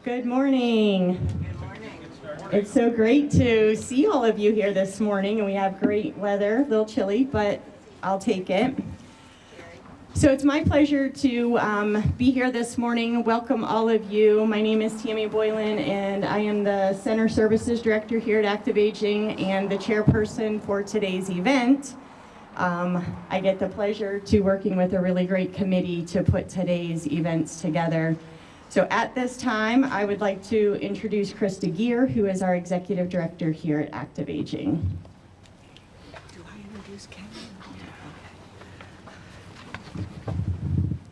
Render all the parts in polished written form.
Good morning. Good morning. It's so great to see all of you here this morning, and we have great weather, a little chilly, but I'll take it. So it's my pleasure to be here this morning. Welcome all of you. My name is Tammy Boylan, and I am the Center Services Director here at Active Aging and the chairperson for today's event. I get the pleasure to working with a really great committee to put today's events together. So at this time, I would like to introduce Krista Geer, who is our Executive Director here at Active Aging. Do I introduce Ken?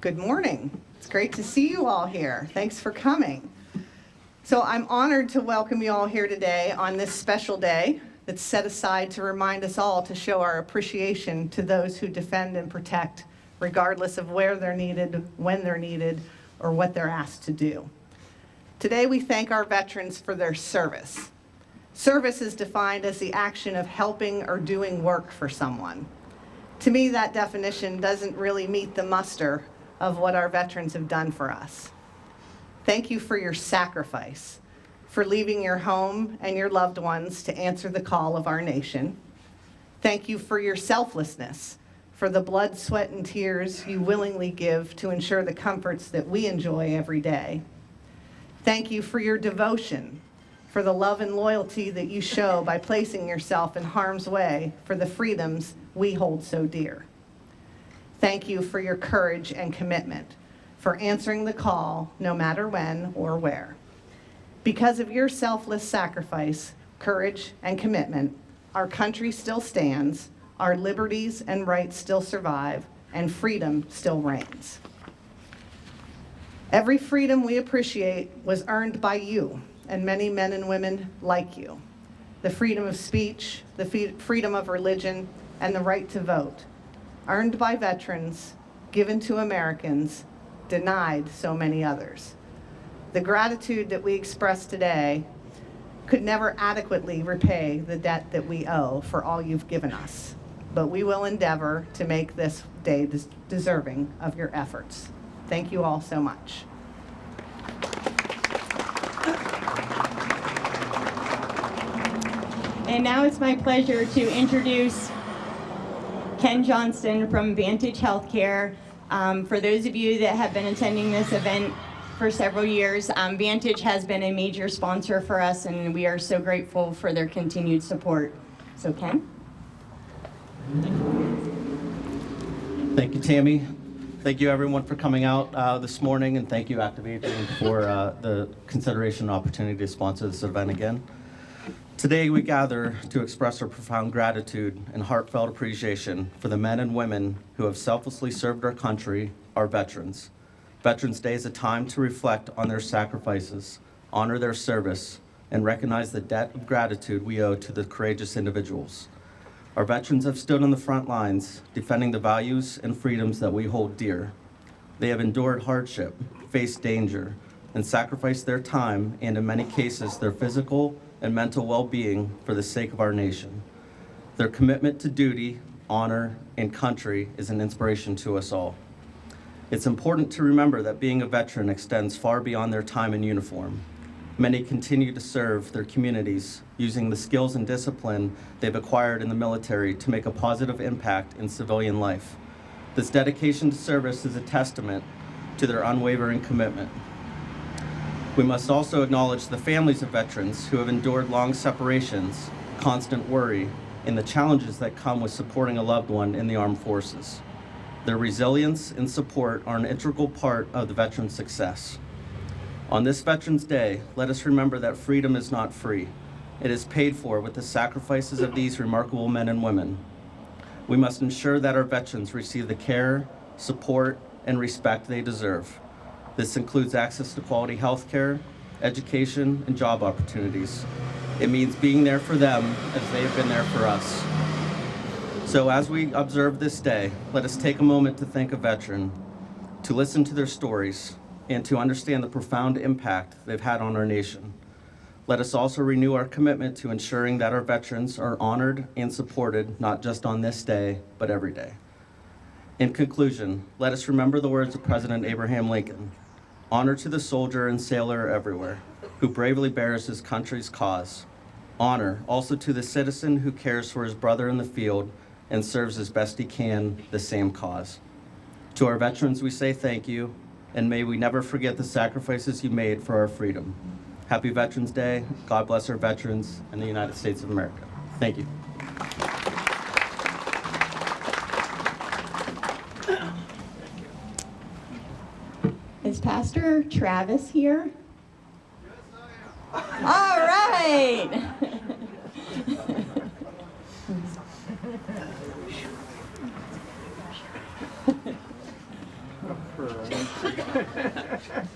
Good morning. It's great to see you all here. Thanks for coming. So I'm honored to welcome you all here today on this special day that's set aside to remind us all to show our appreciation to those who defend and protect, regardless of where they're needed, when they're needed, or what they're asked to do. Today we thank our veterans for their service. Service is defined as the action of helping or doing work for someone. To me, that definition doesn't really meet the muster of what our veterans have done for us. Thank you for your sacrifice, for leaving your home and your loved ones to answer the call of our nation. Thank you for your selflessness, for the blood, sweat, and tears you willingly give to ensure the comforts that we enjoy every day. Thank you for your devotion, for the love and loyalty that you show by placing yourself in harm's way for the freedoms we hold so dear. Thank you for your courage and commitment, for answering the call no matter when or where. Because of your selfless sacrifice, courage, and commitment, our country still stands, our liberties and rights still survive, and freedom still reigns. Every freedom we appreciate was earned by you and many men and women like you. The freedom of speech, the freedom of religion, and the right to vote, earned by veterans, given to Americans, denied so many others. The gratitude that we express today could never adequately repay the debt that we owe for all you've given us. But we will endeavor to make this day deserving of your efforts. Thank you all so much. And now it's my pleasure to introduce Ken Johnston from Vantage Healthcare. For those of you that have been attending this event for several years, Vantage has been a major sponsor for us, and we are so grateful for their continued support. So Ken? Thank you, Tammy. Thank you, everyone, for coming out this morning, and thank you, Active Aging, for the consideration and opportunity to sponsor this event again. Today, we gather to express our profound gratitude and heartfelt appreciation for the men and women who have selflessly served our country, our veterans. Veterans Day is a time to reflect on their sacrifices, honor their service, and recognize the debt of gratitude we owe to the courageous individuals. Our veterans have stood on the front lines, defending the values and freedoms that we hold dear. They have endured hardship, faced danger, and sacrificed their time and, in many cases, their physical and mental well-being for the sake of our nation. Their commitment to duty, honor, and country is an inspiration to us all. It's important to remember that being a veteran extends far beyond their time in uniform. Many continue to serve their communities using the skills and discipline they've acquired in the military to make a positive impact in civilian life. This dedication to service is a testament to their unwavering commitment. We must also acknowledge the families of veterans who have endured long separations, constant worry, and the challenges that come with supporting a loved one in the armed forces. Their resilience and support are an integral part of the veteran's success. On this Veterans Day, let us remember that freedom is not free. It is paid for with the sacrifices of these remarkable men and women. We must ensure that our veterans receive the care, support, and respect they deserve. This includes access to quality health care, education, and job opportunities. It means being there for them as they have been there for us. So as we observe this day, let us take a moment to thank a veteran, to listen to their stories, and to understand the profound impact they've had on our nation. Let us also renew our commitment to ensuring that our veterans are honored and supported, not just on this day, but every day. In conclusion, let us remember the words of President Abraham Lincoln. Honor to the soldier and sailor everywhere who bravely bears his country's cause. Honor also to the citizen who cares for his brother in the field and serves as best he can the same cause. To our veterans, we say thank you, and may we never forget the sacrifices you made for our freedom. Happy Veterans Day. God bless our veterans and the United States of America. Thank you. Is Pastor Travis here? All right.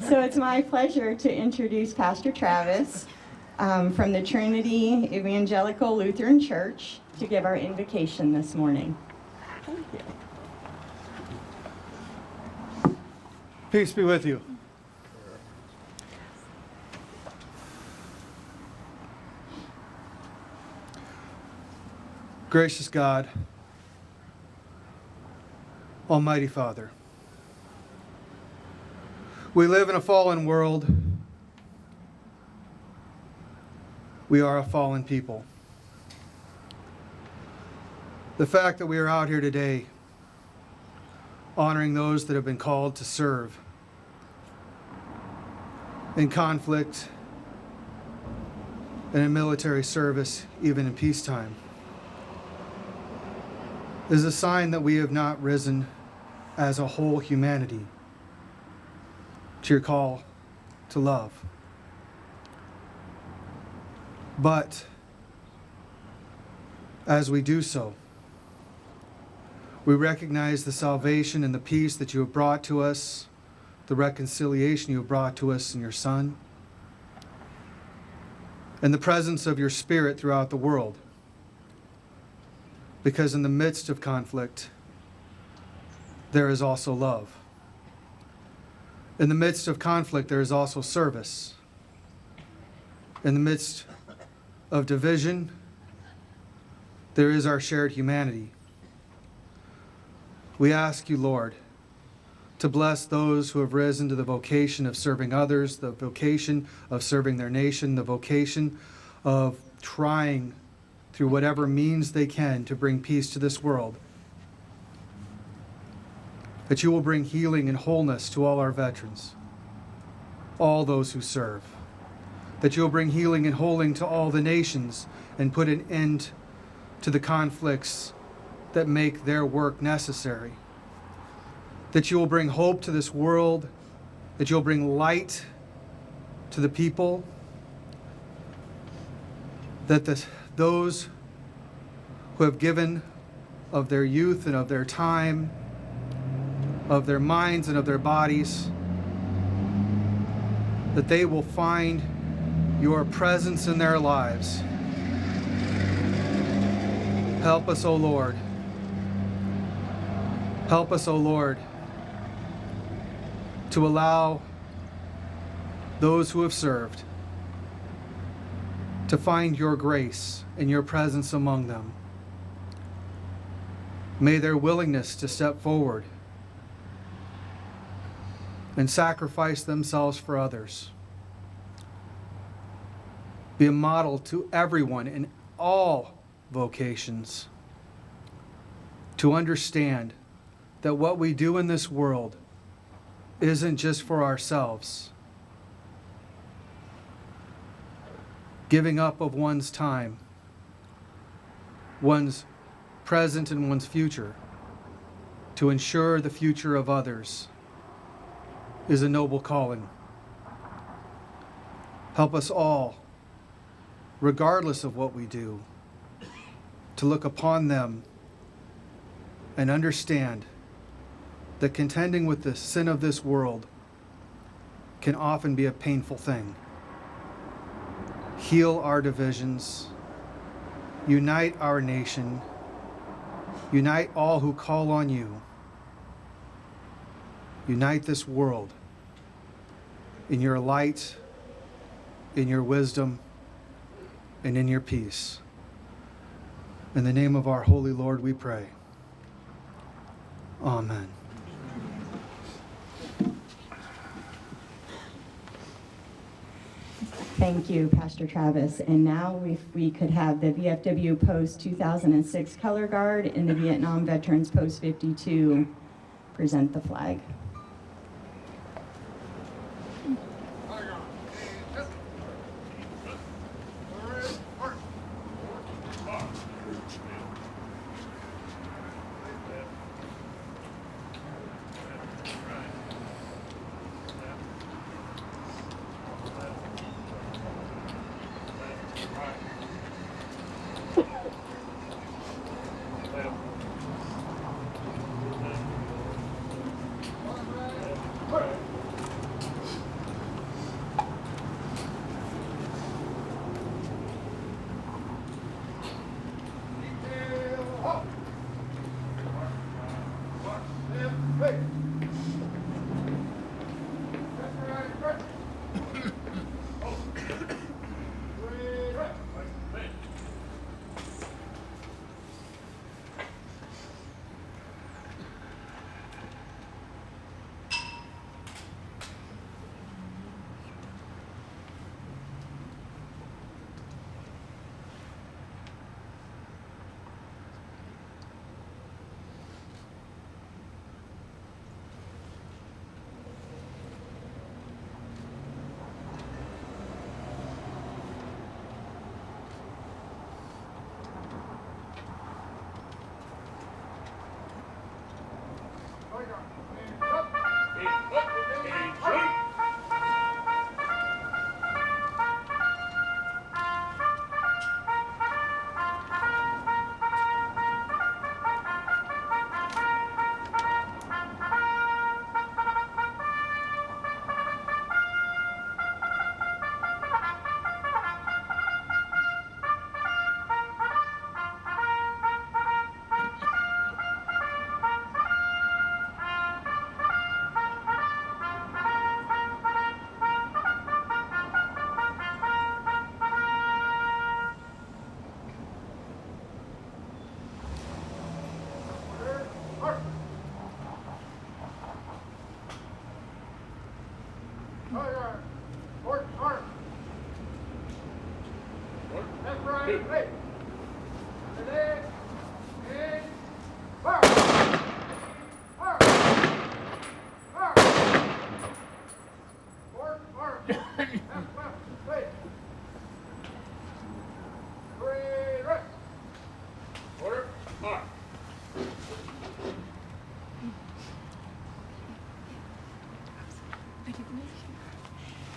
So it's my pleasure to introduce Pastor Travis from the Trinity Evangelical Lutheran Church to give our invocation this morning. Peace be with you. Gracious God, Almighty Father, we live in a fallen world. We are a fallen people. The fact that we are out here today honoring those that have been called to serve in conflict and in military service, even in peacetime, is a sign that we have not risen as a whole humanity to your call to love. But as we do so, we recognize the salvation and the peace that you have brought to us, the reconciliation you have brought to us in your Son, and the presence of your Spirit throughout the world. Because in the midst of conflict, there is also love. In the midst of conflict, there is also service. In the midst of division, there is our shared humanity. We ask you, Lord, to bless those who have risen to the vocation of serving others, the vocation of serving their nation, the vocation of trying through whatever means they can to bring peace to this world. That you will bring healing and wholeness to all our veterans, all those who serve. That you will bring healing and wholing to all the nations and put an end to the conflicts that make their work necessary. That you will bring hope to this world, that you'll bring light to the people, that those who have given of their youth and of their time, of their minds and of their bodies, that they will find your presence in their lives. Help us, O Lord. Help us, O Lord, to allow those who have served to find your grace and your presence among them. May their willingness to step forward and sacrifice themselves for others be a model to everyone in all vocations to understand that what we do in this world isn't just for ourselves. Giving up of one's time, one's present and one's future to ensure the future of others is a noble calling. Help us all, regardless of what we do, to look upon them and understand that contending with the sin of this world can often be a painful thing. Heal our divisions, unite our nation, unite all who call on you. Unite this world in your light, in your wisdom, and in your peace. In the name of our holy Lord we pray. Amen. Thank you, Pastor Travis. And now if we could have the VFW Post 2006 Color Guard and the Vietnam Veterans Post 52 present the flag.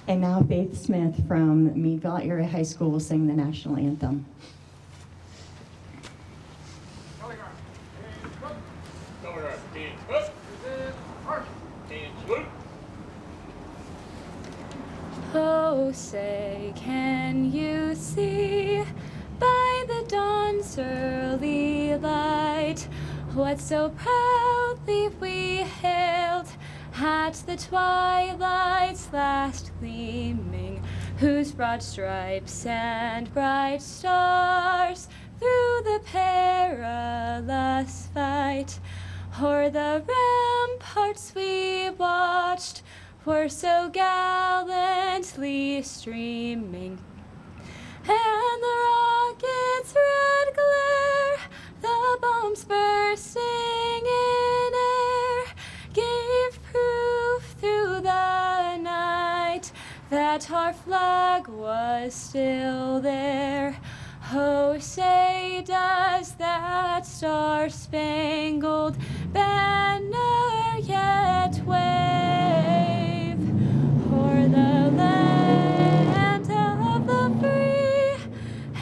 And now Faith Smith from Meadville Area High School will sing the national anthem. Oh, say, can you see by the dawn's early light what so proudly we hailed at the twilight's last gleaming, whose broad stripes and bright stars through the perilous fight o'er the ramparts we watched were so gallantly streaming, and the rocket's red glare, the bombs bursting in air, gave proof through the night that our flag was still there. Oh, say does that star-spangled banner yet wave o'er the land of the free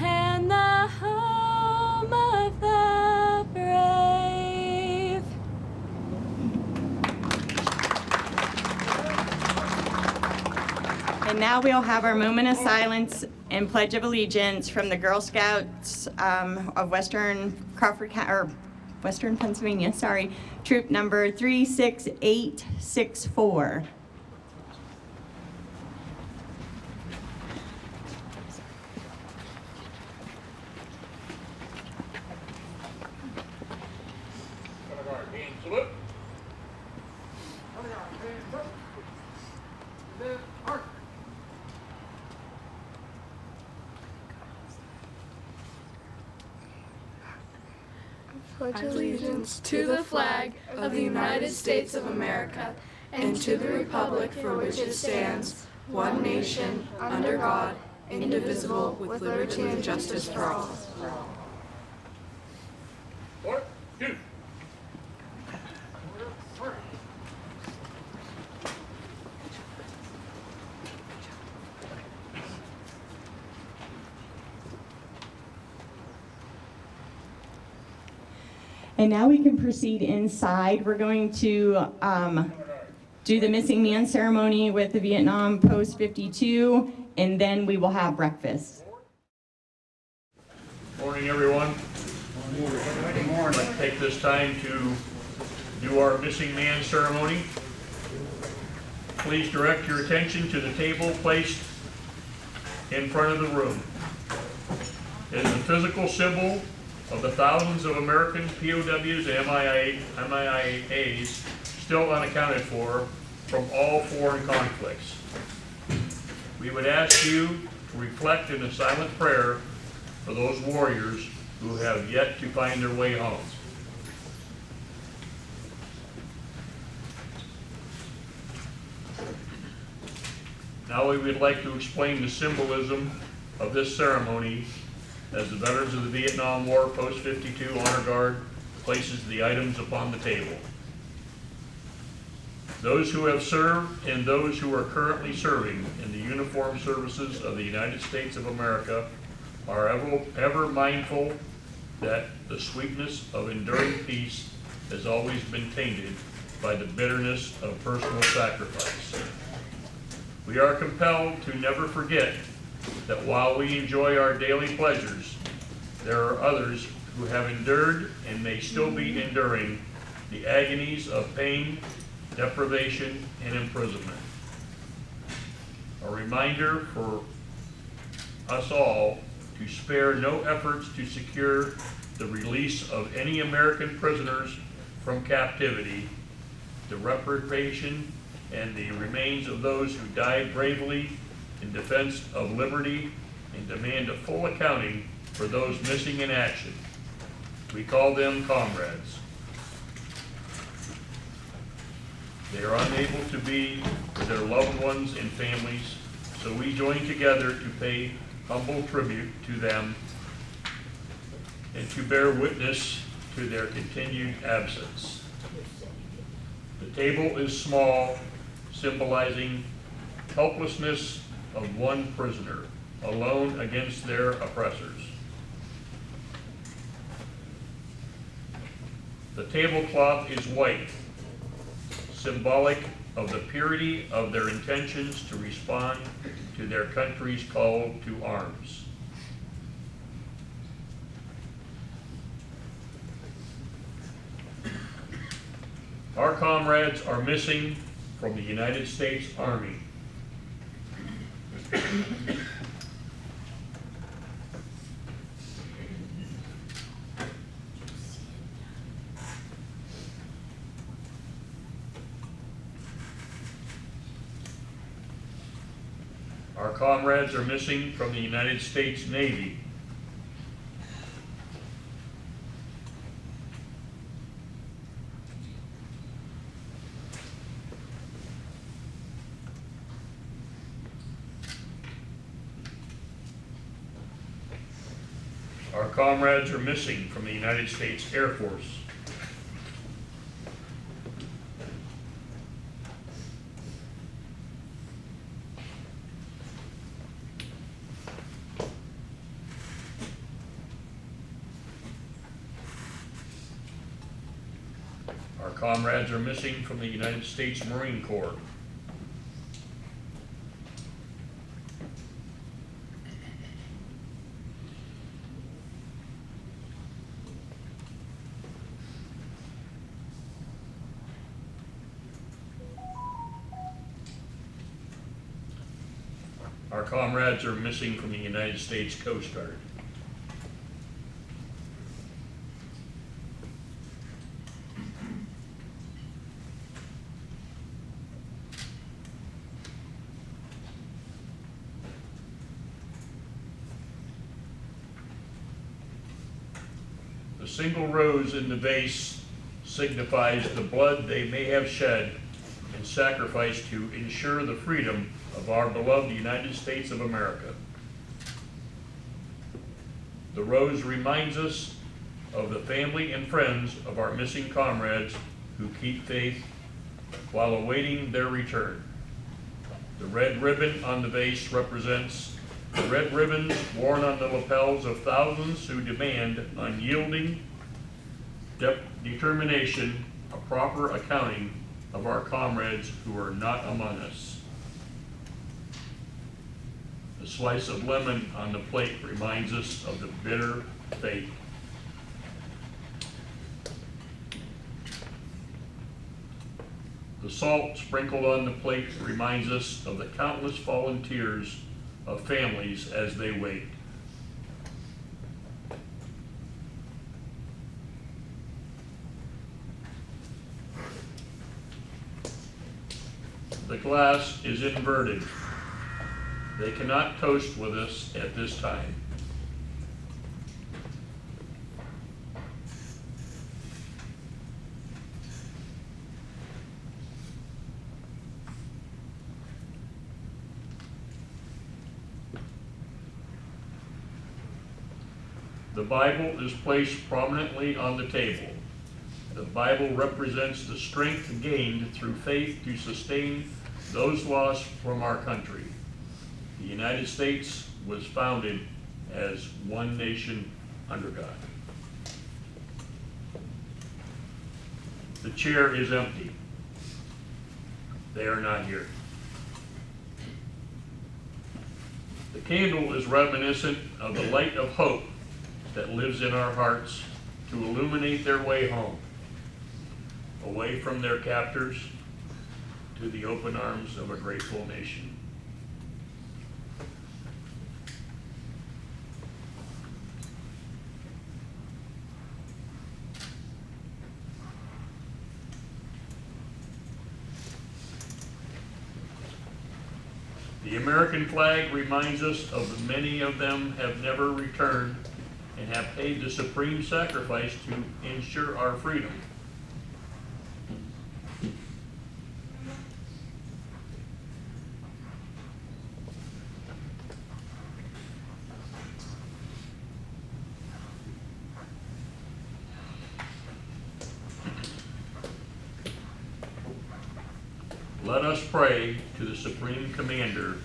and the home of the brave? And now we'll have our moment of silence and Pledge of Allegiance from the Girl Scouts of Western Pennsylvania, troop number 36864. pledge allegiance to the flag of the United States of America and to the republic for which it stands, one nation, under God, indivisible, with liberty and justice for all. And now we can proceed inside. We're going to do the missing man ceremony with the Vietnam Post 52, and then we will have breakfast. Morning, everyone. I'd like to take this time to do our missing man ceremony. Please direct your attention to the table placed in front of the room. It is a physical symbol of the thousands of American POWs and MIAs still unaccounted for from all foreign conflicts. We would ask you to reflect in a silent prayer for those warriors who have yet to find their way home. Now we would like to explain the symbolism of this ceremony as the veterans of the Vietnam War Post 52 Honor Guard places the items upon the table. Those who have served and those who are currently serving in the uniformed services of the United States of America are ever mindful that the sweetness of enduring peace has always been tainted by the bitterness of personal sacrifice. We are compelled to never forget that while we enjoy our daily pleasures, there are others who have endured and may still be enduring the agonies of pain, deprivation, and imprisonment. A reminder for us all to spare no efforts to secure the release of any American prisoners from captivity, the reparation and the remains of those who died bravely in defense of liberty, and demand a full accounting for those missing in action. We call them comrades. They are unable to be with their loved ones and families, so we join together to pay humble tribute to them and to bear witness to their continued absence. The table is small, symbolizing helplessness of one prisoner, alone against their oppressors. The tablecloth is white, symbolic of the purity of their intentions to respond to their country's call to arms. Our comrades are missing from the United States Army. Our comrades are missing from the United States Navy. Our comrades are missing from the United States Air Force. Our comrades are missing from the United States Marine Corps. Our comrades are missing from the United States Coast Guard. The The single rose in the vase signifies the blood they may have shed and sacrificed to ensure the freedom of our beloved United States of America. The rose reminds us of the family and friends of our missing comrades who keep faith while awaiting their return. The red ribbon on the vase represents the red ribbons worn on the lapels of thousands who demand unyielding determination, a proper accounting of our comrades who are not among us. The slice of lemon on the plate reminds us of the bitter fate. The salt sprinkled on the plate reminds us of the countless fallen tears of families as they wait. The glass is inverted. They cannot toast with us at this time. The Bible is placed prominently on the table. The Bible represents the strength gained through faith to sustain those lost from our country. The United States was founded as one nation under God. The chair is empty. They are not here. The candle is reminiscent of the light of hope that lives in our hearts to illuminate their way home, away from their captors to the open arms of a grateful nation. The American flag reminds us of the many of them have never returned and have paid the supreme sacrifice to ensure our freedom. Let us pray to the Supreme Commander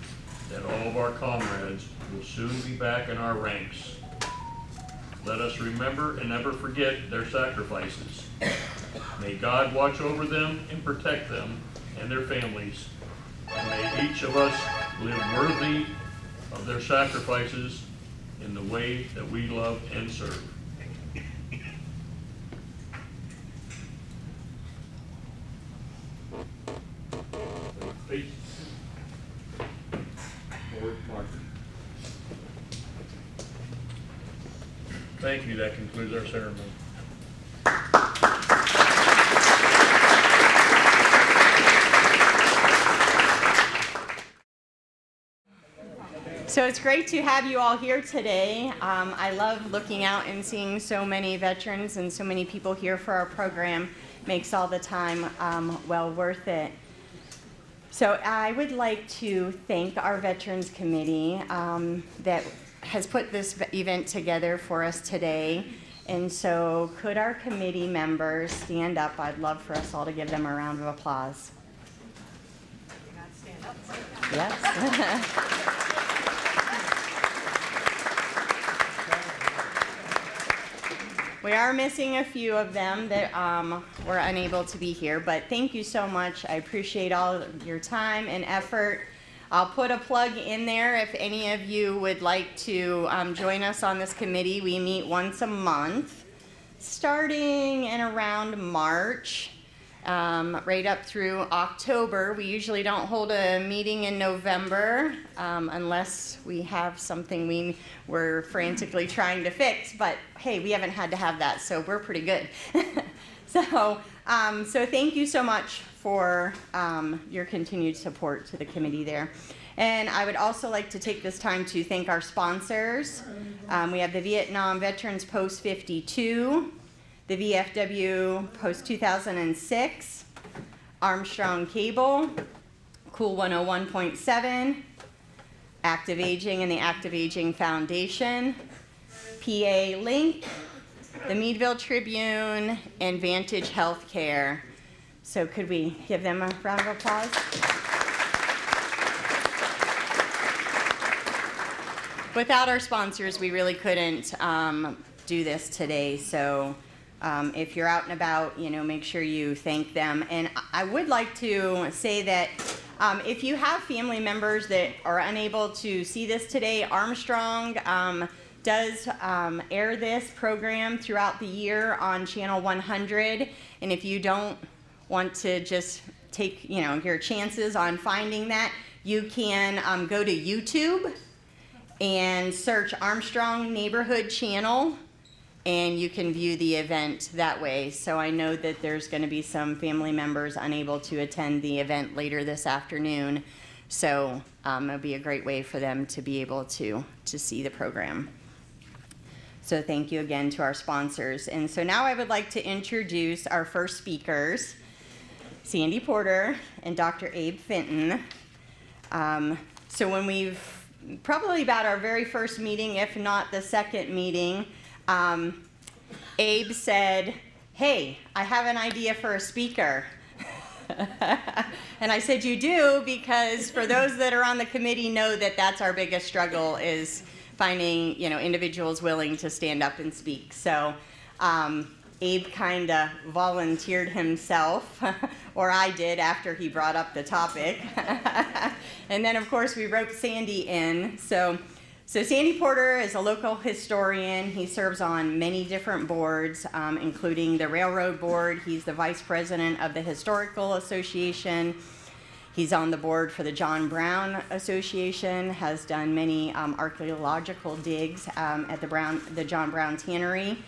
that all of our comrades will soon be back in our ranks. Let us remember and never forget their sacrifices. May God watch over them and protect them and their families. And may each of us live worthy of their sacrifices in the way that we love and serve. Face forward, marker. Thank you. That concludes our ceremony. So it's great to have you all here today. I love looking out and seeing so many veterans and so many people here for our program. Makes all the time well worth it. So I would like to thank our Veterans Committee that has put this event together for us today. And so could our committee members stand up? I'd love for us all to give them a round of applause. You gotta stand up. Yes. We are missing a few of them that were unable to be here, but thank you so much. I appreciate all of your time and effort. I'll put a plug in there if any of you would like to join us on this committee. We meet once a month, starting in around March, right up through October. We usually don't hold a meeting in November unless we have something we're frantically trying to fix, but hey, we haven't had to have that, so we're pretty good. So thank you so much for your continued support to the committee there. And I would also like to take this time to thank our sponsors. We have the Vietnam Veterans Post 52, the VFW Post 2006, Armstrong Cable, Cool 101.7, Active Aging and the Active Aging Foundation, PA Link, the Meadville Tribune, and Vantage Healthcare. So could we give them a round of applause? Without our sponsors, we really couldn't do this today. So if you're out and about, make sure you thank them. And I would like to say that if you have family members that are unable to see this today, Armstrong does air this program throughout the year on channel 100. And if you don't want to just take your chances on finding that, you can go to YouTube and search Armstrong Neighborhood Channel, and you can view the event that way. So I know that there's going to be some family members unable to attend the event later this afternoon. So it'll be a great way for them to be able to see the program. So thank you again to our sponsors. And so now I would like to introduce our first speakers, Sandy Porter and Dr. Abe Fenton. So when we've, probably about our very first meeting, if not the second meeting, Abe said, "Hey, I have an idea for a speaker." And I said, "You do?" Because for those that are on the committee know that that's our biggest struggle, is finding individuals willing to stand up and speak. So Abe kind of volunteered himself, or I did after he brought up the topic. And then, of course, we roped Sandy in. So Sandy Porter is a local historian. He serves on many different boards, including the Railroad Board. He's the vice president of the Historical Association. He's on the board for the John Brown Association, has done many archaeological digs at the John Brown Tannery.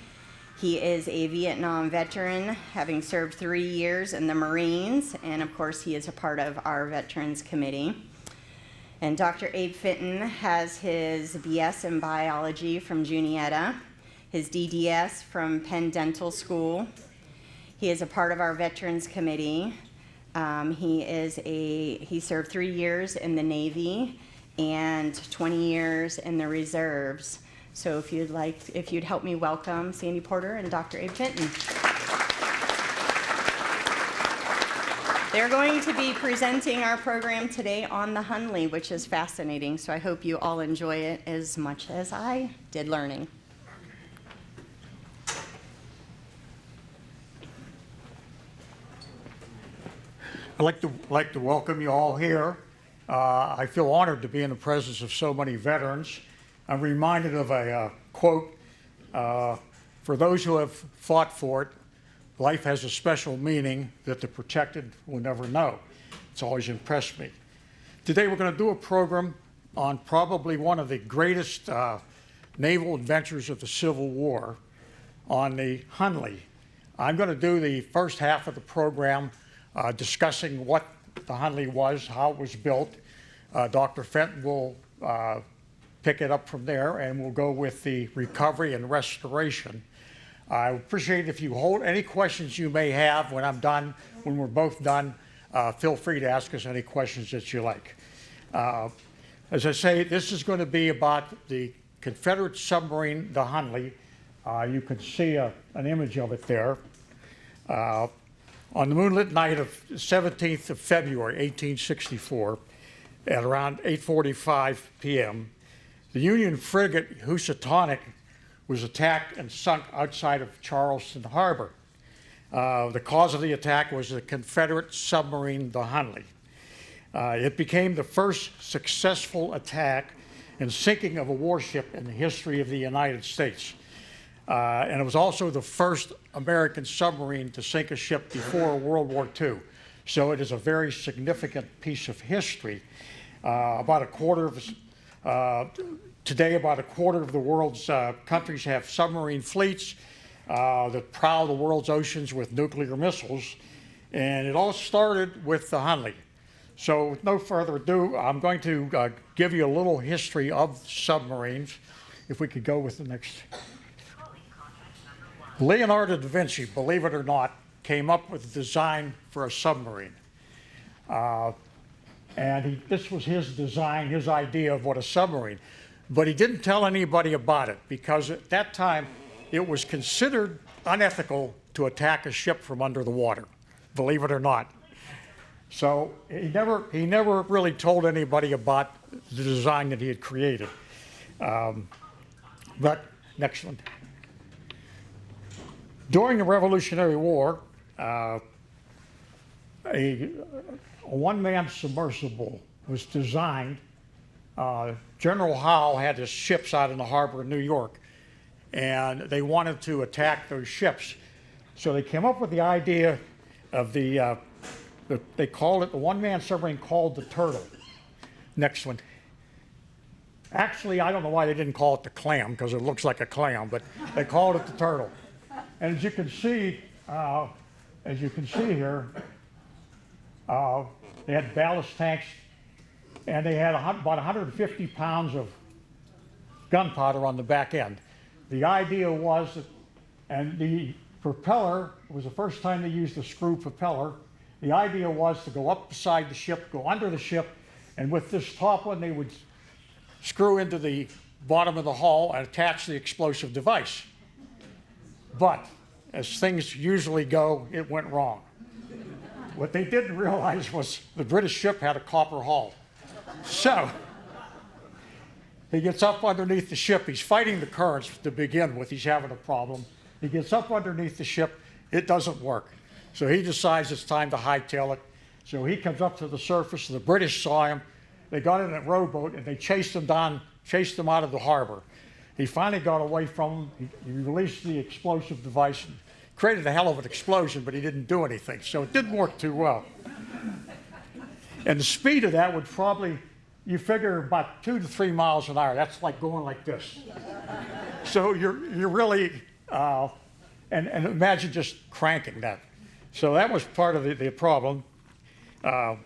He is a Vietnam veteran, having served 3 years in the Marines, and of course he is a part of our Veterans Committee. And Dr. Abe Fenton has his BS in biology from Juniata, his DDS from Penn Dental School. He is a part of our Veterans Committee. He served 3 years in the Navy and 20 years in the reserves. So if you'd help me welcome Sandy Porter and Dr. Abe Fenton. They're going to be presenting our program today on the Hunley, which is fascinating. So I hope you all enjoy it as much as I did learning. I'd like to welcome you all here. I feel honored to be in the presence of so many veterans. I'm reminded of a quote, for those who have fought for it, life has a special meaning that the protected will never know. It's always impressed me. Today we're going to do a program on probably one of the greatest naval adventures of the Civil War, on the Hunley. I'm going to do the first half of the program discussing what the Hunley was, how it was built. Dr. Fenton will pick it up from there, and we'll go with the recovery and restoration. I appreciate if you hold any questions you may have when I'm done, when we're both done. Feel free to ask us any questions that you like. As I say, this is going to be about the Confederate submarine, the Hunley. You can see an image of it there. On the moonlit night of 17th of February, 1864, at around 8:45 p.m., the Union frigate Housatonic was attacked and sunk outside of Charleston Harbor. The cause of the attack was the Confederate submarine, the Hunley. It became the first successful attack and sinking of a warship in the history of the United States. And it was also the first American submarine to sink a ship before World War II. So it is a very significant piece of history. Today, about a quarter of the world's countries have submarine fleets that prowl the world's oceans with nuclear missiles. And it all started with the Hunley. So with no further ado, I'm going to give you a little history of submarines. if we could go with the next. Leonardo da Vinci, believe it or not, came up with a design for a submarine. This was his design, his idea of what a submarine. But he didn't tell anybody about it because at that time it was considered unethical to attack a ship from under the water, believe it or not. So he never really told anybody about the design that he had created. But next one. During the Revolutionary War, a one-man submersible was designed. General Howe had his ships out in the harbor of New York, and they wanted to attack those ships. So they came up with the idea of they called it, the one-man submarine called the Turtle. Next one. Actually, I don't know why they didn't call it the Clam, because it looks like a clam, but they called it the Turtle. And as you can see here, they had ballast tanks, and they had about 150 pounds of gunpowder on the back end. The idea was that, and the propeller was the first time they used a screw propeller. The idea was to go up beside the ship, go under the ship, and with this top one, they would screw into the bottom of the hull and attach the explosive device. But as things usually go, it went wrong. What they didn't realize was the British ship had a copper hull. So he gets up underneath the ship. He's fighting the currents to begin with. He's having a problem. He gets up underneath the ship. It doesn't work. So he decides it's time to hightail it. So he comes up to the surface. The British saw him. They got in a rowboat and they chased him down, chased him out of the harbor. He finally got away from them. He released the explosive device and created a hell of an explosion, but he didn't do anything. So it didn't work too well. And the speed of that would probably, you figure about 2 to 3 miles an hour. That's like going like this. So you're really, and imagine just cranking that. So that was part of the problem. And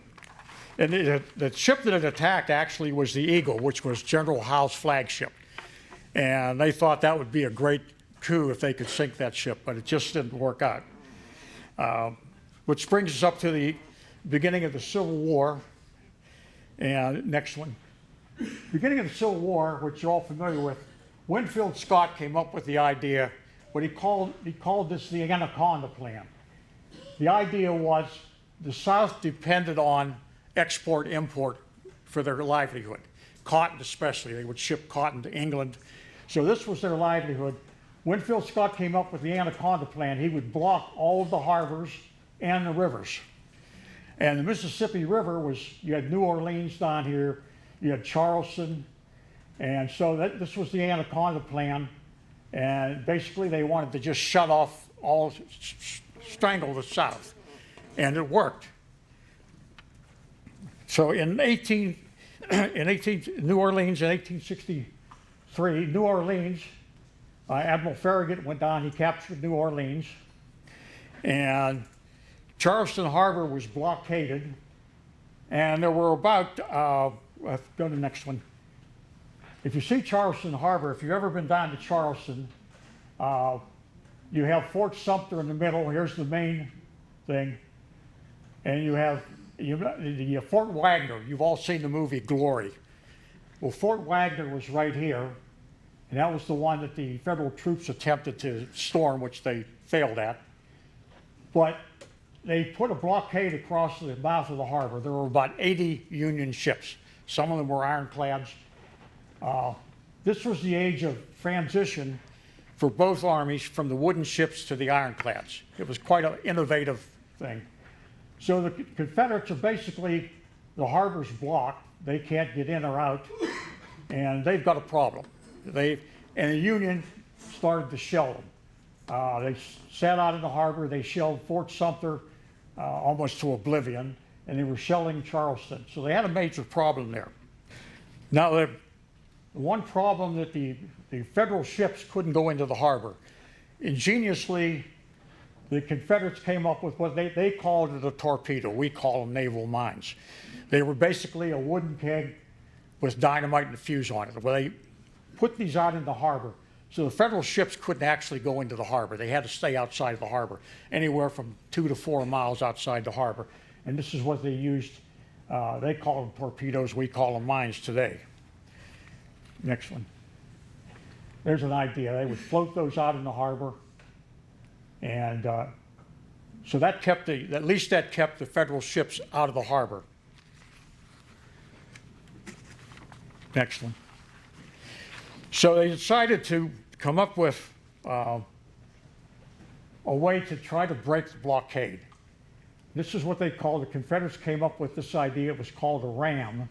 the ship that it attacked actually was the Eagle, which was General Howe's flagship. And they thought that would be a great coup if they could sink that ship, but it just didn't work out. Which brings us up to the beginning of the Civil War. And next one. Beginning of the Civil War, which you're all familiar with, Winfield Scott came up with the idea, what he called this the Anaconda Plan. The idea was the South depended on export-import for their livelihood, cotton especially. They would ship cotton to England. So this was their livelihood. Winfield Scott came up with the Anaconda Plan. He would block all of the harbors and the rivers. And the Mississippi River was, you had New Orleans down here, you had Charleston, and so this was the Anaconda Plan. And basically they wanted to just shut off all, strangle the South. And it worked. So in New Orleans in 1863, New Orleans, Admiral Farragut went down, he captured New Orleans, and Charleston Harbor was blockaded, and there were about, go to the next one. If you see Charleston Harbor, if you've ever been down to Charleston, you have Fort Sumter in the middle, here's the main thing, and you have the Fort Wagner. You've all seen the movie Glory. Well, Fort Wagner was right here, and that was the one that the federal troops attempted to storm, which they failed at. But they put a blockade across the mouth of the harbor. There were about 80 Union ships. Some of them were ironclads. This was the age of transition for both armies from the wooden ships to the ironclads. It was quite an innovative thing. So the Confederates are basically, the harbor's blocked. They can't get in or out, and they've got a problem. And the Union started to shell them. They sat out in the harbor. They shelled Fort Sumter almost to oblivion, and they were shelling Charleston. So they had a major problem there. Now, the one problem that the Federal ships couldn't go into the harbor. Ingeniously, the Confederates came up with what they called it a torpedo. We call them naval mines. They were basically a wooden keg with dynamite and a fuse on it. Well, put these out in the harbor. So the federal ships couldn't actually go into the harbor. They had to stay outside of the harbor, anywhere from 2 to 4 miles outside the harbor. And this is what they used. They call them torpedoes. We call them mines today. Next one. There's an idea. They would float those out in the harbor. And so that kept at least that kept the federal ships out of the harbor. Next one. So they decided to come up with a way to try to break the blockade. This is what they call, the Confederates came up with this idea. It was called a ram.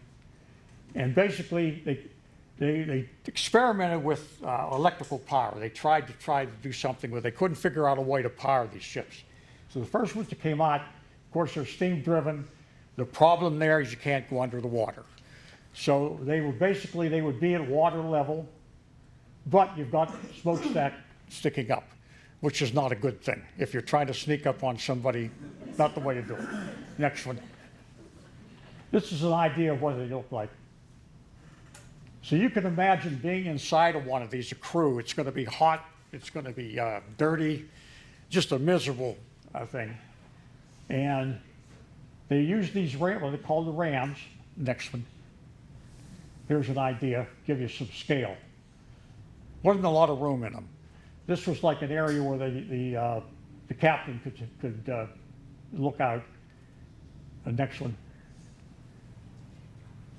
And basically, they experimented with electrical power. They tried to do something, but they couldn't figure out a way to power these ships. So the first ones that came out, of course, they're steam driven. The problem there is you can't go under the water. So they would be at water level, but you've got smokestack sticking up, which is not a good thing. If you're trying to sneak up on somebody, not the way to do it. Next one. This is an idea of what they look like. So you can imagine being inside of one of these, a crew. It's going to be hot. It's going to be dirty, just a miserable thing. And they use these what they call the rams. Next one. Here's an idea, give you some scale. Wasn't a lot of room in them. This was like an area where the captain could look out. The next one.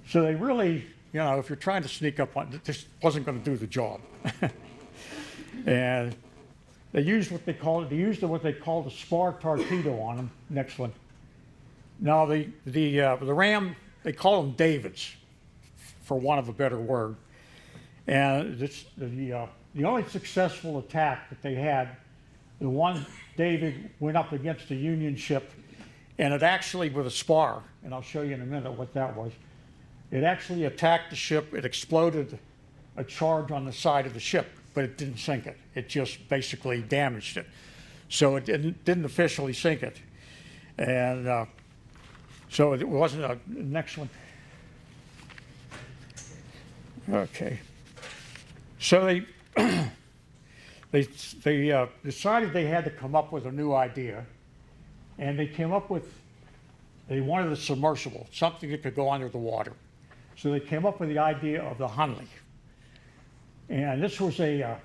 So they really, if you're trying to sneak up on, this wasn't going to do the job. And they used what they called a spar torpedo on them. Next one. Now the ram, they call them Davids, for want of a better word. And the only successful attack that they had, the one David went up against a Union ship, and it actually, with a spar, and I'll show you in a minute what that was, it actually attacked the ship. It exploded a charge on the side of the ship, but it didn't sink it. It just basically damaged it. So it didn't officially sink it. And so it wasn't a next one. Okay. So they decided they had to come up with a new idea, and they came up with, they wanted a submersible, something that could go under the water. So they came up with the idea of the Hunley. And this was a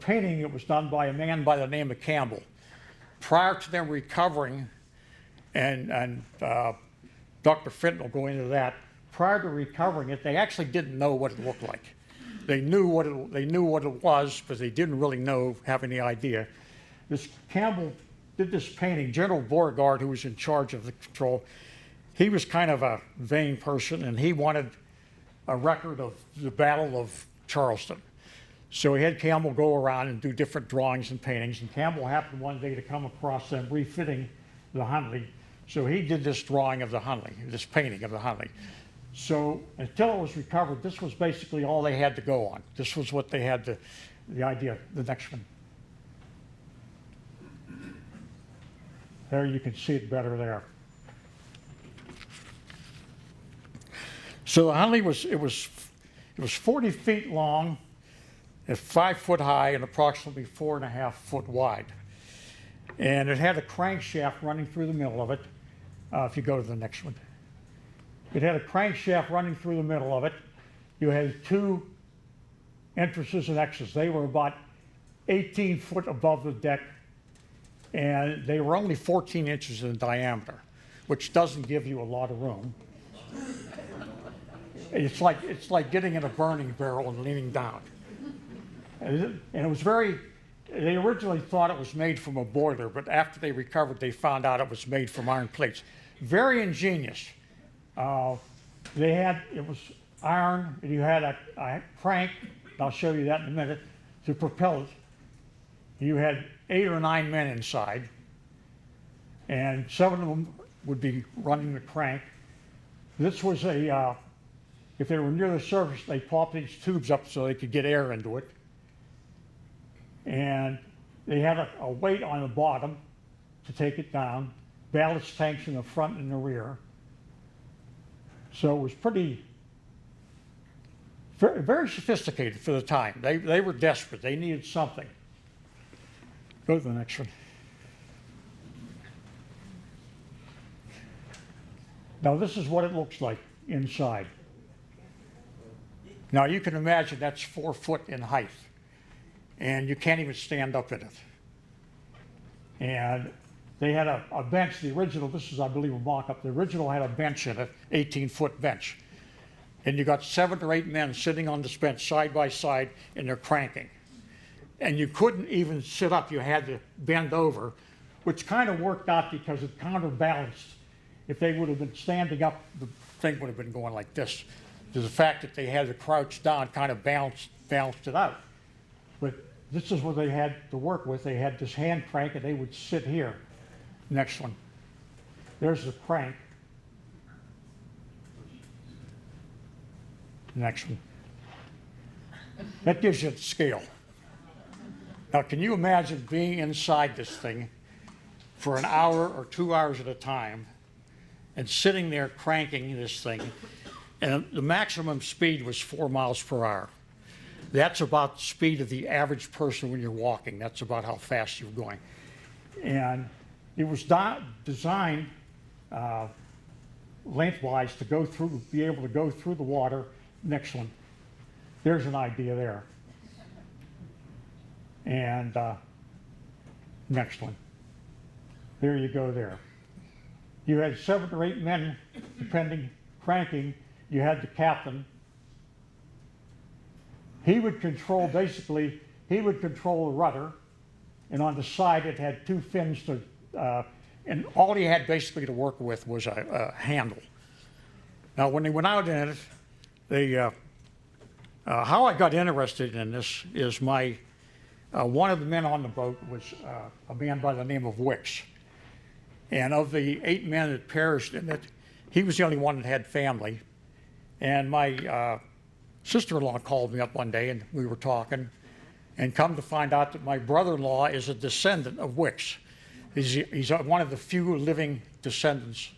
painting that was done by a man by the name of Campbell. Prior to them recovering, and Dr. Fenton will go into that, prior to recovering it, they actually didn't know what it looked like. They knew what it was, but they didn't really have any idea. This Campbell did this painting. General Beauregard, who was in charge of the control, he was kind of a vain person, and he wanted a record of the Battle of Charleston. So he had Campbell go around and do different drawings and paintings, and Campbell happened one day to come across them refitting the Hunley. So he did this drawing of the Hunley, this painting of the Hunley. So until it was recovered, this was basically all they had to go on. This was what they had the idea. The next one. There you can see it better there. So the Hunley was 40 feet long, at 5 foot high, and approximately 4.5 foot wide. And it had a crankshaft running through the middle of it. If you go to the next one. It had a crankshaft running through the middle of it. You had 2 entrances and exits. They were about 18 foot above the deck, and they were only 14 inches in diameter, which doesn't give you a lot of room. It's like getting in a burning barrel and leaning down. And it was they originally thought it was made from a boiler, but after they recovered, they found out it was made from iron plates. Very ingenious. It was iron, and you had a crank, and I'll show you that in a minute, to propel it. You had 8 or 9 men inside, and 7 of them would be running the crank. This was if they were near the surface, they popped these tubes up so they could get air into it. And they had a weight on the bottom to take it down, ballast tanks in the front and the rear. So it was pretty Very, very sophisticated for the time. They were desperate. They needed something. Go to the next one. Now this is what it looks like inside. Now you can imagine that's 4 foot in height, and you can't even stand up in it. And they had a bench, the original, this is I believe a mock-up, the original had a bench in it, 18-foot bench. And you got 7 or 8 men sitting on this bench side by side, and they're cranking. And you couldn't even sit up, you had to bend over, which kind of worked out because it counterbalanced. If they would have been standing up, the thing would have been going like this. The fact that they had to crouch down kind of balanced it out. But this is what they had to work with. They had this hand crank, and they would sit here. Next one. There's the crank. Next one. That gives you the scale. Now, can you imagine being inside this thing for an hour or 2 hours at a time and sitting there cranking this thing? And the maximum speed was 4 miles per hour. That's about the speed of the average person when you're walking. That's about how fast you're going. And it was designed lengthwise to go through, be able to go through the water. Next one. There's an idea there. And next one. There you go there. You had 7 or 8 men, depending, cranking. You had the captain. He would control, basically, he would control the rudder. And on the side, it had 2 fins to, and all he had basically to work with was a handle. Now, when they went out in it, how I got interested in this is one of the men on the boat was a man by the name of Wicks. And of the 8 men that perished in it, he was the only one that had family. And my sister-in-law called me up one day, and we were talking, and come to find out that my brother-in-law is a descendant of Wicks. He's one of the few living descendants.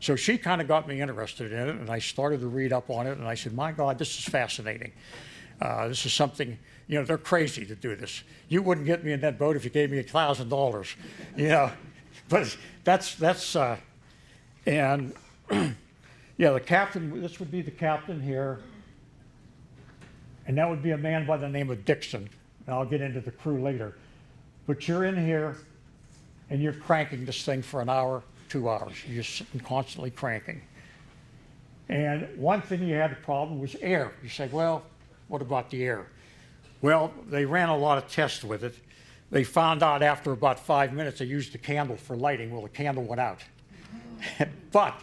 So she kind of got me interested in it, and I started to read up on it, and I said, my God, this is fascinating. This is something, you know, they're crazy to do this. You wouldn't get me in that boat if you gave me $1,000, you know. But and yeah, the captain, this would be the captain here, and that would be a man by the name of Dixon. And I'll get into the crew later. But you're in here, and you're cranking this thing for an hour, 2 hours. You're just sitting constantly cranking. And one thing you had a problem was air. You say, well, what about the air? Well, they ran a lot of tests with it. They found out after about 5 minutes they used a candle for lighting. Well, the candle went out. But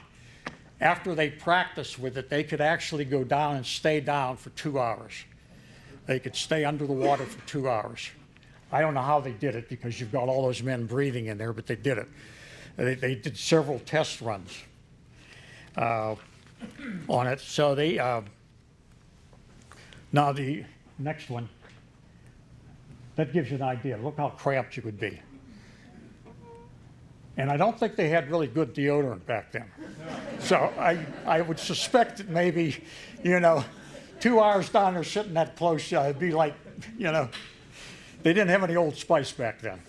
after they practiced with it, they could actually go down and stay down for 2 hours. They could stay under the water for 2 hours. I don't know how they did it because you've got all those men breathing in there, but they did it. They did several test runs on it. So they, now the next one, that gives you an idea. Look how cramped you would be. And I don't think they had really good deodorant back then. So I would suspect that maybe, you know, 2 hours down there sitting that close, it'd be like, you know, they didn't have any Old Spice back then.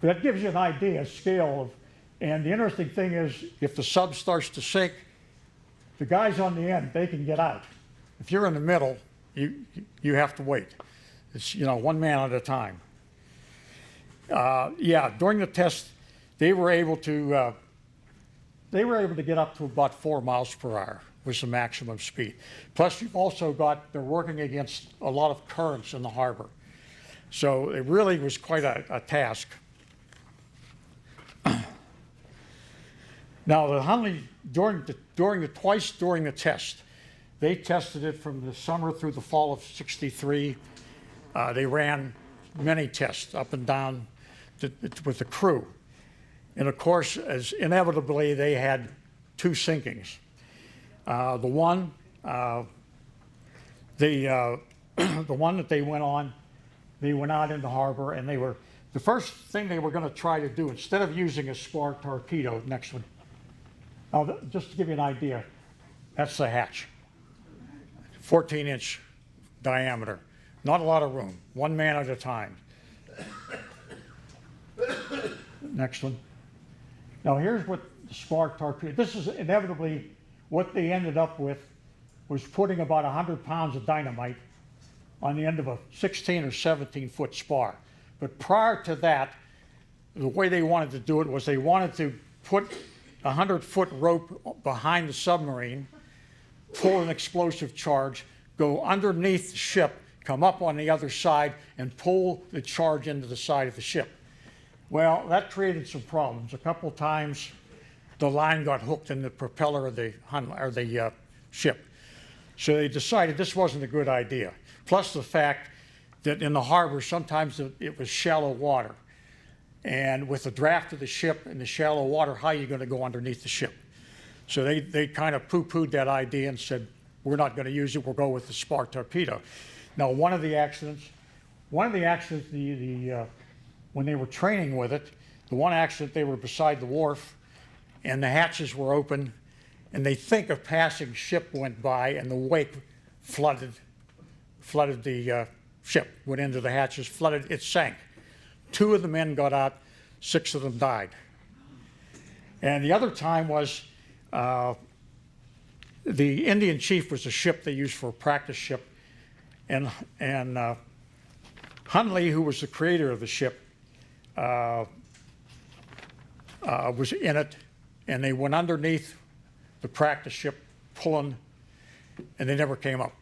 But that gives you an idea, a scale of, and the interesting thing is, if the sub starts to sink, the guys on the end, they can get out. If you're in the middle, you have to wait. It's, you know, one man at a time. Yeah, during the test, they were able to get up to about 4 miles per hour was the maximum speed. Plus, you've also got, they're working against a lot of currents in the harbor. So it really was quite a task. Now, the Hunley, twice during the test, they tested it from the summer through the fall of '63. They ran many tests up and down with the crew. And of course, as inevitably, they had 2 sinkings. The one that they went on, they went out in the harbor, and the first thing they were going to try to do, instead of using a spar torpedo, next one. Now, just to give you an idea, that's the hatch. 14-inch diameter. Not a lot of room, one man at a time. Next one. Now here's what the spark torpedo, this is inevitably what they ended up with, was putting about 100 pounds of dynamite on the end of a 16 or 17-foot spar. But prior to that, the way they wanted to do it was they wanted to put a 100-foot rope behind the submarine, pull an explosive charge, go underneath the ship, come up on the other side, and pull the charge into the side of the ship. Well, that created some problems. A couple of times, the line got hooked in the propeller of the ship. So they decided this wasn't a good idea. Plus the fact that in the harbor, sometimes it was shallow water. And with the draft of the ship in the shallow water, how are you going to go underneath the ship? So they kind of poo-pooed that idea and said, we're not going to use it, we'll go with the spark torpedo. Now, one of the accidents, when they were training with it, the one accident, they were beside the wharf and the hatches were open, and they think a passing ship went by and the wake flooded the ship, went into the hatches, flooded, it sank. 2 of the men got out, 6 of them died. And the other time was the Indian Chief was a ship they used for a practice ship, and Hunley, who was the creator of the ship, was in it, and they went underneath the practice ship pulling, and they never came up.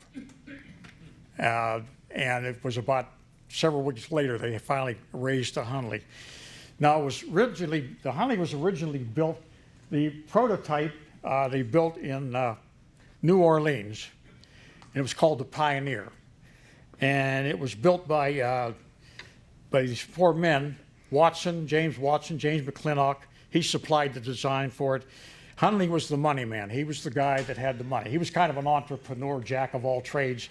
And it was about several weeks later they finally raised the Hunley. Now, the Hunley was originally built, the prototype they built in New Orleans, and it was called the Pioneer. And it was built by these 4 men, James McClintock. He supplied the design for it. Hunley was the money man. He was the guy that had the money. He was kind of an entrepreneur, jack of all trades.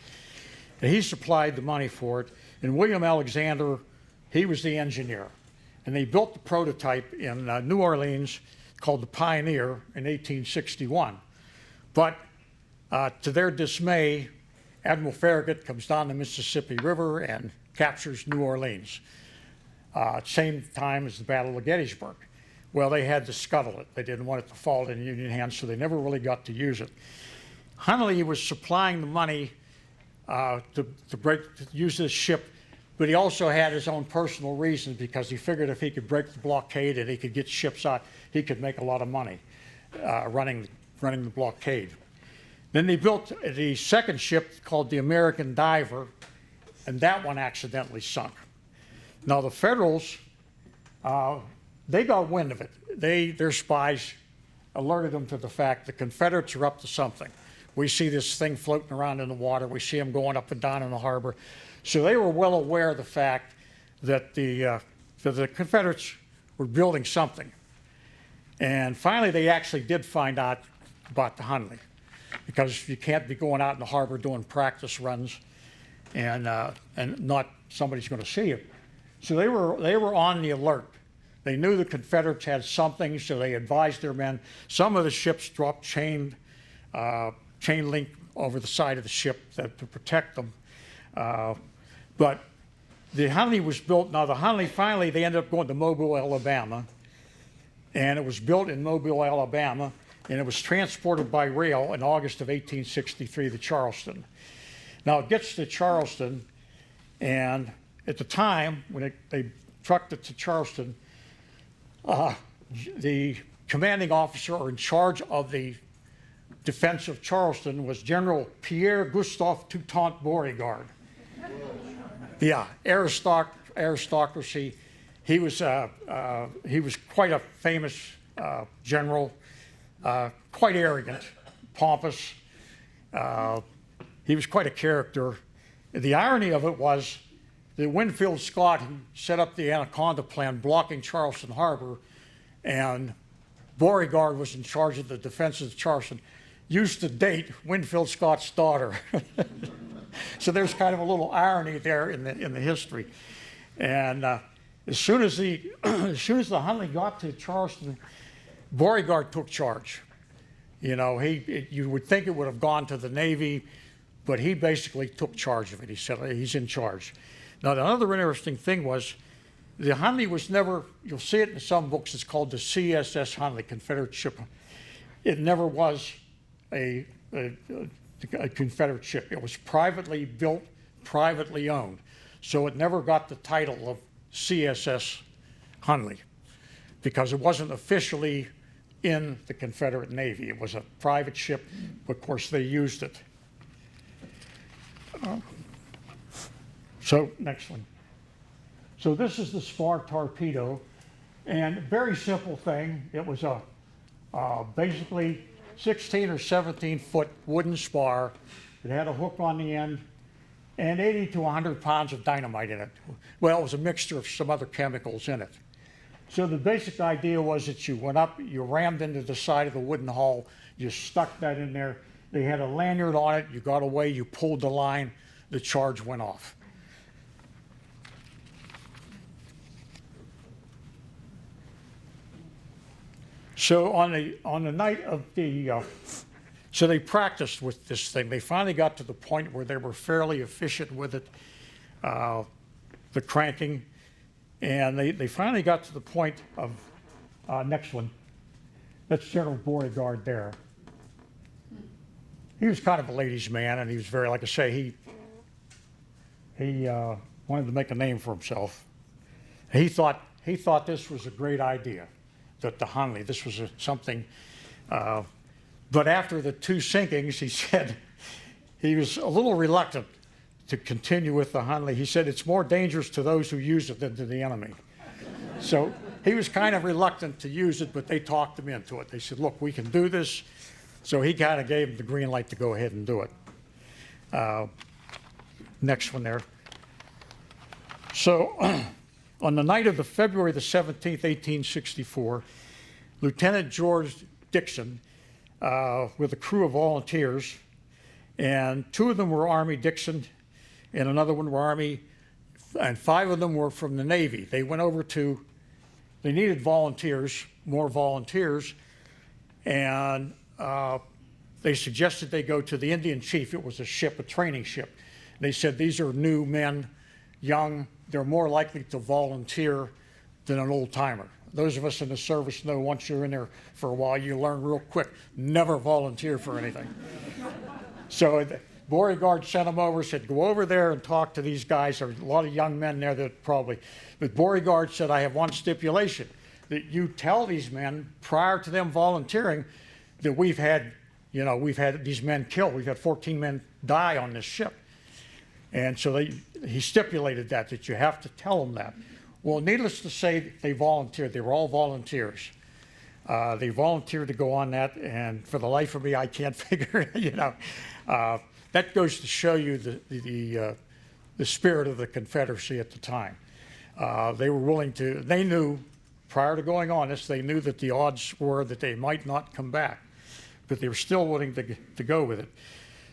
And he supplied the money for it. And William Alexander, he was the engineer. And they built the prototype in New Orleans called the Pioneer in 1861. But to their dismay, Admiral Farragut comes down the Mississippi River and captures New Orleans. Same time as the Battle of Gettysburg. Well, they had to scuttle it. They didn't want it to fall in Union hands, so they never really got to use it. Hunley was supplying the money to use this ship, but he also had his own personal reasons because he figured if he could break the blockade and he could get ships out, he could make a lot of money running the blockade. Then they built the second ship called the American Diver, and that one accidentally sunk. Now the Federals, they got wind of it. Their spies alerted them to the fact the Confederates are up to something. We see this thing floating around in the water. We see them going up and down in the harbor. So they were well aware of the fact that the Confederates were building something. And finally, they actually did find out about the Hunley, because you can't be going out in the harbor doing practice runs and not somebody's going to see you. So they were on the alert. They knew the Confederates had something, so they advised their men. Some of the ships dropped chain link over the side of the ship to protect them. But the Hunley was built. Now the Hunley, finally, they ended up going to Mobile, Alabama, and it was built in Mobile, Alabama, and it was transported by rail in August of 1863 to Charleston. Now it gets to Charleston, and at the time when they trucked it to Charleston, the commanding officer in charge of the defense of Charleston was General Pierre Gustave Toutant Beauregard. Yeah, aristocracy. He was quite a famous general, quite arrogant, pompous. He was quite a character. The irony of it was that Winfield Scott, who set up the Anaconda Plan blocking Charleston Harbor, and Beauregard was in charge of the defense of Charleston, used to date Winfield Scott's daughter. So there's kind of a little irony there in the history. And as soon as the Hunley got to Charleston, Beauregard took charge. You know, you would think it would have gone to the Navy. but he basically took charge of it. He said he's in charge. Now, another interesting thing was the Hunley was never, you'll see it in some books, it's called the CSS Hunley, Confederate ship. It never was a Confederate ship. It was privately built, privately owned. So it never got the title of CSS Hunley because it wasn't officially in the Confederate Navy. It was a private ship, but of course they used it. So next one. So this is the spar torpedo, and very simple thing. It was a basically 16 or 17 foot wooden spar. It had a hook on the end and 80 to 100 pounds of dynamite in it. Well, it was a mixture of some other chemicals in it. So the basic idea was that you went up, you rammed into the side of the wooden hull, you stuck that in there. They had a lanyard on it, you got away, you pulled the line, the charge went off. So on the night of the, so they practiced with this thing. They finally got to the point where they were fairly efficient with it, the cranking, and they finally got to the point of, next one. That's General Beauregard there. He was kind of a ladies' man, and he was very, like I say, he wanted to make a name for himself. He thought this was a great idea. That the Hunley, this was something, but after the 2 sinkings, he said he was a little reluctant to continue with the Hunley. He said it's more dangerous to those who use it than to the enemy. So he was kind of reluctant to use it, but they talked him into it. They said, look, we can do this. So he kind of gave him the green light to go ahead and do it. Next one there. So on the night of the February the 17th, 1864, Lieutenant George Dixon, with a crew of volunteers, and 2 of them were Army Dixon, and another one were Army, and 5 of them were from the Navy. They went over to, they needed volunteers, more volunteers, and they suggested they go to the Indian Chief. It was a ship, a training ship. They said, these are new men, young, they're more likely to volunteer than an old-timer. Those of us in the service know once you're in there for a while, you learn real quick, never volunteer for anything. So Beauregard sent them over, said, go over there and talk to these guys. There are a lot of young men there that probably, but Beauregard said, I have one stipulation, that you tell these men prior to them volunteering that we've had these men killed. We've had 14 men die on this ship. And so he stipulated that you have to tell them that. Well, needless to say, they volunteered. They were all volunteers. They volunteered to go on that, and for the life of me, I can't figure it, that goes to show you the spirit of the Confederacy at the time. They were willing to, they knew, prior to going on this, they knew that the odds were that they might not come back, but they were still willing to go with it.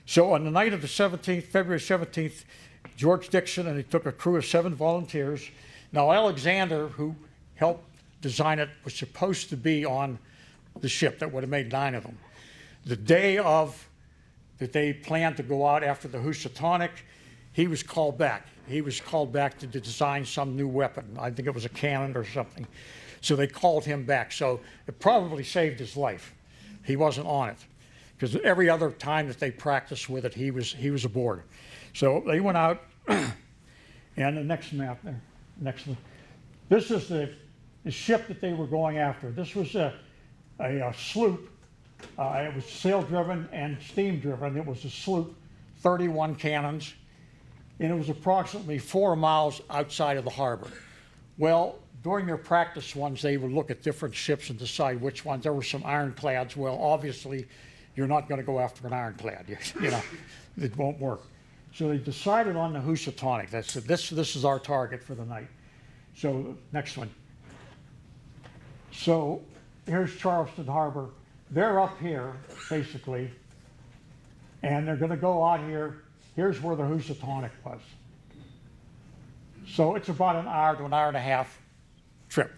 So on the night of the 17th, February 17th, George Dixon, and he took a crew of 7 volunteers. Now Alexander, who helped design it, was supposed to be on the ship. That would have made 9 of them. The day that they planned to go out after the Housatonic, he was called back. He was called back to design some new weapon. I think it was a cannon or something. So they called him back. So it probably saved his life. He wasn't on it, because every other time that they practiced with it, he was aboard. So they went out, and the next map there, next one. This is the ship that they were going after. This was a sloop. It was sail-driven and steam-driven. It was a sloop, 31 cannons, and it was approximately 4 miles outside of the harbor. Well, during their practice ones, they would look at different ships and decide which ones. There were some ironclads. Well, obviously, you're not going to go after an ironclad. It won't work. So they decided on the Housatonic. They said, this is our target for the night. So next one. So here's Charleston Harbor. They're up here, basically, and they're going to go out here. Here's where the Housatonic was. So it's about an hour to an hour and a half trip.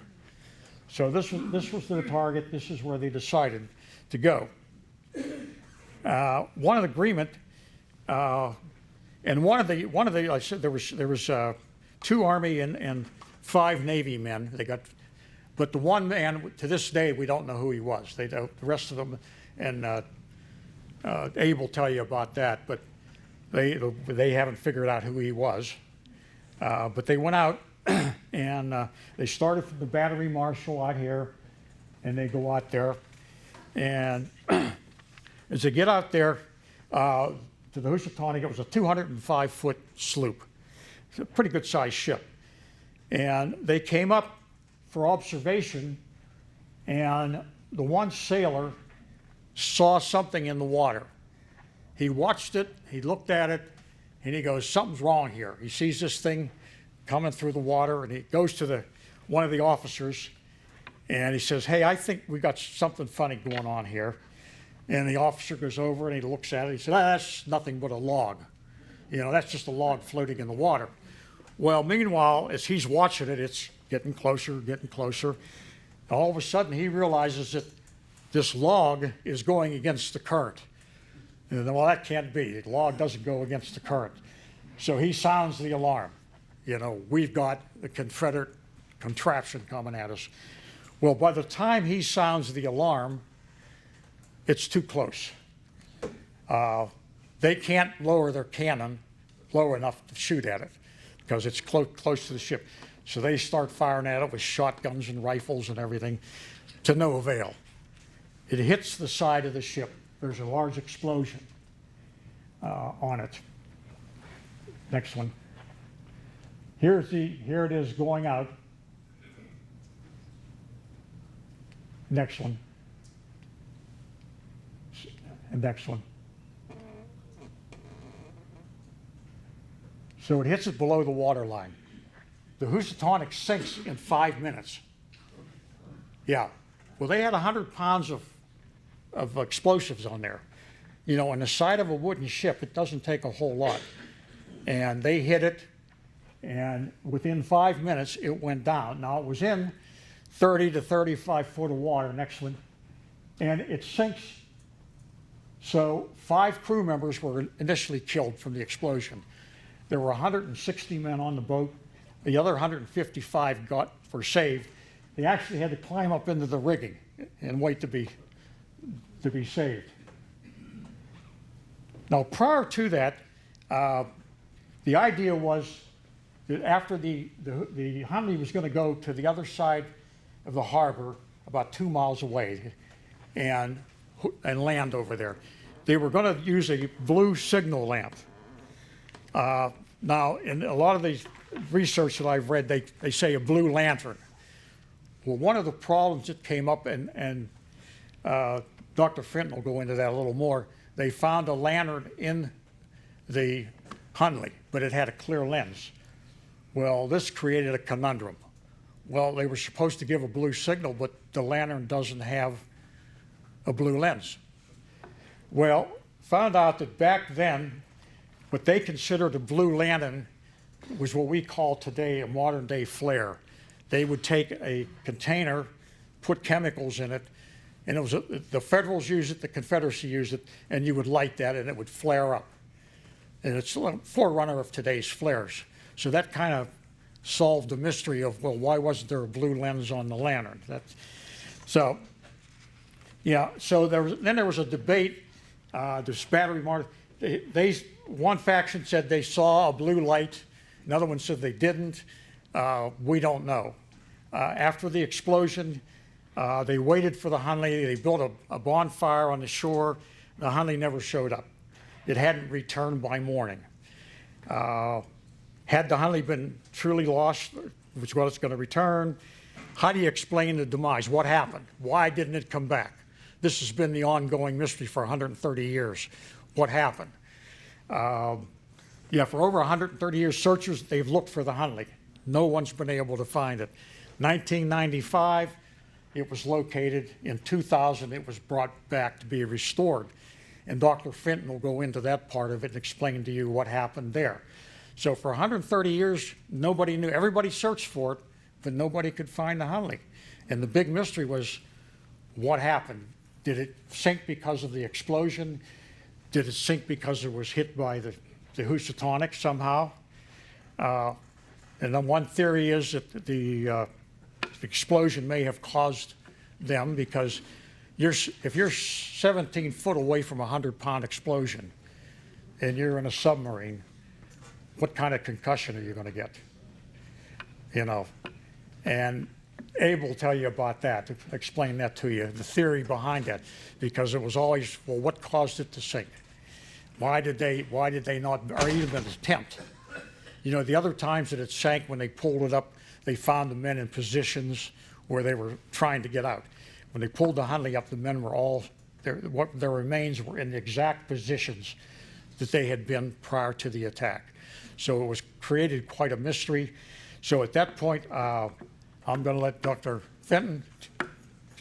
So this was their target. This is where they decided to go. One agreement and one of the I said there was 2 Army and 5 Navy men. They got, but the one man to this day we don't know who he was. The rest of them, and Abe will tell you about that, but they haven't figured out who he was. But they went out and they started from the Battery Marshal out here, and they go out there, and as they get out there to the Housatonic, it was a 205-foot sloop. It's a pretty good sized ship. And they came up for observation, and the one sailor saw something in the water. He watched it, he looked at it, and he goes, something's wrong here. He sees this thing coming through the water, and he goes to one of the officers, and he says, hey, I think we got something funny going on here. And the officer goes over and he looks at it. He said, that's nothing but a log. You know, that's just a log floating in the water. Well, meanwhile, as he's watching it, it's getting closer, getting closer. All of a sudden, he realizes that this log is going against the current. And then, well, that can't be. The log doesn't go against the current. So he sounds the alarm. You know, we've got the Confederate contraption coming at us. Well, by the time he sounds the alarm, it's too close. They can't lower their cannon low enough to shoot at it because it's close to the ship. So they start firing at it with shotguns and rifles and everything to no avail. It hits the side of the ship. There's a large explosion on it. Next one. Here it is going out. Next one. And next one. So it hits it below the water line. The Housatonic sinks in 5 minutes. Yeah. Well, they had 100 pounds of explosives on there. You know, on the side of a wooden ship, it doesn't take a whole lot. And they hit it, and within 5 minutes, it went down. Now, it was in 30 to 35 foot of water, next one, and it sinks. So 5 crew members were initially killed from the explosion. There were 160 men on the boat. The other 155 were saved. They actually had to climb up into the rigging and wait to be saved. Now, prior to that, the idea was that after the Hunley was going to go to the other side of the harbor, about 2 miles away, and land over there. They were going to use a blue signal lamp. Now, in a lot of the research that I've read, they say a blue lantern. Well, one of the problems that came up, and Dr. Fenton will go into that a little more, they found a lantern in the Hunley, but it had a clear lens. Well, this created a conundrum. Well, they were supposed to give a blue signal, but the lantern doesn't have a blue lens. Well, found out that back then, what they considered a blue lantern was what we call today a modern day flare. They would take a container, put chemicals in it, and it was the Federals used it, the Confederacy used it, and you would light that and it would flare up. And it's a forerunner of today's flares. So that kind of solved the mystery of, well, why wasn't there a blue lens on the lantern? So then there was a debate. This Battery Marshal, one faction said they saw a blue light, another one said they didn't. We don't know. After the explosion, they waited for the Hunley. They built a bonfire on the shore. The Hunley never showed up. It hadn't returned by morning. Had the Hunley been truly lost, which was it's going to return, how do you explain the demise? What happened? Why didn't it come back? This has been the ongoing mystery for 130 years. What happened? For over 130 years, searchers, they've looked for the Hunley. No one's been able to find it. 1995, it was located. In 2000, it was brought back to be restored. And Dr. Fenton will go into that part of it and explain to you what happened there. So for 130 years, nobody knew. Everybody searched for it, but nobody could find the Hunley. And the big mystery was, what happened? Did it sink because of the explosion? Did it sink because it was hit by the Housatonic somehow? And then one theory is that the explosion may have caused them, because if you're 17 foot away from a 100-pound explosion and you're in a submarine, what kind of concussion are you going to get? You know, and Abe will tell you about that, explain that to you, the theory behind that, because it was always, well, what caused it to sink? Why did they not, or even attempt? You know, the other times that it sank, when they pulled it up, they found the men in positions where they were trying to get out. When they pulled the Hunley up, the men were all, their remains were in the exact positions that they had been prior to the attack. So it was created quite a mystery. So at that point, I'm going to let Dr. Fenton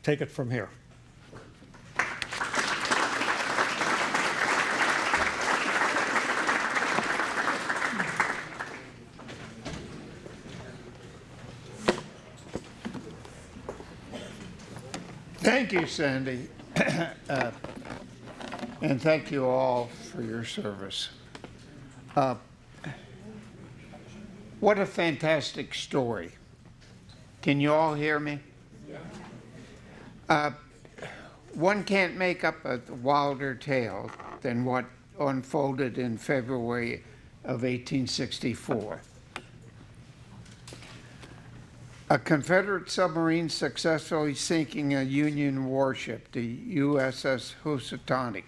take it from here. Thank you, Sandy. And thank you all for your service. What a fantastic story. Can you all hear me? Yeah. One can't make up a wilder tale than what unfolded in February of 1864. A Confederate submarine successfully sinking a Union warship, the USS Housatonic,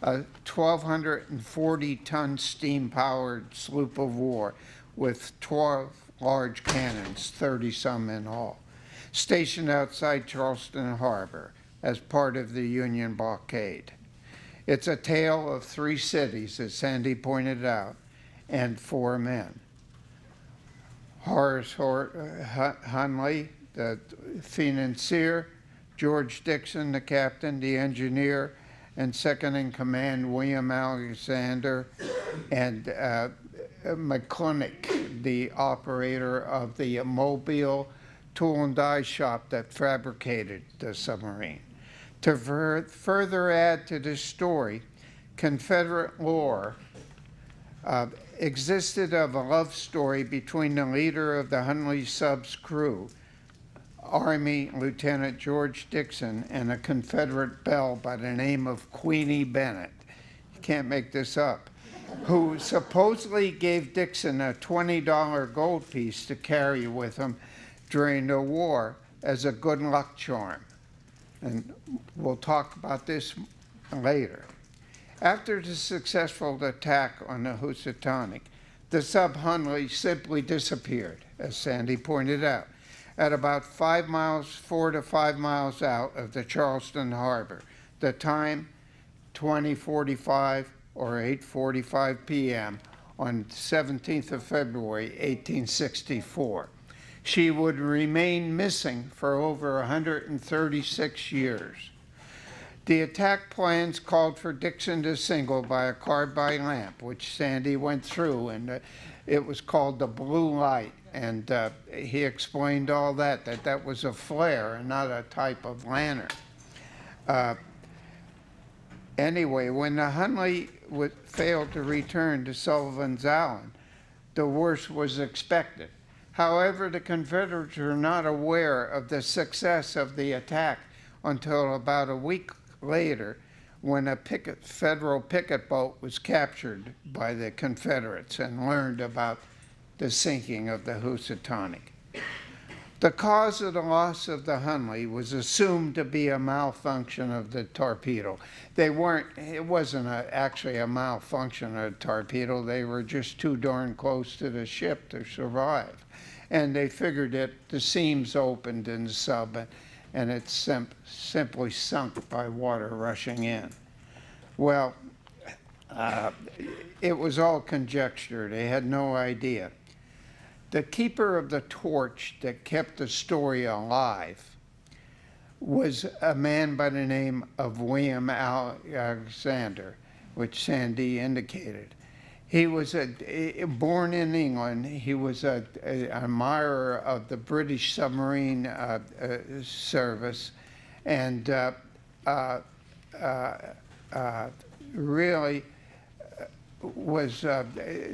a 1,240-ton steam-powered sloop of war with 12 large cannons, 30-some in all, stationed outside Charleston Harbor as part of the Union blockade. It's a tale of 3 cities, as Sandy pointed out, and 4 men. Horace Hunley, the financier, George Dixon, the captain, the engineer, and second in command, William Alexander, and McClintock, the operator of the Mobile tool and die shop that fabricated the submarine. To further add to this story, Confederate lore existed of a love story between the leader of the Hunley sub's crew, Army Lieutenant George Dixon, and a Confederate belle by the name of Queenie Bennett. You can't make this up. Who supposedly gave Dixon a $20 gold piece to carry with him during the war as a good luck charm. And we'll talk about this later. After the successful attack on the Housatonic, the sub Hunley simply disappeared, as Sandy pointed out, at about 4 to 5 miles out of the Charleston Harbor. The time, 20:45 or 8:45 p.m. on 17th of February, 1864. She would remain missing for over 136 years. The attack plans called for Dixon to single by a carbide lamp, which Sandy went through, and it was called the blue light. And he explained all that was a flare and not a type of lantern. Anyway, when the Hunley failed to return to Sullivan's Island, the worst was expected. However, the Confederates were not aware of the success of the attack until about a week later, when a federal picket boat was captured by the Confederates and learned about the sinking of the Housatonic. The cause of the loss of the Hunley was assumed to be a malfunction of the torpedo. It wasn't actually a malfunction of the torpedo. They were just too darn close to the ship to survive. And they figured that the seams opened in the sub and it simply sunk by water rushing in. Well, it was all conjecture. They had no idea. The keeper of the torch that kept the story alive was a man by the name of William Alexander, which Sandy indicated. He was born in England. He was an admirer of the British submarine service, and really was,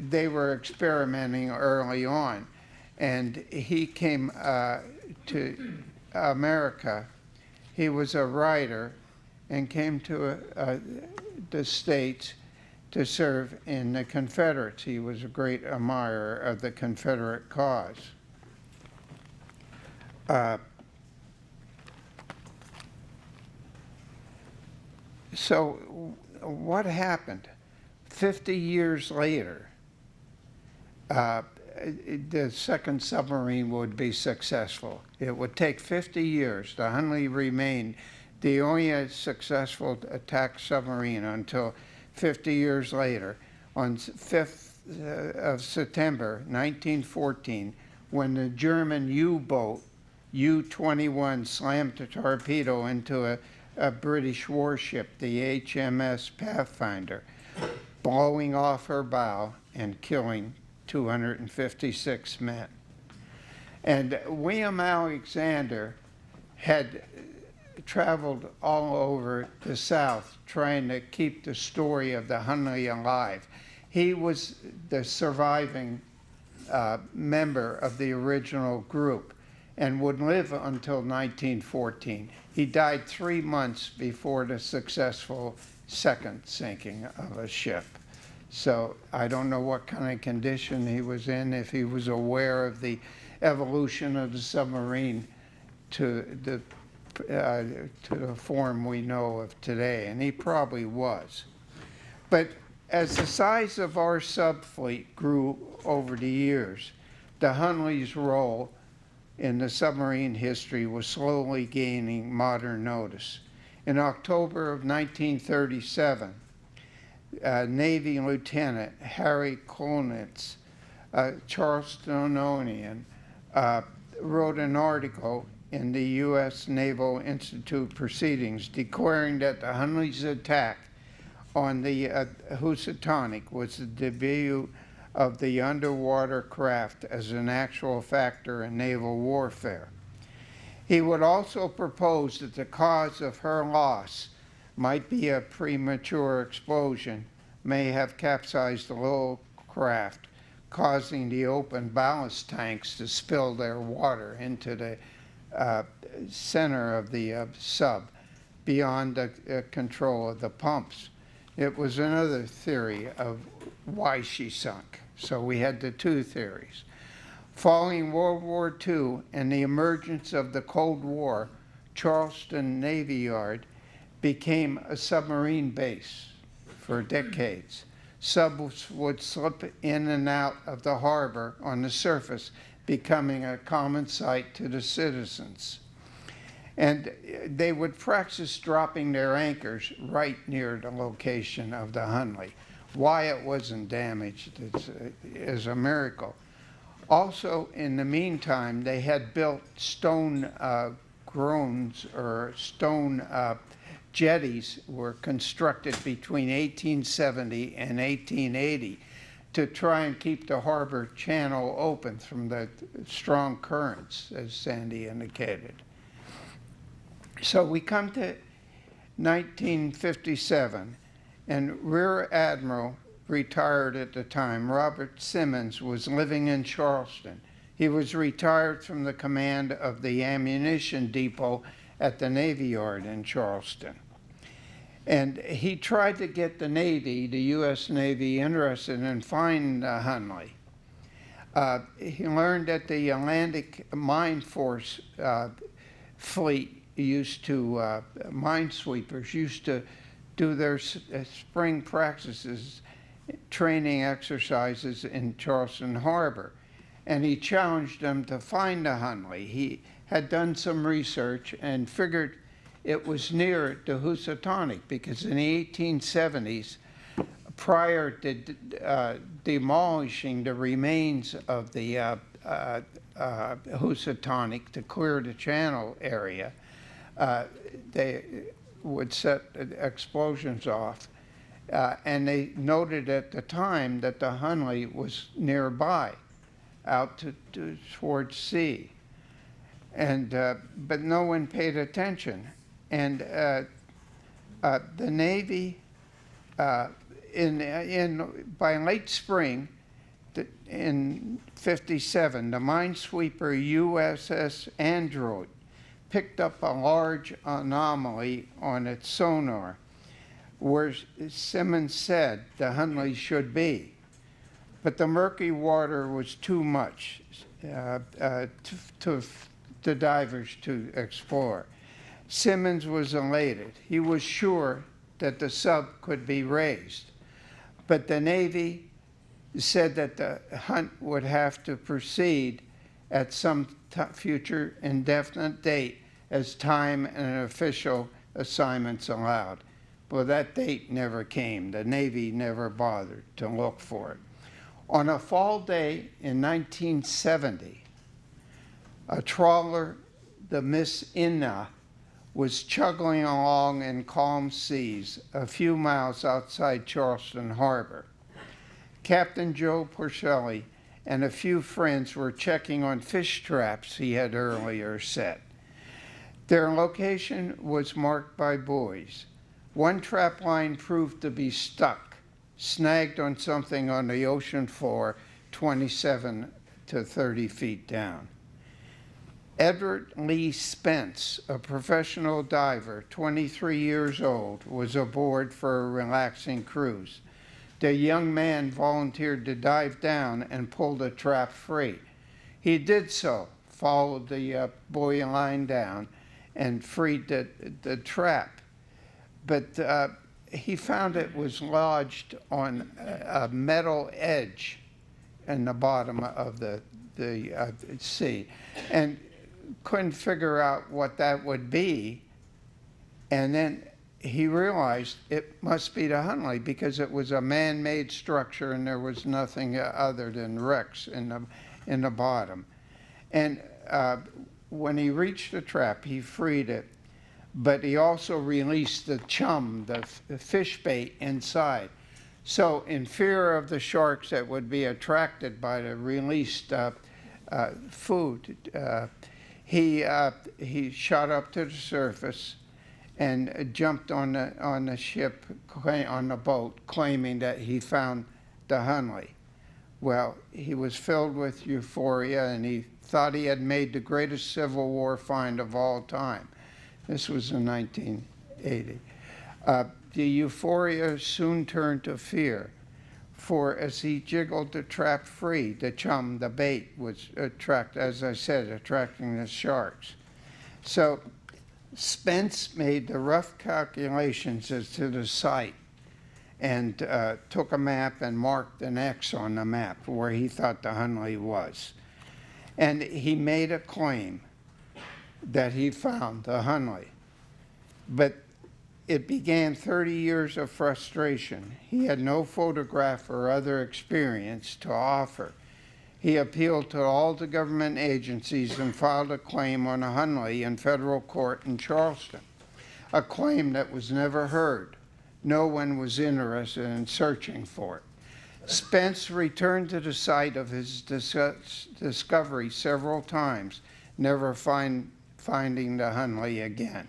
they were experimenting early on. And he came to America. He was a writer and came to the States to serve in the Confederates. He was a great admirer of the Confederate cause. So what happened? 50 years later, the second submarine would be successful. It would take 50 years. The Hunley remained the only successful attack submarine until 50 years later, on 5th of September 1914, when the German U-boat U-21 slammed a torpedo into a British warship, the HMS Pathfinder, blowing off her bow and killing 256 men. And William Alexander had traveled all over the South trying to keep the story of the Hunley alive. He was the surviving member of the original group and would live until 1914. He died 3 months before the successful second sinking of a ship. So I don't know what kind of condition he was in, if he was aware of the evolution of the submarine to the form we know of today, and he probably was. But as the size of our subfleet grew over the years, the Hunley's role in the submarine history was slowly gaining modern notice. In October of 1937, Navy Lieutenant Harry Kolnitz, a Charlestonian, wrote an article in the U.S. Naval Institute Proceedings declaring that the Hunley's attack on the Housatonic was the debut of the underwater craft as an actual factor in naval warfare. He would also propose that the cause of her loss might be a premature explosion, may have capsized the little craft, causing the open ballast tanks to spill their water into the center of the sub, beyond the control of the pumps. It was another theory of why she sunk. So we had the two theories. Following World War II and the emergence of the Cold War, Charleston Navy Yard became a submarine base for decades. Subs would slip in and out of the harbor on the surface, becoming a common sight to the citizens. And they would practice dropping their anchors right near the location of the Hunley. Why it wasn't damaged is a miracle. Also, in the meantime, they had built stone groans or stone jetties were constructed between 1870 and 1880 to try and keep the harbor channel open from the strong currents, as Sandy indicated. So we come to 1957, and Rear Admiral, retired at the time, Robert Simmons, was living in Charleston. He was retired from the command of the ammunition depot at the Navy Yard in Charleston. And he tried to get the Navy, the U.S. Navy, interested in finding the Hunley. He learned that the Atlantic Mine Force fleet used to, minesweepers used to do their spring practices, training exercises in Charleston Harbor. And he challenged them to find the Hunley. He had done some research and figured it was near the Housatonic because in the 1870s, prior to demolishing the remains of the Housatonic to clear the channel area, they would set explosions off. And they noted at the time that the Hunley was nearby, out towards sea. And, but no one paid attention. And the Navy By late spring in '57, the minesweeper USS Android picked up a large anomaly on its sonar where Simmons said the Hunley should be. But the murky water was too much to divers to explore. Simmons was elated. He was sure that the sub could be raised. But the Navy said that the hunt would have to proceed at some future indefinite date as time and official assignments allowed. Well, that date never came. The Navy never bothered to look for it. On a fall day in 1970, a trawler, the Miss Inna, was chugging along in calm seas a few miles outside Charleston Harbor. Captain Joe Porcelli and a few friends were checking on fish traps he had earlier set. Their location was marked by buoys. One trap line proved to be stuck, snagged on something on the ocean floor 27 to 30 feet down. Edward Lee Spence, a professional diver, 23 years old, was aboard for a relaxing cruise. The young man volunteered to dive down and pull the trap free. He did so, followed the buoy line down, and freed the trap. But he found it was lodged on a metal edge in the bottom of the sea, and couldn't figure out what that would be. And then he realized it must be the Hunley because it was a man-made structure and there was nothing other than wrecks in the bottom. And when he reached the trap, he freed it, but he also released the chum, the fish bait inside. So in fear of the sharks that would be attracted by the released food, he shot up to the surface and jumped on the ship, on the boat, claiming that he found the Hunley. Well, he was filled with euphoria, and he thought he had made the greatest Civil War find of all time. This was in 1980. The euphoria soon turned to fear, for as he jiggled the trap free, the chum, the bait, was as I said, attracting the sharks. So Spence made the rough calculations as to the site and took a map and marked an X on the map where he thought the Hunley was. And he made a claim that he found the Hunley. But it began 30 years of frustration. He had no photograph or other experience to offer. He appealed to all the government agencies and filed a claim on a Hunley in federal court in Charleston, a claim that was never heard. No one was interested in searching for it. Spence returned to the site of his discovery several times, never finding the Hunley again.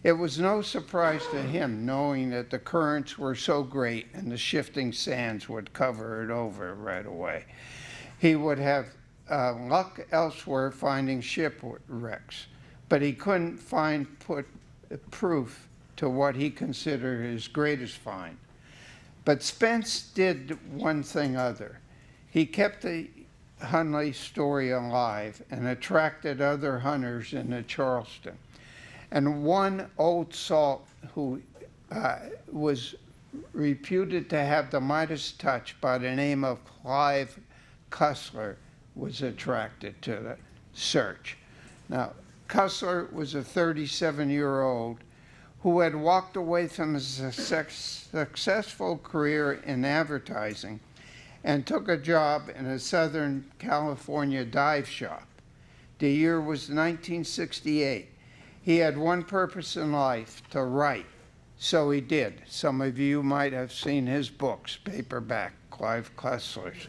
It was no surprise to him, knowing that the currents were so great and the shifting sands would cover it over right away. He would have luck elsewhere finding shipwrecks, but he couldn't put proof to what he considered his greatest find. But Spence did one thing other. He kept the Hunley story alive and attracted other hunters into Charleston. And one old salt who was reputed to have the Midas touch by the name of Clive Cussler was attracted to the search. Now, Cussler was a 37-year-old who had walked away from a successful career in advertising and took a job in a Southern California dive shop. The year was 1968. He had one purpose in life, to write. So he did. Some of you might have seen his books, paperback, Clive Cussler's.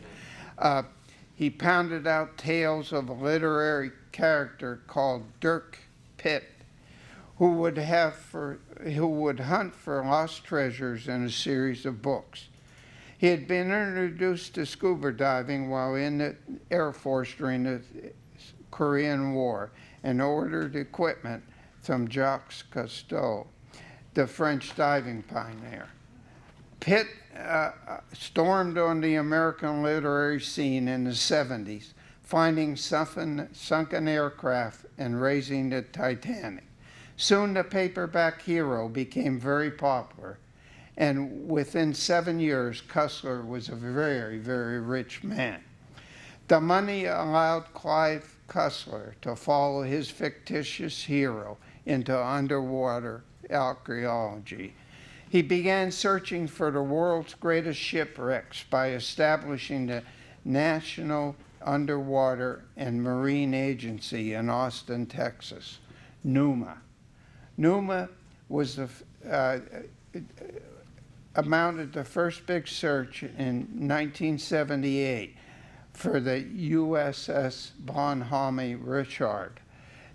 He pounded out tales of a literary character called Dirk Pitt, who would hunt for lost treasures in a series of books. He had been introduced to scuba diving while in the Air Force during the Korean War and ordered equipment from Jacques Cousteau, the French diving pioneer. Pitt stormed on the American literary scene in the 70s, finding sunken aircraft and raising the Titanic. Soon the paperback hero became very popular, and within 7 years, Cussler was a very, very rich man. The money allowed Clive Cussler to follow his fictitious hero into underwater archaeology. He began searching for the world's greatest shipwrecks by establishing the National Underwater and Marine Agency in Austin, Texas, NUMA. NUMA was amounted the first big search in 1978 for the USS Bonhomme Richard,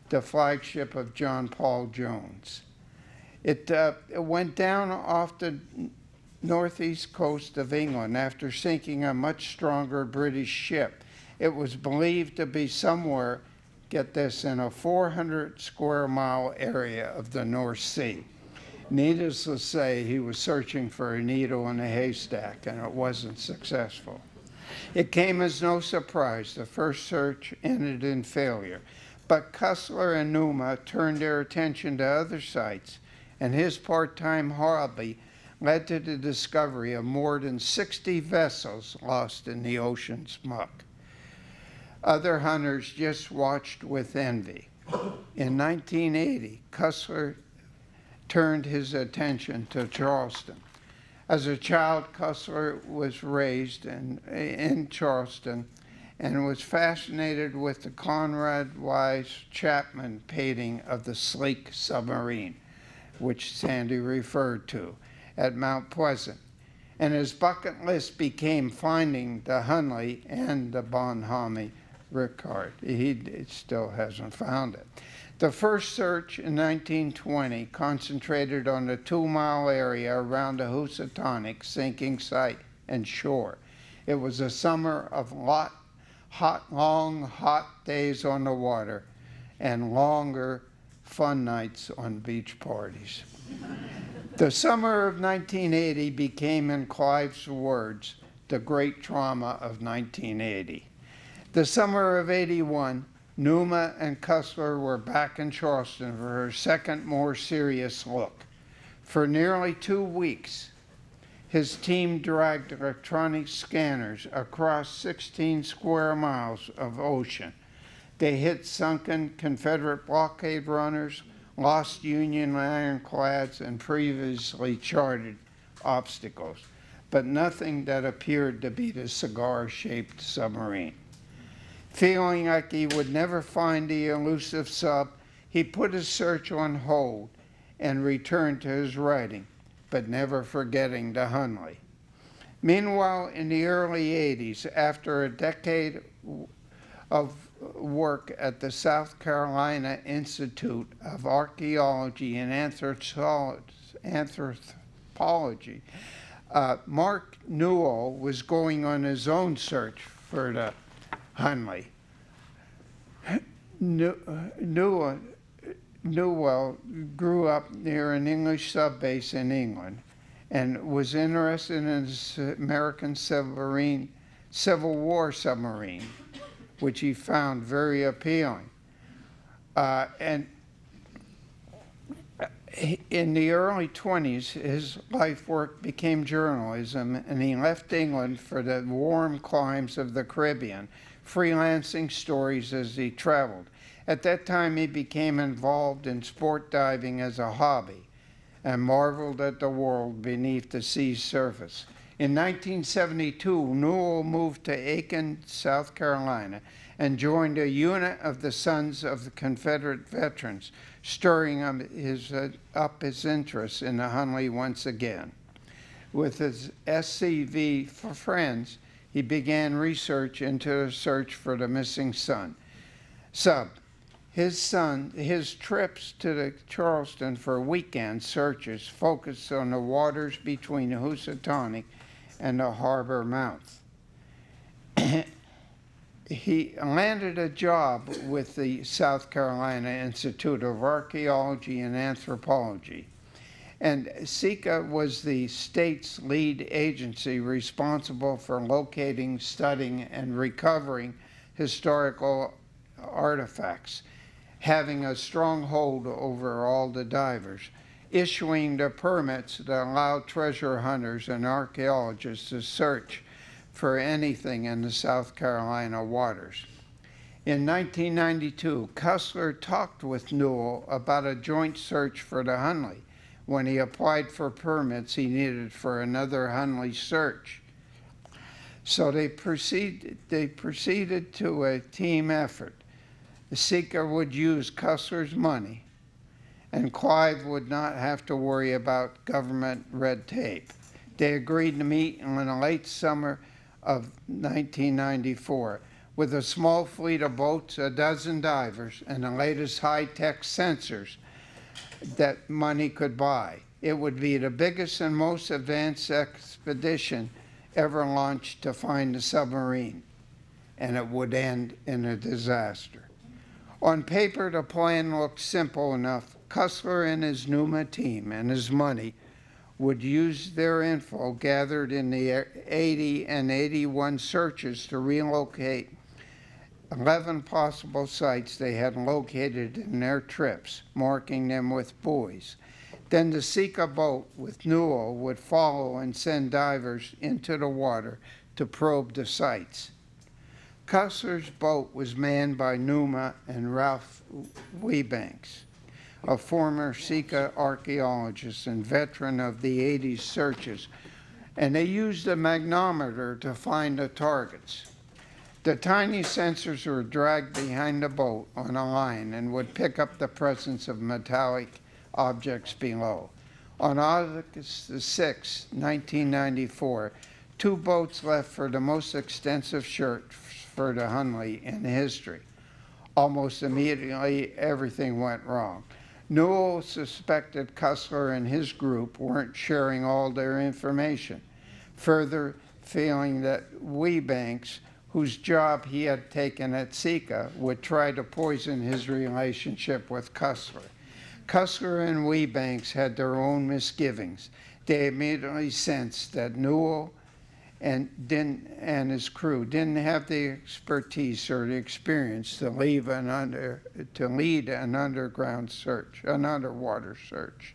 the flagship of John Paul Jones. It went down off the northeast coast of England after sinking a much stronger British ship. It was believed to be somewhere, get this, in a 400 square mile area of the North Sea. Needless to say, he was searching for a needle in a haystack, and it wasn't successful. It came as no surprise. The first search ended in failure. But Cussler and Numa turned their attention to other sites, and his part-time hobby led to the discovery of more than 60 vessels lost in the ocean's muck. Other hunters just watched with envy. In 1980, Cussler turned his attention to Charleston. As a child, Cussler was raised in Charleston and was fascinated with the Conrad Wise Chapman painting of the Sleek submarine, which Sandy referred to, at Mount Pleasant. And his bucket list became finding the Hunley and the Bonhomme Richard. He still hasn't found it. The first search in 1920 concentrated on the 2-mile area around the Housatonic sinking site and shore. It was a summer of long, hot days on the water and longer, fun nights on beach parties. The summer of 1980 became, in Clive's words, the great trauma of 1980. The summer of 81, Numa and Cussler were back in Charleston for her second, more serious look. For nearly 2 weeks, his team dragged electronic scanners across 16 square miles of ocean. They hit sunken Confederate blockade runners, lost Union ironclads, and previously charted obstacles, but nothing that appeared to be the cigar-shaped submarine. Feeling like he would never find the elusive sub, he put his search on hold and returned to his writing, but never forgetting the Hunley. Meanwhile, in the early 80s, after a decade of work at the South Carolina Institute of Archaeology and Anthropology, Mark Newell was going on his own search for the Hunley. Newell grew up near an English subbase in England and was interested in the American Civil War submarine, which he found very appealing. And in the early 20s, his life work became journalism, and he left England for the warm climes of the Caribbean, freelancing stories as he traveled. At that time, he became involved in sport diving as a hobby and marveled at the world beneath the sea's surface. In 1972, Newell moved to Aiken, South Carolina, and joined a unit of the Sons of the Confederate Veterans, stirring up his interest in the Hunley once again. With his SCV friends, he began research into the search for the missing sub. His trips to the Charleston for weekend searches focused on the waters between Housatonic and the harbor mouth. He landed a job with the South Carolina Institute of Archaeology and Anthropology. And SECA was the state's lead agency responsible for locating, studying, and recovering historical artifacts, having a strong hold over all the divers, issuing the permits that allow treasure hunters and archaeologists to search for anything in the South Carolina waters. In 1992, Cussler talked with Newell about a joint search for the Hunley when he applied for permits he needed for another Hunley search. So they proceeded to a team effort. The SECA would use Cussler's money, and Clive would not have to worry about government red tape. They agreed to meet in the late summer of 1994 with a small fleet of boats, a dozen divers, and the latest high-tech sensors that money could buy. It would be the biggest and most advanced expedition ever launched to find the submarine, and it would end in a disaster. On paper, the plan looked simple enough. Cussler and his NUMA team and his money would use their info gathered in the 80 and 81 searches to relocate 11 possible sites they had located in their trips, marking them with buoys. Then the SECA boat with Newell would follow and send divers into the water to probe the sites. Cussler's boat was manned by Numa and Ralph Wiebanks, a former SECA archaeologist and veteran of the 80s searches, and they used a magnometer to find the targets. The tiny sensors were dragged behind the boat on a line and would pick up the presence of metallic objects below. On August 6, 1994, 2 boats left for the most extensive search for the Hunley in history. Almost immediately, everything went wrong. Newell suspected Cussler and his group weren't sharing all their information, further feeling that Wiebanks, whose job he had taken at SECA, would try to poison his relationship with Cussler. Cussler and Wiebanks had their own misgivings. They immediately sensed that Newell and his crew didn't have the expertise or the experience to lead an underground search, an underwater search.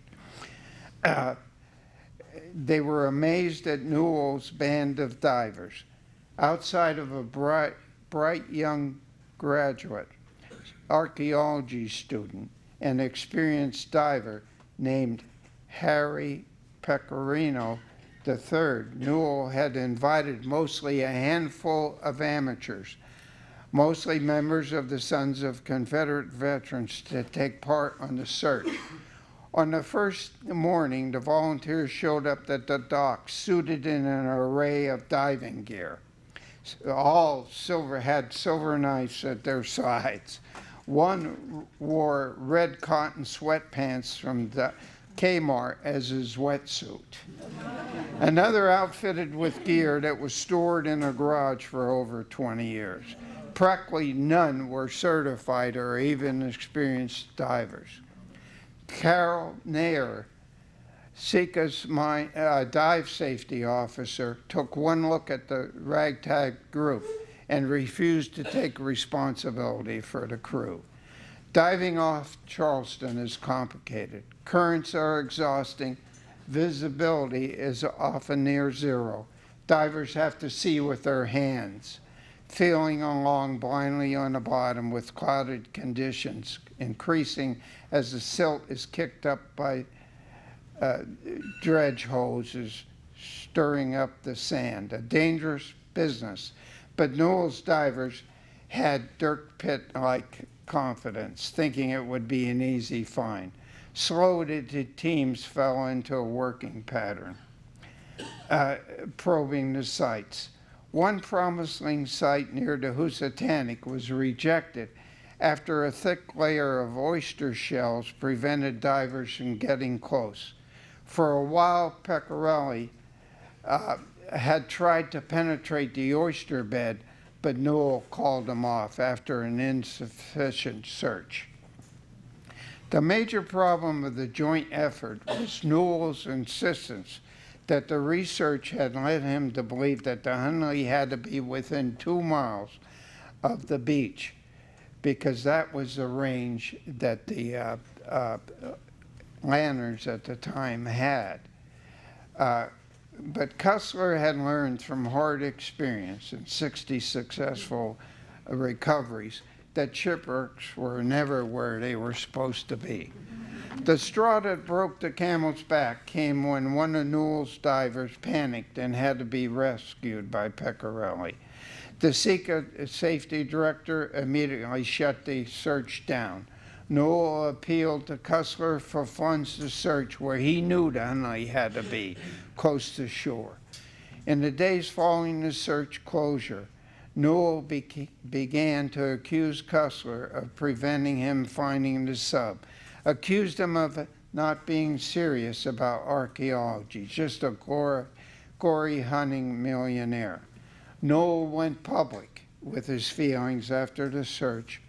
They were amazed at Newell's band of divers. Outside of a bright young graduate, archaeology student, an experienced diver named Harry Pecorino III, Newell had invited mostly a handful of amateurs, mostly members of the Sons of Confederate Veterans, to take part on the search. On the first morning, the volunteers showed up at the dock, suited in an array of diving gear. All had silver knives at their sides. One wore red cotton sweatpants from the Kmart as his wetsuit. Another outfitted with gear that was stored in a garage for over 20 years. Practically none were certified or even experienced divers. Carol Nair, SECA's dive safety officer, took one look at the ragtag group and refused to take responsibility for the crew. Diving off Charleston is complicated. Currents are exhausting. Visibility is often near zero. Divers have to see with their hands, feeling along blindly on the bottom with clouded conditions, increasing as the silt is kicked up by dredge hoses, stirring up the sand. A dangerous business, but Newell's divers had Dirk Pitt-like confidence, thinking it would be an easy find. Slowly, the teams fell into a working pattern, probing the sites. One promising site near the Housatonic was rejected after a thick layer of oyster shells prevented divers from getting close. For a while, Pecorelli had tried to penetrate the oyster bed, but Newell called him off after an insufficient search. The major problem of the joint effort was Newell's insistence that the research had led him to believe that the Hunley had to be within 2 miles of the beach, because that was the range that the lanterns at the time had. But Cussler had learned from hard experience and 60 successful recoveries that shipwrecks were never where they were supposed to be. The straw that broke the camel's back came when one of Newell's divers panicked and had to be rescued by Pecorelli. The Sika safety director immediately shut the search down. Newell appealed to Cussler for funds to search where he knew the Hunley had to be, close to shore. In the days following the search closure, Newell began to accuse Cussler of preventing him finding the sub, accused him of not being serious about archaeology, just a gory hunting millionaire. Newell went public with his feelings after the search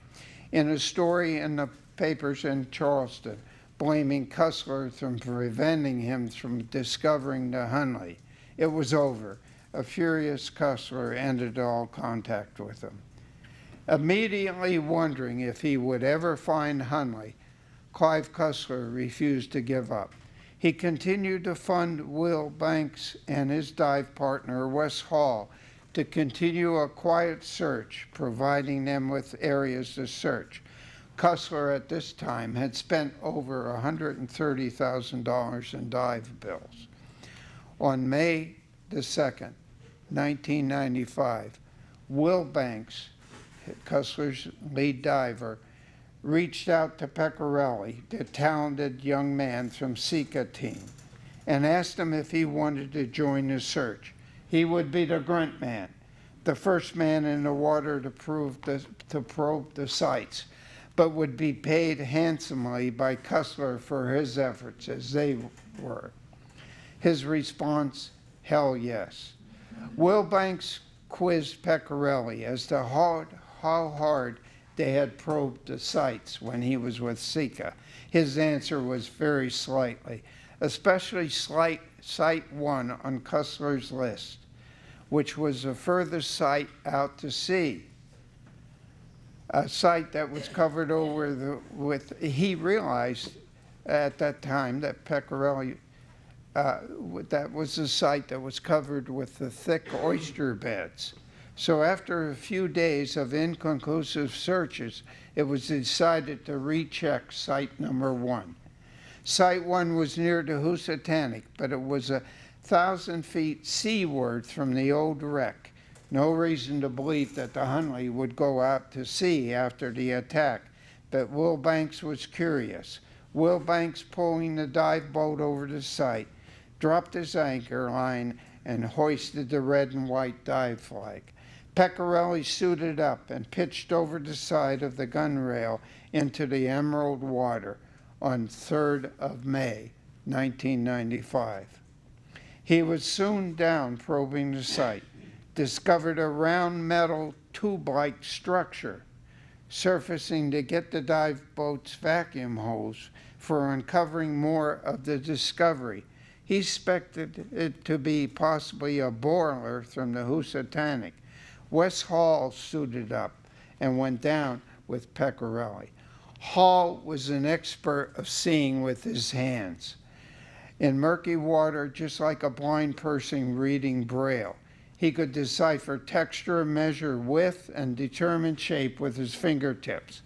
in a story in the papers in Charleston, blaming Cussler for preventing him from discovering the Hunley. It was over. A furious Cussler ended all contact with him. Immediately wondering if he would ever find Hunley, Clive Cussler refused to give up. He continued to fund Will Banks and his dive partner, Wes Hall, to continue a quiet search, providing them with areas to search. Cussler at this time had spent over $130,000 in dive bills. On May the 2nd, 1995, Will Banks, Cussler's lead diver, reached out to Pecorelli, the talented young man from Sika team, and asked him if he wanted to join the search. He would be the grunt man, the first man in the water to probe the sites, but would be paid handsomely by Cussler for his efforts as they were. His response, hell yes. Will Banks quizzed Pecorelli as to how hard they had probed the sites when he was with Sika. His answer was very slightly, especially Site 1 on Cussler's list, which was the furthest site out to sea. A site that was covered over he realized at that time that Pecorelli, that was a site that was covered with the thick oyster beds. So after a few days of inconclusive searches, it was decided to recheck site number 1. Site 1 was near the Housatonic, but it was 1,000 feet seaward from the old wreck. No reason to believe that the Hunley would go out to sea after the attack, but Will Banks was curious. Will Banks, pulling the dive boat over the site, dropped his anchor line and hoisted the red and white dive flag. Pecorelli suited up and pitched over the side of the gunwale into the emerald water on 3rd of May, 1995. He was soon down probing the site, discovered a round metal tube-like structure, surfacing to get the dive boat's vacuum hose for uncovering more of the discovery. He expected it to be possibly a boiler from the Housatonic. Wes Hall suited up and went down with Pecorelli. Hall was an expert of seeing with his hands. In murky water, just like a blind person reading Braille, he could decipher texture, measure width, and determine shape with his fingertips.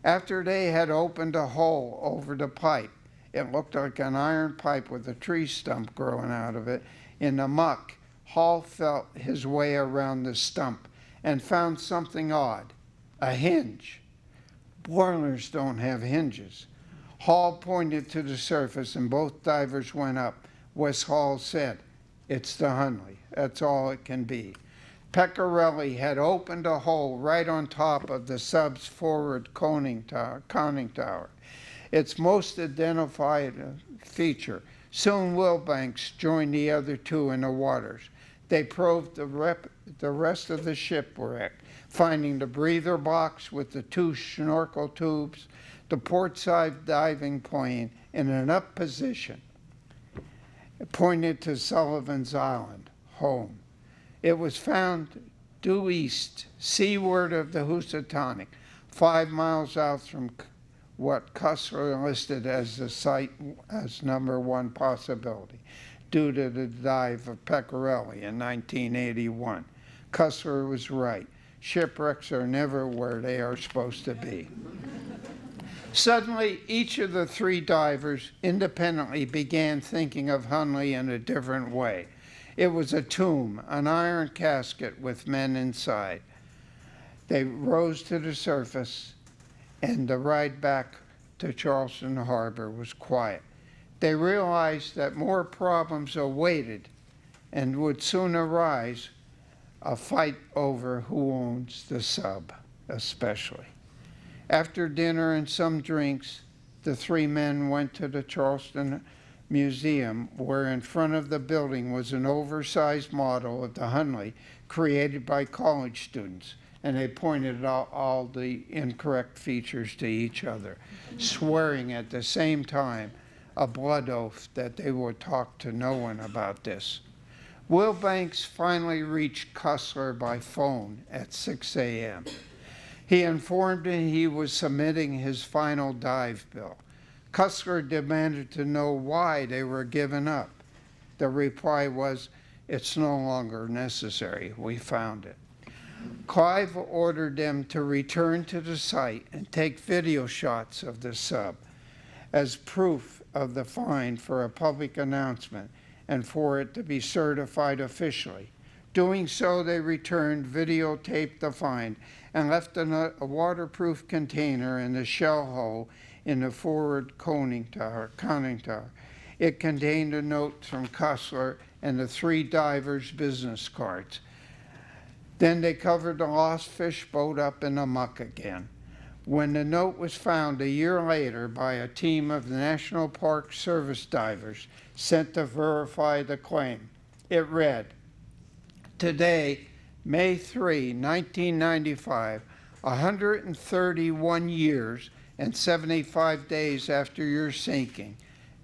After they had opened a hole over the pipe, it looked like an iron pipe with a tree stump growing out of it. In the muck, Hall felt his way around the stump and found something odd, a hinge. Boilers don't have hinges. Hall pointed to the surface and both divers went up. Wes Hall said, "It's the Hunley. That's all it can be." Pecorelli had opened a hole right on top of the sub's forward conning tower, its most identified feature. Soon Wilbanks joined the other two in the waters. They probed the rest of the shipwreck, finding the breather box with the two snorkel tubes, the portside diving plane in an up position, pointed to Sullivan's Island, home. It was found due east, seaward of the Housatonic, 5 miles out from what Cussler listed as the site as #1 possibility, due to the dive of Pecorelli in 1981. Cussler was right. Shipwrecks are never where they are supposed to be. Suddenly, each of the three divers independently began thinking of Hunley in a different way. It was a tomb, an iron casket with men inside. They rose to the surface, and the ride back to Charleston Harbor was quiet. They realized that more problems awaited and would soon arise, a fight over who owns the sub, especially. After dinner and some drinks, the three men went to the Charleston Museum, where in front of the building was an oversized model of the Hunley created by college students, and they pointed out all the incorrect features to each other, swearing at the same time a blood oath that they would talk to no one about this. Wilbanks finally reached Cussler by phone at 6 a.m. He informed him he was submitting his final dive bill. Cussler demanded to know why they were giving up. The reply was, "It's no longer necessary. We found it." Clive ordered them to return to the site and take video shots of the sub as proof of the find for a public announcement and for it to be certified officially. Doing so, they returned, videotaped the find, and left a waterproof container in the shell hole in the forward conning tower. It contained a note from Cussler and the three divers' business cards. Then they covered the lost fish boat up in the muck again. When the note was found a year later by a team of the National Park Service divers sent to verify the claim, it read, "Today, May 3, 1995, 131 years and 75 days after your sinking,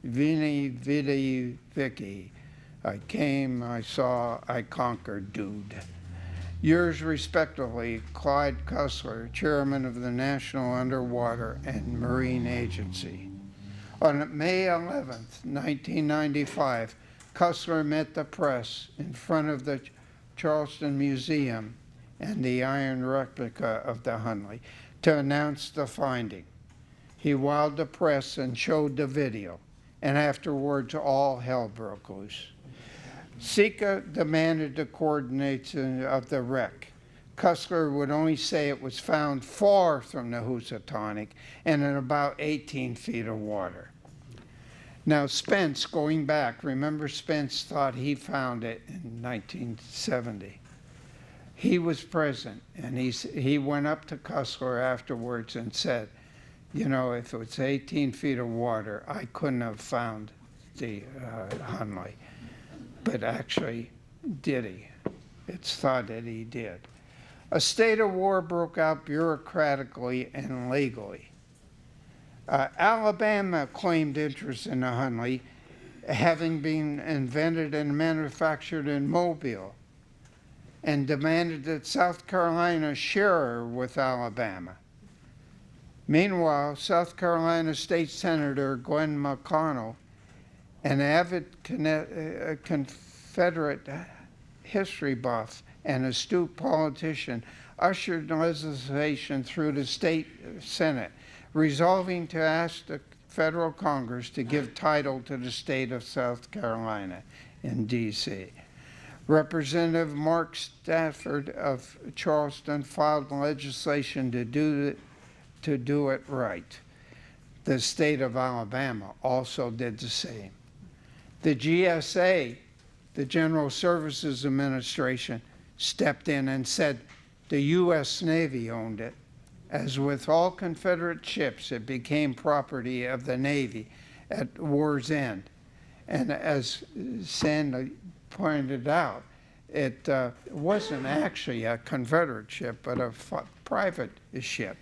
Vini Vidi Vici. I came, I saw, I conquered, dude. Yours respectively, Clyde Cussler, Chairman of the National Underwater and Marine Agency." On May 11th, 1995, Cussler met the press in front of the Charleston Museum and the iron replica of the Hunley to announce the finding. He wowed the press and showed the video, and afterwards all hell broke loose. Sika demanded the coordinates of the wreck. Cussler would only say it was found far from the Housatonic and in about 18 feet of water. Now Spence, going back, remember Spence thought he found it in 1970. He was present, and he went up to Cussler afterwards and said, "You know, if it was 18 feet of water, I couldn't have found the Hunley." But actually, did he? It's thought that he did. A state of war broke out bureaucratically and legally. Alabama claimed interest in the Hunley, having been invented and manufactured in Mobile, and demanded that South Carolina share with Alabama. Meanwhile, South Carolina State Senator Glenn McConnell, an avid Confederate history buff and astute politician, ushered legislation through the state Senate, resolving to ask the federal Congress to give title to the state of South Carolina in D.C. Representative Mark Stafford of Charleston filed legislation to do it right. The state of Alabama also did the same. The GSA, the General Services Administration, stepped in and said the U.S. Navy owned it. As with all Confederate ships, it became property of the Navy at war's end. And as Sandy pointed out, it wasn't actually a Confederate ship, but a private ship.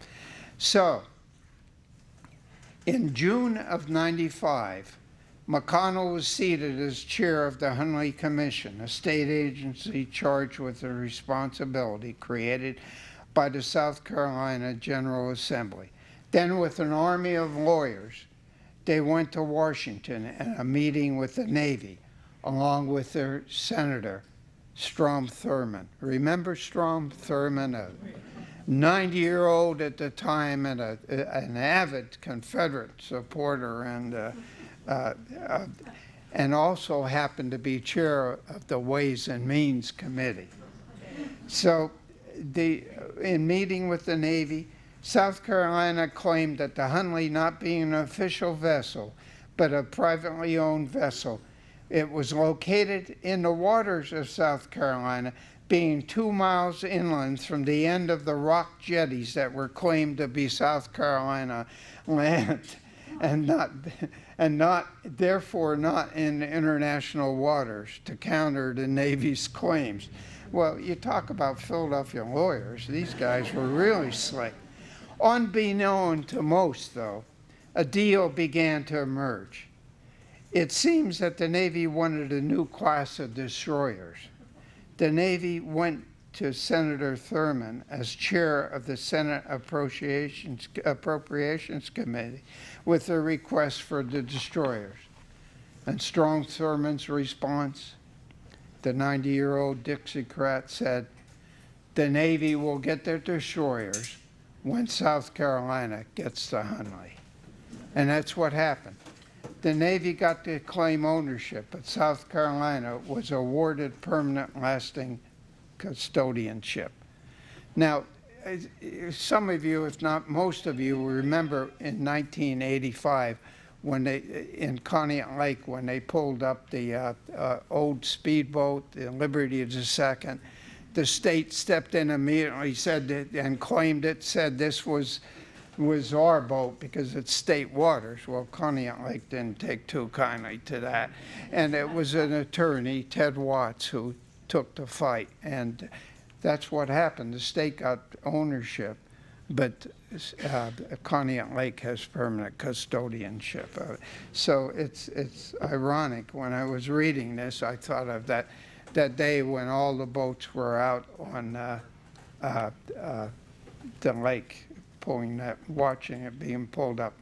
So, in June of '95, McConnell was seated as chair of the Hunley Commission, a state agency charged with the responsibility created by the South Carolina General Assembly. Then, with an army of lawyers, they went to Washington and a meeting with the Navy, along with their senator, Strom Thurmond. Remember Strom Thurmond, a 90-year-old at the time and an avid Confederate supporter, and also happened to be chair of the Ways and Means Committee. So, in meeting with the Navy, South Carolina claimed that the Hunley, not being an official vessel, but a privately owned vessel, it was located in the waters of South Carolina, being 2 miles inland from the end of the rock jetties that were claimed to be South Carolina land, and therefore not in international waters, to counter the Navy's claims. Well, you talk about Philadelphia lawyers, these guys were really slick. Unbeknown to most, though, a deal began to emerge. It seems that the Navy wanted a new class of destroyers. The Navy went to Senator Thurmond as chair of the Senate Appropriations Committee with a request for the destroyers. And Strom Thurmond's response, the 90-year-old Dixiecrat, said, "The Navy will get their destroyers when South Carolina gets to Hunley." And that's what happened. The Navy got to claim ownership, but South Carolina was awarded permanent lasting custodianship. Now, some of you, if not most of you, will remember in 1985 when in Conneaut Lake, when they pulled up the old speedboat, the Liberty II, the state stepped in immediately, said and claimed it, said this was our boat because it's state waters. Well, Conneaut Lake didn't take too kindly to that. And it was an attorney, Ted Watts, who took the fight. And that's what happened. The state got ownership, but Conneaut Lake has permanent custodianship. So it's ironic. When I was reading this, I thought of that day when all the boats were out on the lake, watching it being pulled up.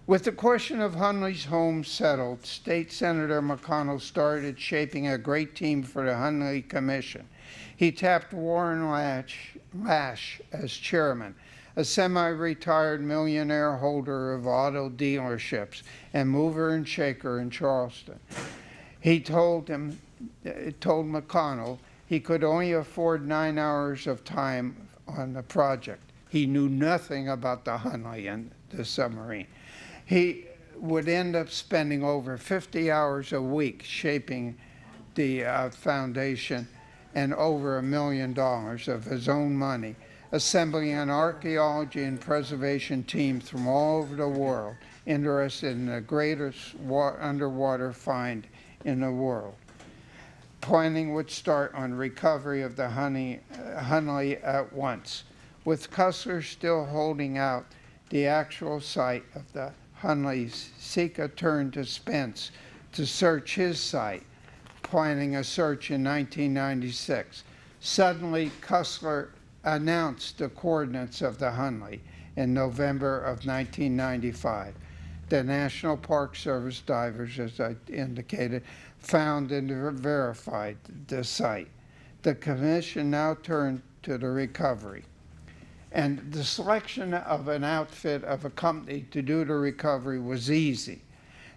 With the question of Hunley's home settled, State Senator McConnell started shaping a great team for the Hunley Commission. He tapped Warren Lash as chairman, a semi-retired millionaire holder of auto dealerships and mover and shaker in Charleston. He told McConnell he could only afford 9 hours of time on the project. He knew nothing about the Hunley and the submarine. He would end up spending over 50 hours a week shaping the foundation and over $1 million of his own money, assembling an archaeology and preservation team from all over the world interested in the greatest underwater find in the world. Planning would start on recovery of the Hunley at once, with Cussler still holding out the actual site of the Hunley's. Sika turned to Spence to search his site, planning a search in 1996. Suddenly, Cussler announced the coordinates of the Hunley in November of 1995. The National Park Service divers, as I indicated, found and verified the site. The commission now turned to the recovery. And the selection of an outfit of a company to do the recovery was easy.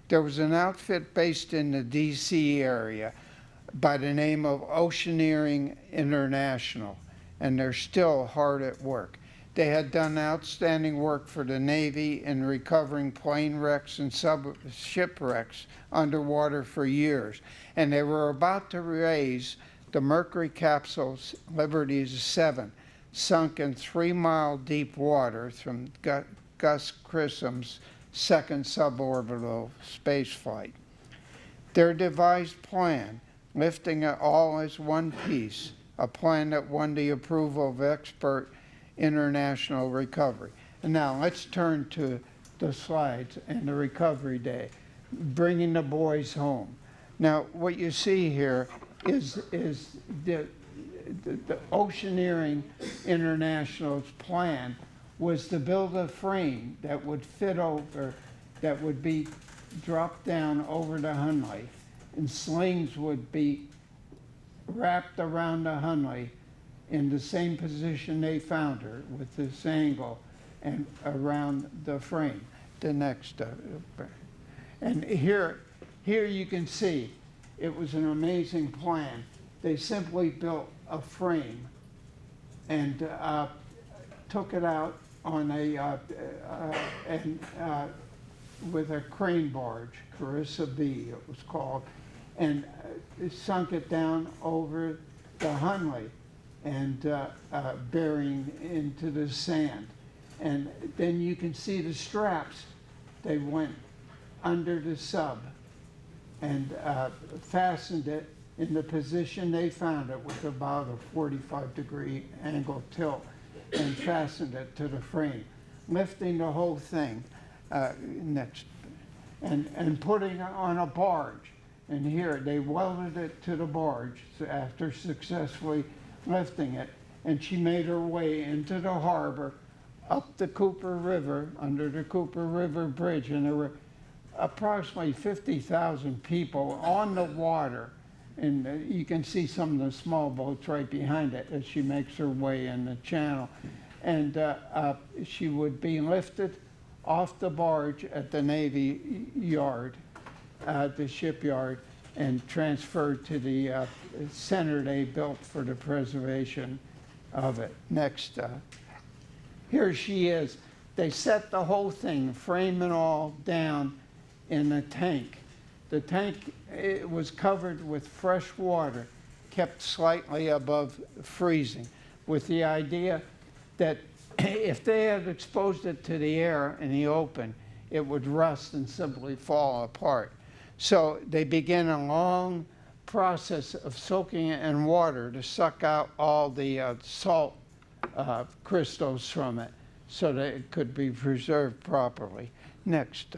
There was an outfit based in the D.C. area by the name of Oceaneering International, and they're still hard at work. They had done outstanding work for the Navy in recovering plane wrecks and shipwrecks underwater for years, and they were about to raise The Mercury capsule's Liberty 7 sunk in 3-mile deep water from Gus Grissom's second suborbital spaceflight. Their devised plan, lifting it all as one piece, a plan that won the approval of expert international recovery. And now let's turn to the slides and the recovery day, bringing the boys home. Now, what you see here is the Oceaneering International's plan was to build a frame that would fit over, that would be dropped down over the Hunley, and slings would be wrapped around the Hunley in the same position they found her, with this angle and around the frame. The next, and here you can see it was an amazing plan. They simply built a frame and took it out on a with a crane barge, Carissa B it was called, and sunk it down over the Hunley and burying into the sand. And then you can see the straps. They went under the sub and fastened it in the position they found it, with about a 45-degree angle tilt, and fastened it to the frame, lifting the whole thing next, and putting it on a barge. And here they welded it to the barge after successfully lifting it, and she made her way into the harbor, up the Cooper River, under the Cooper River Bridge, and there were approximately 50,000 people on the water. And you can see some of the small boats right behind it as she makes her way in the channel. And she would be lifted off the barge at the Navy yard, the shipyard, and transferred to the center they built for the preservation of it. Next, here she is. They set the whole thing, frame and all, down in a tank. The tank, it was covered with fresh water, kept slightly above freezing, with the idea that if they had exposed it to the air in the open, it would rust and simply fall apart. So they began a long process of soaking it in water to suck out all the salt crystals from it so that it could be preserved properly. Next.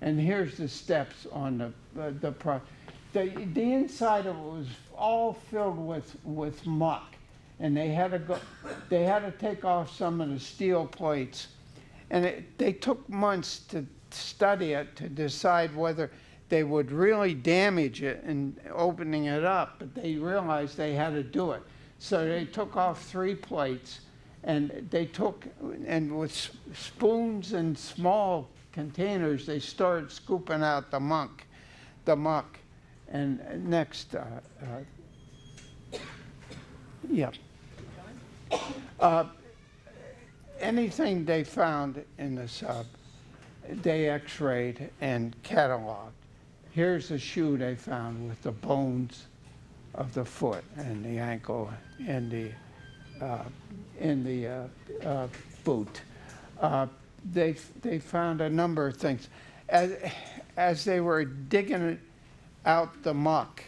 And here's the steps on the inside of it was all filled with muck, and they had to take off some of the steel plates, and they took months to study it to decide whether they would really damage it in opening it up, but they realized they had to do it. So they took off 3 plates, and they took, and with spoons and small containers, they started scooping out the muck. And next, anything they found in the sub, they x-rayed and cataloged. Here's a shoe they found with the bones of the foot and the ankle and the boot. They found a number of things. As they were digging out the muck,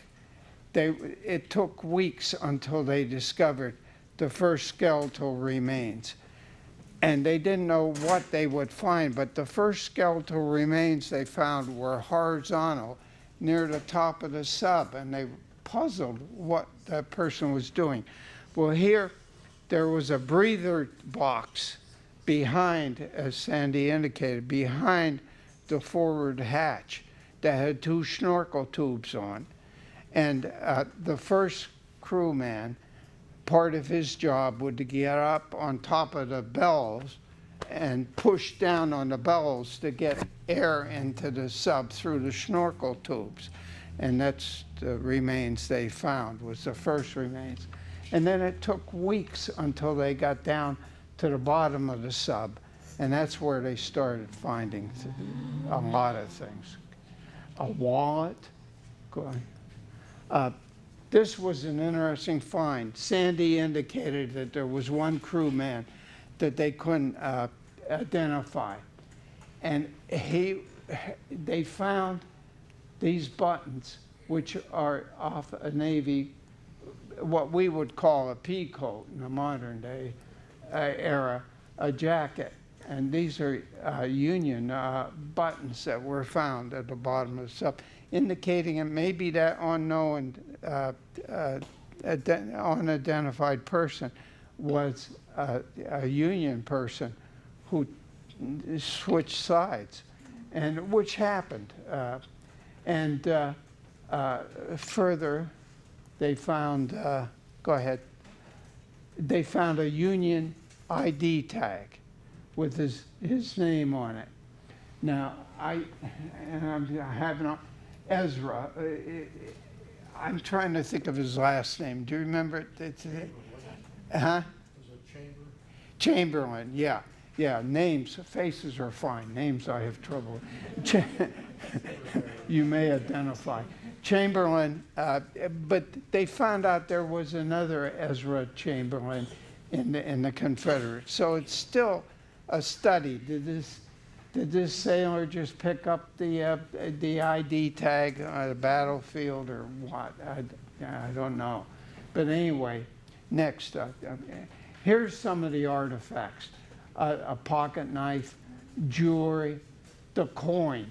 it took weeks until they discovered the first skeletal remains. And they didn't know what they would find, but the first skeletal remains they found were horizontal near the top of the sub, and they puzzled what that person was doing. Well, here there was a breather box behind, as Sandy indicated, behind the forward hatch that had 2 snorkel tubes on. And the first crewman, part of his job would to get up on top of the bellows and push down on the bellows to get air into the sub through the snorkel tubes. And that's the remains they found, was the first remains. And then it took weeks until they got down to the bottom of the sub, and that's where they started finding a lot of things. A wallet, go on. This was an interesting find. Sandy indicated that there was one crewman that they couldn't identify. And they found these buttons, which are off a Navy, what we would call a pea coat in the modern day era, a jacket. And these are Union buttons that were found at the bottom of the sub, indicating it may be that unknown, unidentified person was a Union person who switched sides, and which happened. Further, they found, go ahead, they found a Union ID tag with his name on it. Now, I'm having Ezra, I'm trying to think of his last name. Do you remember it? Huh? Chamberlain, yeah. Yeah, names, faces are fine. Names I have trouble with. You may identify. Chamberlain, but they found out there was another Ezra Chamberlain in the Confederates. So it's still a study. Did this sailor just pick up the ID tag on the battlefield or what? I don't know. But anyway, next, here's some of the artifacts. A pocket knife, jewelry, the coin.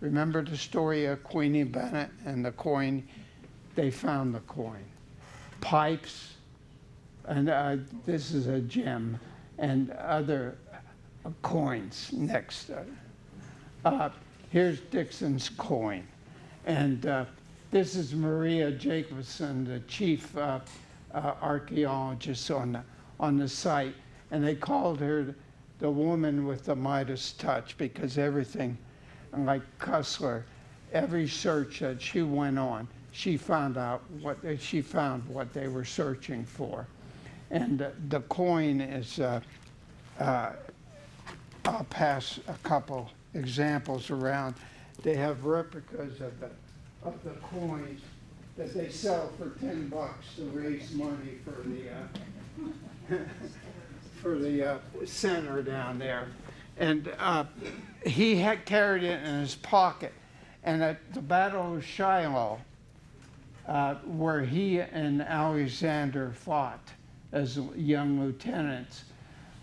Remember the story of Queenie Bennett and the coin? They found the coin. Pipes, and this is a gem, and other coins next. Here's Dixon's coin. And this is Maria Jacobson, the chief archaeologist on the site. And they called her the woman with the Midas touch because everything, like Cussler, every search that she went on, she found what they were searching for. And the coin is, I'll pass a couple examples around. They have replicas of the coins that they sell for $10 to raise money for the for the center down there. And he had carried it in his pocket. And at the Battle of Shiloh, where he and Alexander fought as young lieutenants,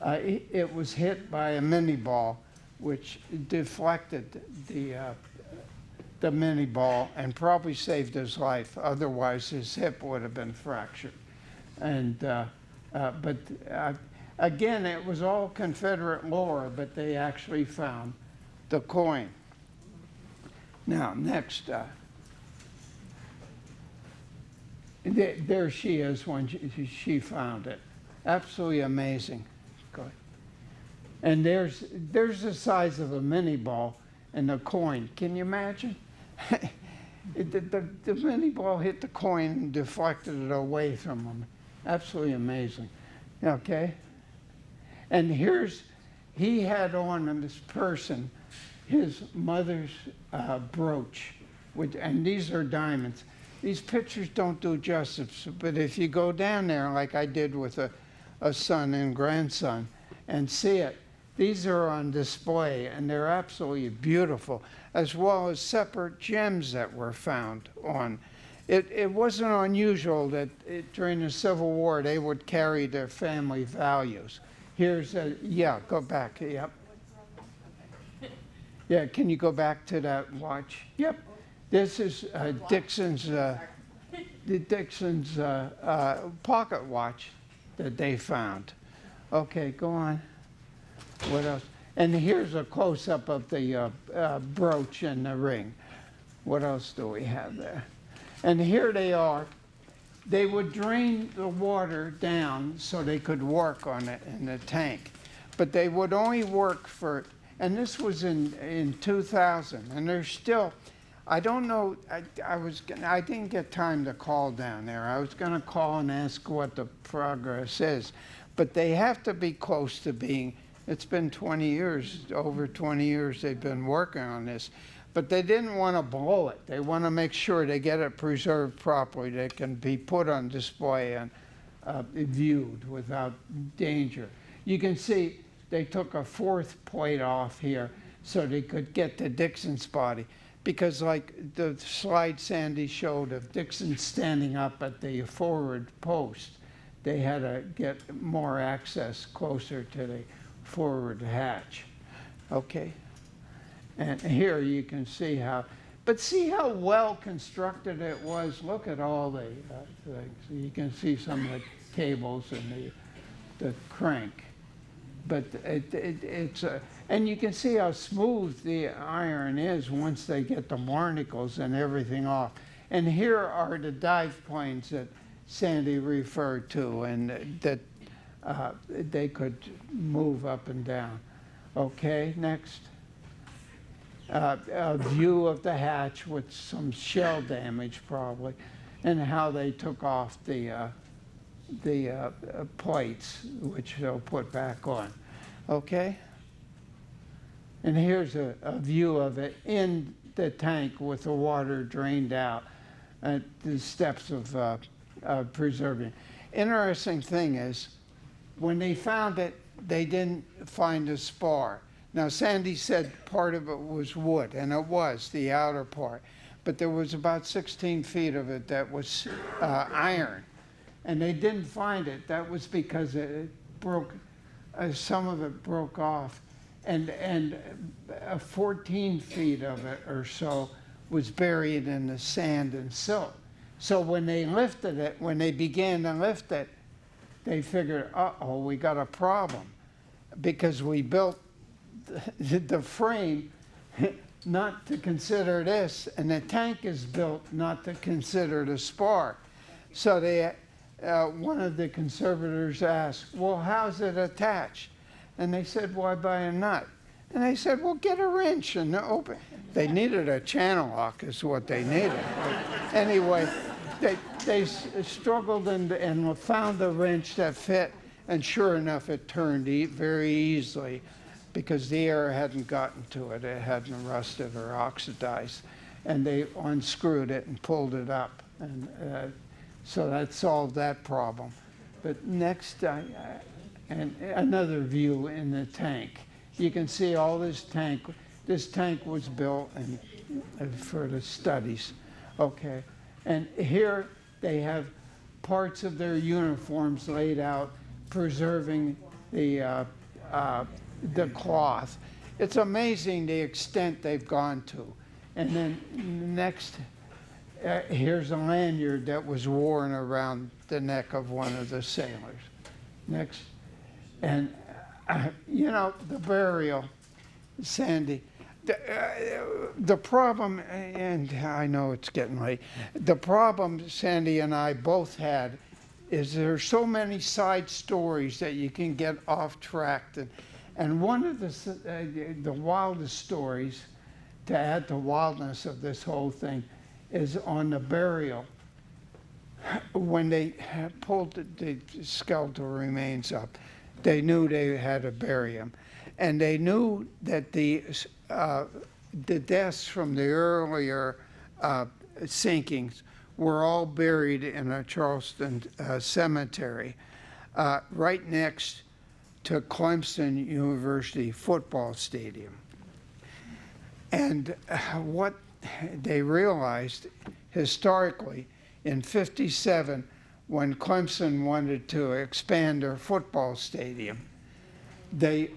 it was hit by a mini ball, which deflected the mini ball and probably saved his life. Otherwise, his hip would have been fractured. And again, it was all Confederate lore, but they actually found the coin. Now, next, there she is when she found it. Absolutely amazing. Go ahead. And there's the size of a mini ball and the coin. Can you imagine? The mini ball hit the coin and deflected it away from them. Absolutely amazing. Okay? And he had on this person his mother's brooch, and these are diamonds. These pictures don't do justice, but if you go down there, like I did with a son and grandson, and see it, these are on display, and they're absolutely beautiful, as well as separate gems that were found on. It wasn't unusual that during the Civil War they would carry their family values. Here's go back, yep. Yeah, can you go back to that watch? Yep. This is Dixon's pocket watch that they found. Okay, go on. What else? And here's a close-up of the brooch and the ring. What else do we have there? And here they are. They would drain the water down so they could work on it in the tank. But they would only work for, and this was in 2000, and there's still, I don't know, I didn't get time to call down there. I was going to call and ask what the progress is. But they have to be close to being, it's been 20 years, over 20 years they've been working on this. but they didn't want to blow it. They want to make sure they get it preserved properly. They can be put on display and viewed without danger. You can see they took a fourth plate off here so they could get to Dixon's body. Because like the slide Sandy showed of Dixon standing up at the forward post, they had to get more access closer to the forward hatch. Okay. And here you can see how, but see how well constructed it was. Look at all the things. You can see some of the cables and the crank. But it's and you can see how smooth the iron is once they get the barnacles and everything off. And here are the dive planes that Sandy referred to, and that they could move up and down. Okay, next. A view of the hatch with some shell damage probably, and how they took off the plates, which they'll put back on. Okay? And here's a view of it in the tank with the water drained out at the steps of preserving. Interesting thing is, when they found it, they didn't find a spar. Now, Sandy said part of it was wood, and it was, the outer part. But there was about 16 feet of it that was iron. And they didn't find it. That was because it broke, some of it broke off. And 14 feet of it or so was buried in the sand and silt. So when they lifted it, when they began to lift it, they figured, uh-oh, we got a problem. Because we built the frame not to consider this, and the tank is built not to consider the spar. So they, one of the conservators asked, well, how's it attached? And they said, why, by a nut. And they said, well, get a wrench and open. They needed a channel lock is what they needed. But anyway, they struggled and found the wrench that fit, and sure enough, it turned very easily because the air hadn't gotten to it. It hadn't rusted or oxidized. And they unscrewed it and pulled it up. And so that solved that problem. But next, and another view in the tank. You can see all this tank. This tank was built for the studies. Okay. And here they have parts of their uniforms laid out, preserving the cloth. It's amazing the extent they've gone to. And then next, here's a lanyard that was worn around the neck of one of the sailors. Next. And, you know, the burial, Sandy, the problem, and I know it's getting late, the problem Sandy and I both had is there's so many side stories that you can get off track. And one of the wildest stories, to add to wildness of this whole thing, is on the burial. When they pulled the skeletal remains up, they knew they had to bury him. And they knew that the deaths from the earlier sinkings were all buried in a Charleston cemetery right next to Clemson University football stadium. And what they realized historically in '57, when Clemson wanted to expand their football stadium, they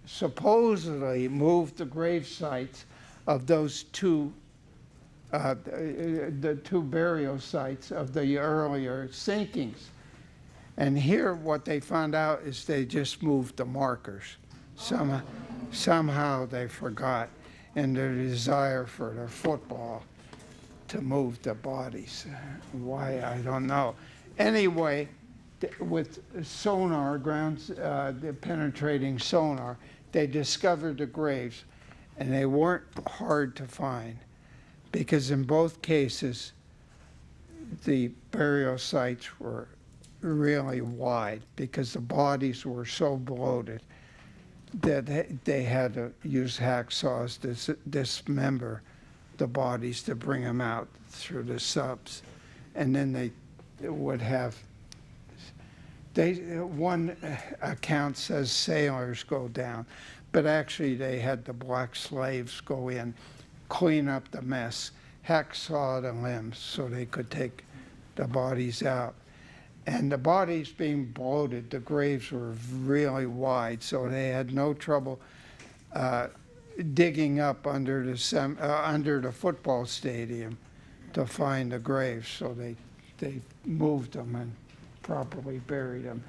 supposedly moved the grave sites of those the two burial sites of the earlier sinkings. And here what they found out is they just moved the markers. Somehow they forgot in their desire for their football to move the bodies. Why, I don't know. Anyway, with sonar, the penetrating sonar, they discovered the graves, and they weren't hard to find, because in both cases, the burial sites were really wide because the bodies were so bloated. that they had to use hacksaws to dismember the bodies to bring them out through the subs. And then they would have, one account says sailors go down, but actually they had the black slaves go in, clean up the mess, hacksaw the limbs so they could take the bodies out. And the bodies being bloated, the graves were really wide, so they had no trouble digging up under the football stadium to find the graves. So they moved them and properly buried them.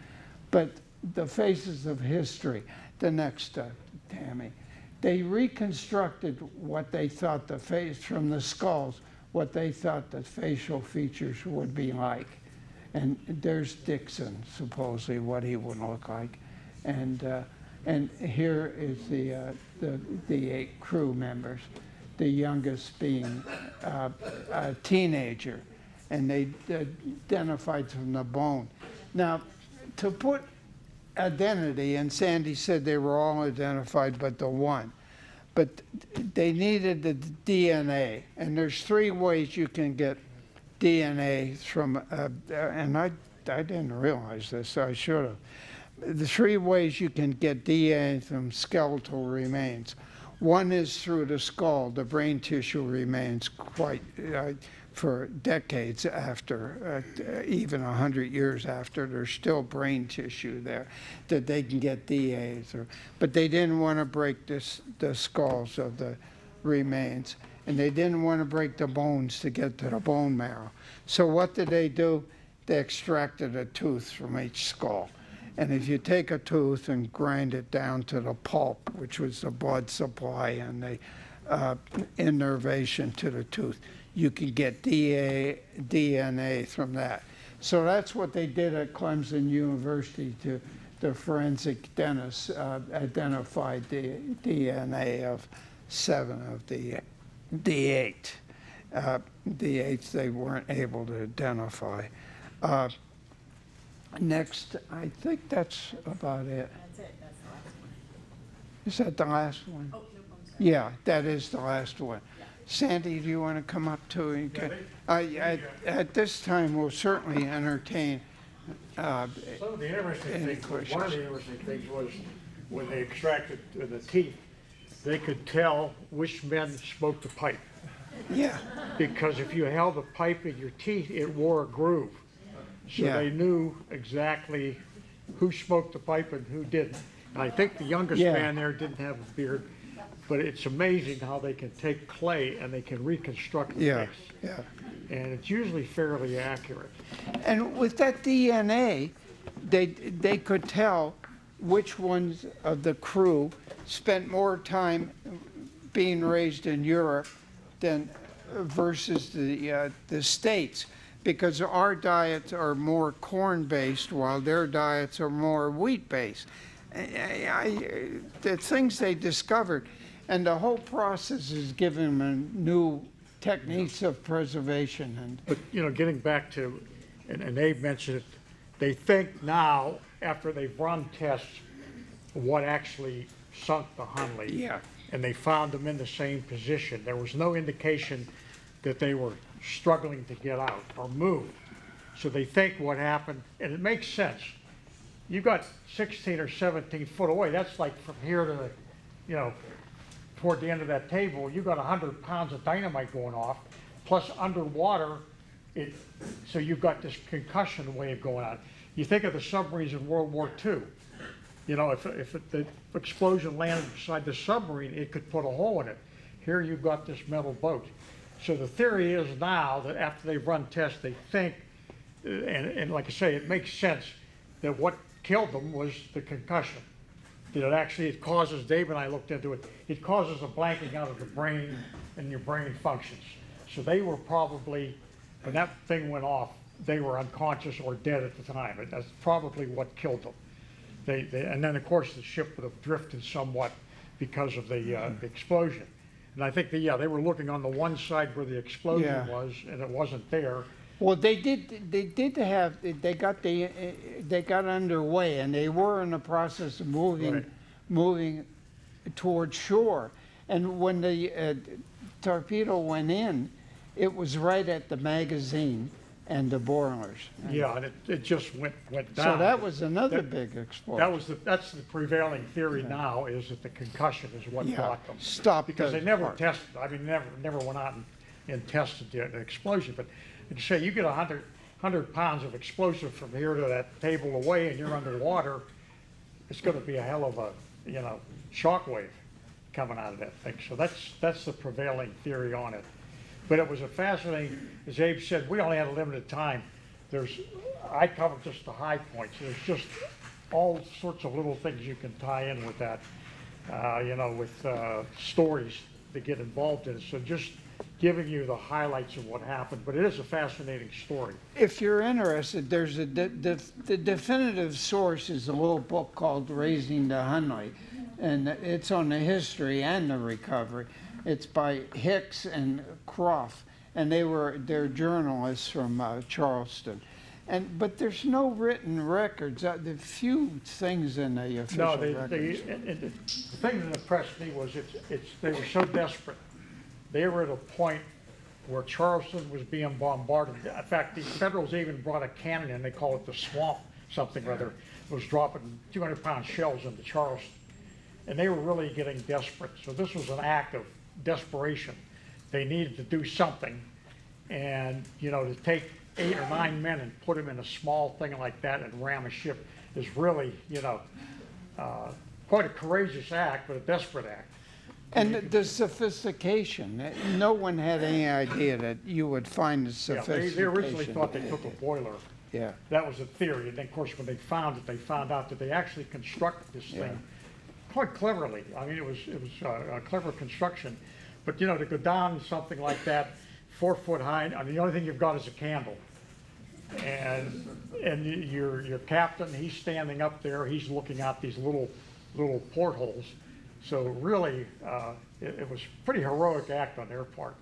But the faces of history, the next, Tammy, they reconstructed what they thought the face from the skulls, what they thought the facial features would be like. And there's Dixon, supposedly what he would look like, and here is the 8 crew members, the youngest being a teenager, and they identified from the bone. Now, to put identity, and Sandy said they were all identified but the one, but they needed the DNA, and there's 3 ways you can get DNA from, and I didn't realize this, I should have. The 3 ways you can get DNA from skeletal remains. One is through the skull. The brain tissue remains quite, for decades after, even 100 years after, there's still brain tissue there that they can get DNA through. But they didn't want to break the skulls of the remains. And they didn't want to break the bones to get to the bone marrow. So what did they do? They extracted a tooth from each skull. And if you take a tooth and grind it down to the pulp, which was the blood supply and the innervation to the tooth, you can get DNA from that. So that's what they did at Clemson University to the forensic dentists identified the DNA of 7 of the 8. The 8 they weren't able to identify. Next, I think that's about it. That's it. That's the last one. Is that the last one? Oh, no, I'm sorry. Yeah, that is the last one. Yeah. Sandy, do you want to come up too? And at this time, we'll certainly entertain Some of the interesting any things, one of questions. the interesting things was when they extracted the teeth, they could tell which men smoked the pipe. Yeah, Because if you held the pipe in your teeth, it wore a groove. So Yeah. they knew exactly who smoked the pipe and who didn't. And I think the youngest Yeah. man there didn't have a beard, but it's amazing how they can take clay and they can reconstruct the yeah, face. yeah. And it's usually fairly accurate. And with that DNA, they could tell which ones of the crew spent more time being raised in Europe than versus the States, because our diets are more corn-based while their diets are more wheat-based. The things they discovered, and the whole process is giving them new techniques of preservation. And But, you know, getting back to, and Abe mentioned it, they think now, after they've run tests, what actually sunk the Hunley. Yeah. And they found them in the same position. There was no indication that they were struggling to get out or move. So they think what happened, and it makes sense. You got 16 or 17 foot away. That's like from here to the, you know, toward the end of that table. You got 100 pounds of dynamite going off, plus underwater. So you've got this concussion wave going on. You think of the submarines in World War II. You know, if the explosion landed beside the submarine, it could put a hole in it. Here you've got this metal boat. So the theory is now that after they've run tests, they think, and like I say, it makes sense that what killed them was the concussion. You know, actually it causes, Dave and I looked into it, it causes a blanking out of the brain and your brain functions. So they were probably, when that thing went off, they were unconscious or dead at the time. That's probably what killed them. And then of course the ship would have drifted somewhat because of the explosion. And I think they were looking on the one side where the explosion Yeah. was, and it wasn't there. well, they got underway, and they were in the process of moving Right. moving toward shore. And when the torpedo went in, it was right at the magazine and the boilers. Yeah, and it just went down. So that was another big explosion. That's the prevailing theory now, is that the concussion is what Yeah, brought them. stopped Because the they never part. tested, I mean, never went out and tested the explosion. But you say you get 100 pounds of explosive from here to that table away and you're underwater, it's gonna be a hell of a, shock wave coming out of that thing. So that's the prevailing theory on it. But it was a fascinating, as Abe said, we only had a limited time. I covered just the high points. There's just all sorts of little things you can tie in with that, with stories that get involved in it. So just giving you the highlights of what happened, but it is a fascinating story. If you're interested, there's the definitive source is a little book called Raising the Hunley, and it's on the history and the recovery. It's by Hicks and Croft, and they're journalists from Charleston. But there's no written records. The few things in the official records. The thing that impressed me was they were so desperate. They were at a point where Charleston was being bombarded. In fact, the Federals even brought a cannon in. They call it the Swamp something or other. It was dropping 200-pound shells into Charleston. And they were really getting desperate. So this was an act of desperation. They needed to do something. And, to take 8 or 9 men and put them in a small thing like that and ram a ship is really, quite a courageous act, but a desperate act. And the sophistication. No one had any idea that you would find the sophistication. They originally thought they took a boiler. Yeah. That was a theory. And then, of course, when they found it, they found out that they actually constructed this thing quite cleverly. I mean, it was a clever construction. But, to go down something like that, 4 foot high, I mean, the only thing you've got is a candle. And your captain, he's standing up there, he's looking out these little portholes. So really, it was a pretty heroic act on their part.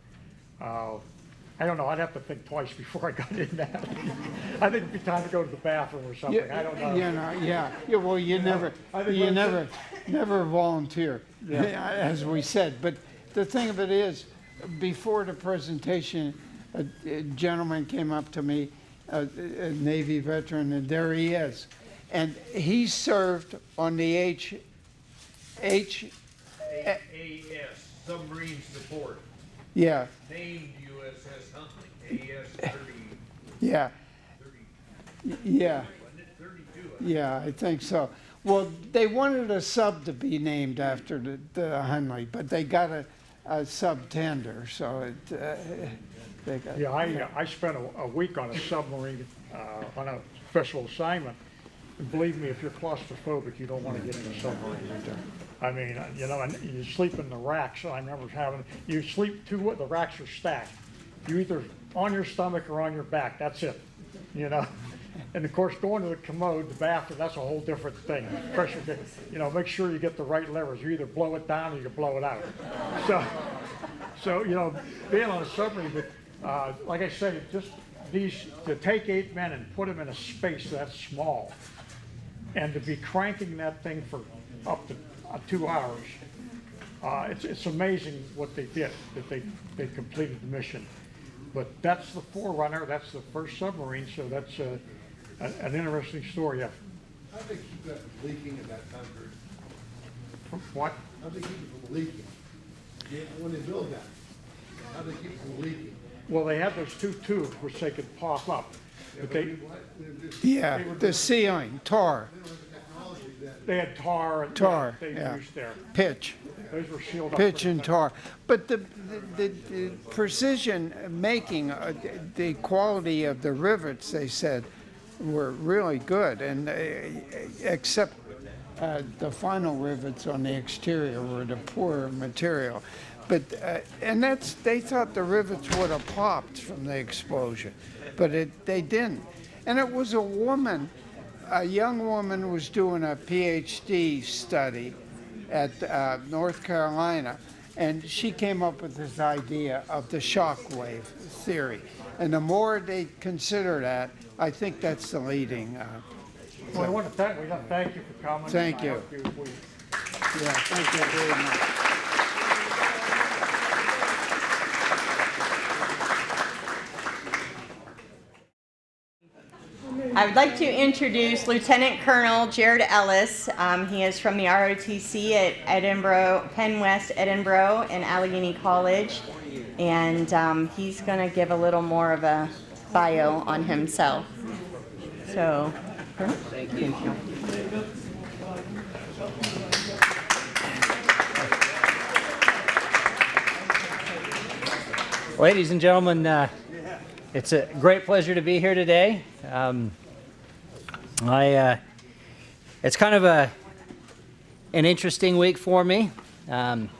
I don't know, I'd have to think twice before I got in that. I think it'd be time to go to the bathroom or something, I don't know. Well, you never volunteer, as we said. But the thing of it is, before the presentation, a gentleman came up to me, a Navy veteran, and there he is. And he served on the AAS, Submarine Support. Yeah. Named USS Hunley, AS 30. Yeah. 30. Yeah. Wasn't it 32? Yeah, I think so. Well, they wanted a sub to be named after the Hunley, but they got a sub tender, so they got. Yeah, I spent a week on a submarine on a special assignment. And believe me, if you're claustrophobic, you don't want to get in a submarine. I mean, and you sleep in the racks. I remember you sleep the racks are stacked. You either on your stomach or on your back. That's it, And of course, going to the commode, the bathroom, that's a whole different thing. Pressure, make sure you get the right levers. You either blow it down or you blow it out. So being on a submarine, but like I say, just to take 8 men and put them in a space that small, and to be cranking that thing for up to 2 hours, it's amazing what they did, that they completed the mission. But that's the Forerunner, that's the first submarine, so that's an interesting story. Yeah. How did they keep that from leaking in that time period? What? How did they keep it from leaking? When they build that, how did they keep it from leaking? Well, they had those 2 tubes which they could pop up. But the ceiling, tar. They had tar. They used there. Pitch. Those were sealed up. Pitch and tar. But the precision making, the quality of the rivets, they said, were really good, and except the final rivets on the exterior were the poorer material. But they thought the rivets would have popped from the explosion, but they didn't. And it was a young woman was doing a PhD study at North Carolina, and she came up with this idea of the shock wave theory. And the more they consider that, I think that's the leading. Well, we want to thank you for coming. Thank you. Yeah, thank you very much. I would like to introduce Lieutenant Colonel Jared Ellis. He is from the ROTC at Edinburgh, Penn West Edinburgh and Allegheny College. And he's going to give a little more of a bio on himself. So, thank you. Ladies and gentlemen, it's a great pleasure to be here today. It's kind of an interesting week for me. On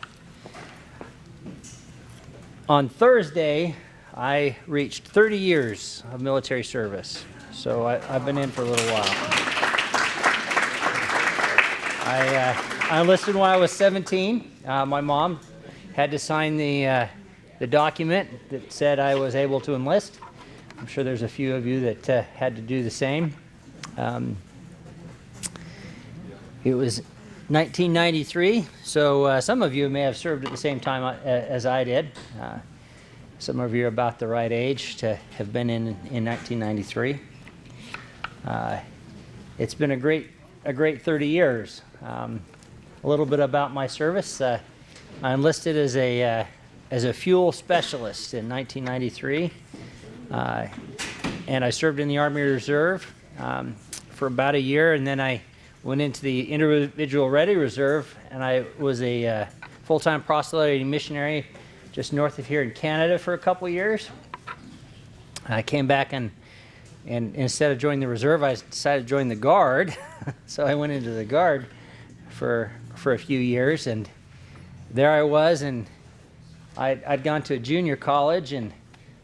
Thursday, I reached 30 years of military service, so I've been in for a little while. I enlisted when I was 17. My mom had to sign the document that said I was able to enlist. I'm sure there's a few of you that had to do the same. It was 1993, so some of you may have served at the same time as I did. Some of you are about the right age to have been in 1993. It's been a great 30 years. A little bit about my service. I enlisted as a fuel specialist in 1993, and I served in the Army Reserve for about a year, and then I went into the Individual Ready Reserve, and I was a full-time proselyting missionary just north of here in Canada for a couple years. I came back and instead of joining the reserve, I decided to join the Guard. So I went into the Guard for a few years, and there I was, and I'd gone to a junior college, and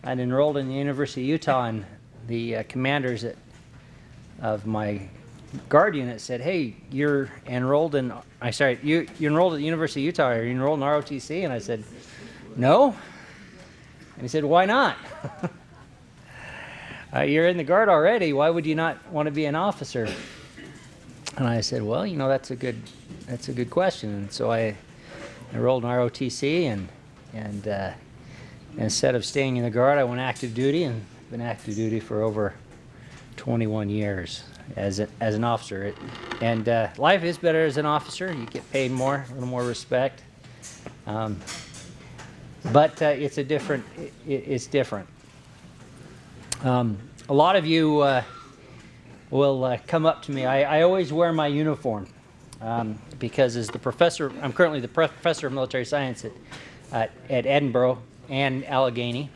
I'd enrolled in the University of Utah, and the commanders of my Guard unit said, "Hey, you're enrolled in," you enrolled at the University of Utah, are you enrolled in ROTC? And I said, "No." And he said, "Why not?" You're in the Guard already. Why would you not want to be an officer? And I said, "Well, that's a good question." And so I enrolled in ROTC, and instead of staying in the Guard, I went active duty, and been active duty for over 21 years as an officer. And life is better as an officer. You get paid more, a little more respect. But it's different. A lot of you will come up to me. I always wear my uniform because as the professor, I'm currently the professor of military science at Edinburgh and Allegheny.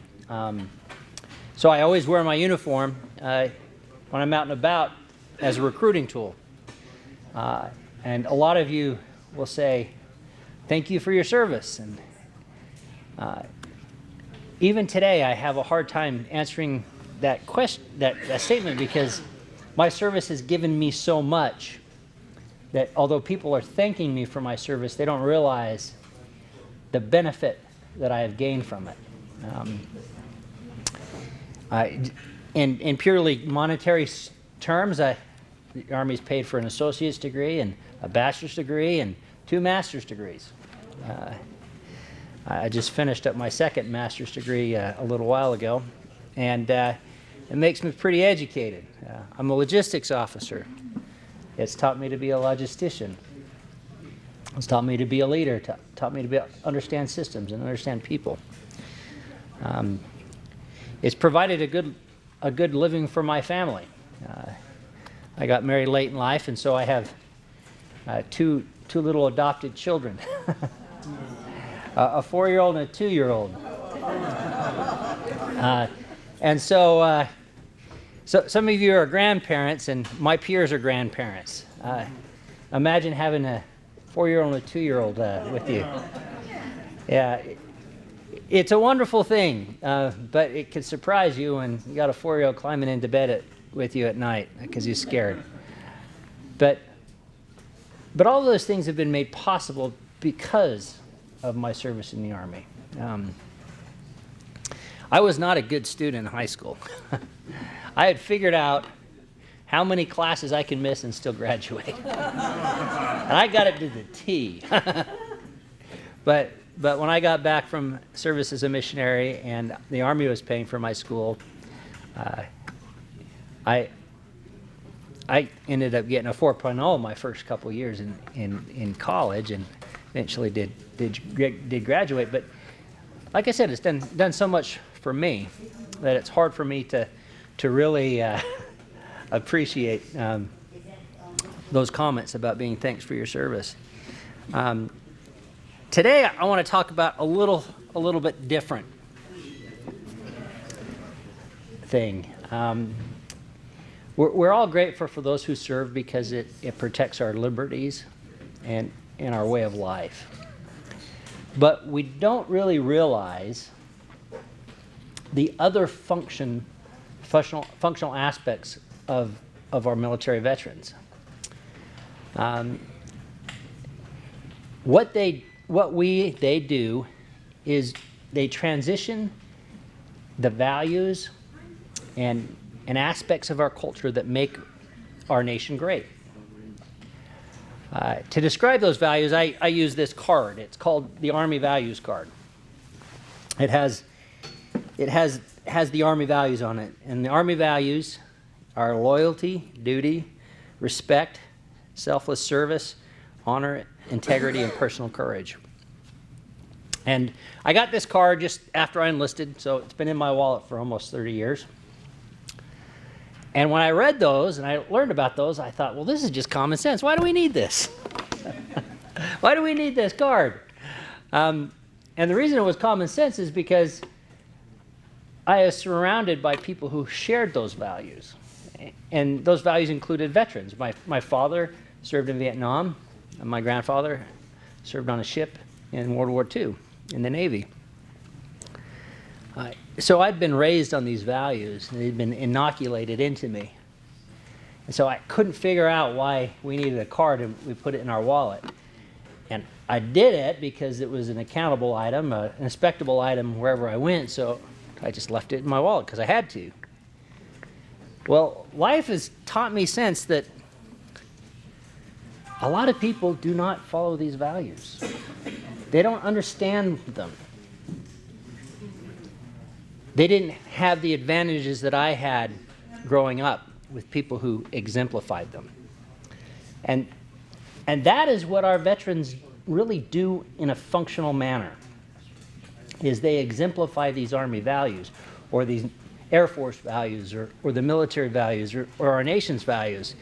So I always wear my uniform when I'm out and about as a recruiting tool. And a lot of you will say, "Thank you for your service." And even today, I have a hard time answering that question, that statement, because my service has given me so much that although people are thanking me for my service, they don't realize the benefit that I have gained from it. In purely monetary terms, the Army's paid for an associate's degree and a bachelor's degree and 2 master's degrees. I just finished up my 2nd master's degree a little while ago, and it makes me pretty educated. I'm a logistics officer. It's taught me to be a logistician. It's taught me to be a leader, taught me to understand systems and understand people. It's provided a good living for my family. I got married late in life, and so I have two little adopted children, a 4-year-old and a 2-year-old. And so some of you are grandparents, and my peers are grandparents. Imagine having a 4-year-old and a 2-year-old with you. Yeah, it's a wonderful thing, but it can surprise you when you got a 4-year-old climbing into bed with you at night because he's scared. But all those things have been made possible because of my service in the Army. I was not a good student in high school. I had figured out how many classes I can miss and still graduate. And I got it to the T. But when I got back from service as a missionary and the Army was paying for my school, I ended up getting a 4.0 my first couple of years in college, and eventually did graduate. But like I said, it's done so much for me that it's hard for me to really appreciate those comments about being thanks for your service. Today I want to talk about a little bit different thing. We're all grateful for those who serve because it protects our liberties and our way of life. But we don't really realize the other functional aspects of our military veterans. What they do is they transition the values and aspects of our culture that make our nation great. To describe those values, I use this card. It's called the Army Values Card. It has the Army values on it, and the Army values are loyalty, duty, respect, selfless service, honor, integrity, and personal courage. And I got this card just after I enlisted, so it's been in my wallet for almost 30 years. And when I read those and I learned about those, I thought, well, this is just common sense. Why do we need this? Why do we need this card? And the reason it was common sense is because I was surrounded by people who shared those values. And those values included veterans. My father served in Vietnam, and my grandfather served on a ship in World War II in the Navy. So I'd been raised on these values, and they'd been inoculated into me. And so I couldn't figure out why we needed a card, and we put it in our wallet. And I did it because it was an accountable item, an inspectable item wherever I went, so I just left it in my wallet because I had to. Well, life has taught me since that a lot of people do not follow these values. They don't understand them. They didn't have the advantages that I had growing up with people who exemplified them. And that is what our veterans really do in a functional manner, is they exemplify these Army values or these Air Force values or the military values or our nation's values.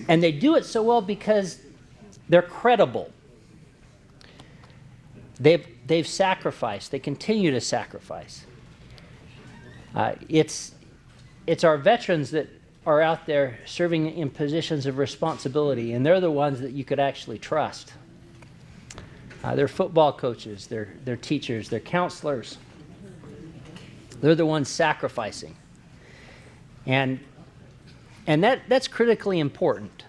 And they do it so well because they're credible. They've sacrificed. They continue to sacrifice. It's our veterans that are out there serving in positions of responsibility, and they're the ones that you could actually trust. They're football coaches, they're teachers, they're counselors. They're the ones sacrificing. And that's critically important.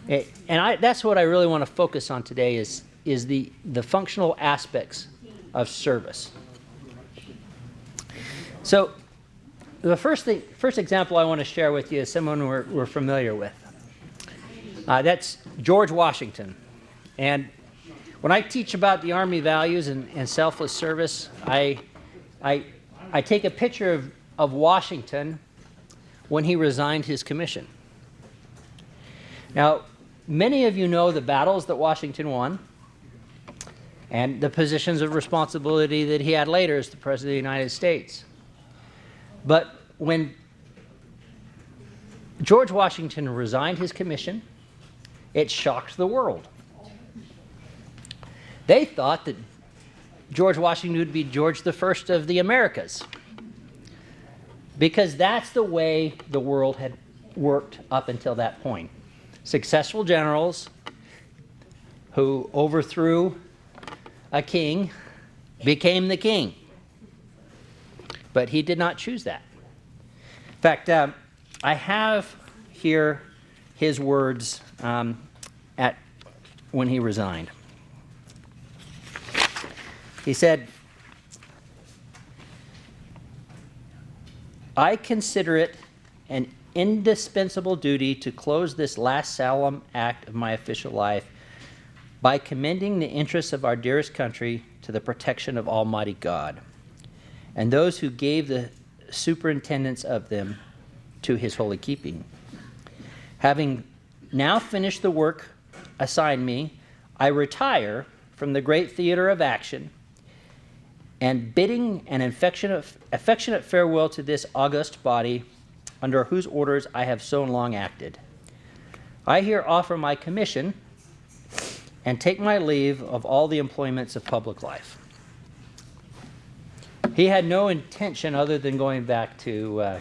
That's what I really want to focus on today is the functional aspects of service. So the first example I want to share with you is someone we're familiar with. That's George Washington. And when I teach about the Army values and selfless service, I take a picture of Washington when he resigned his commission. Now, many of you know the battles that Washington won and the positions of responsibility that he had later as the President of the United States. But when George Washington resigned his commission, it shocked the world. They thought that George Washington would be George the First of the Americas, because that's the way the world had worked up until that point. Successful generals who overthrew a king became the king. But he did not choose that. In fact, I have here his words when he resigned. He said, "I consider it an indispensable duty to close this last solemn act of my official life by commending the interests of our dearest country to the protection of Almighty God, and those who gave the superintendence of them to his holy keeping. Having now finished the work assigned me, I retire from the great theater of action, and bidding an affectionate farewell to this august body, under whose orders I have so long acted, I here offer my commission and take my leave of all the employments of public life. He had no intention other than going back to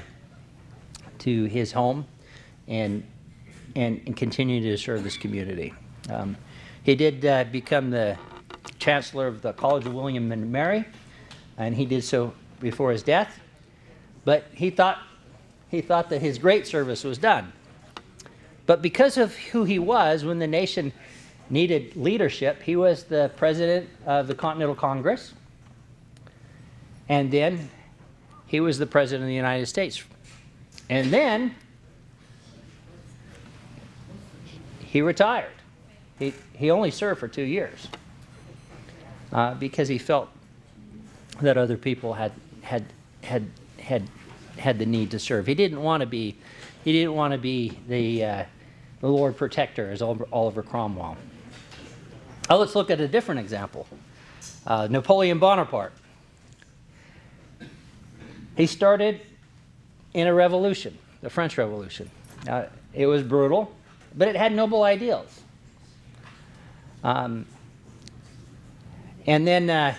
his home and continuing to serve this community. He did become the chancellor of the College of William and Mary, and he did so before his death. But he thought that his great service was done. But because of who he was, when the nation needed leadership, he was the president of the Continental Congress, and then he was the president of the United States. And then he retired. He only served for 2 years because he felt that other people had the need to serve. He didn't want to be the Lord Protector as Oliver Cromwell. Now let's look at a different example. Napoleon Bonaparte. He started in a revolution, the French Revolution. It was brutal, but it had noble ideals. And then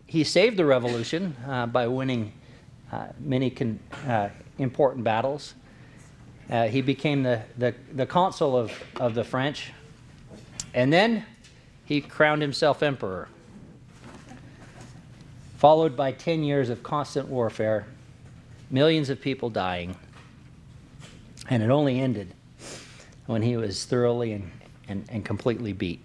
he saved the revolution by winning many important battles. He became the consul of the French, and then he crowned himself emperor, followed by 10 years of constant warfare, millions of people dying, and it only ended when he was thoroughly and completely beat.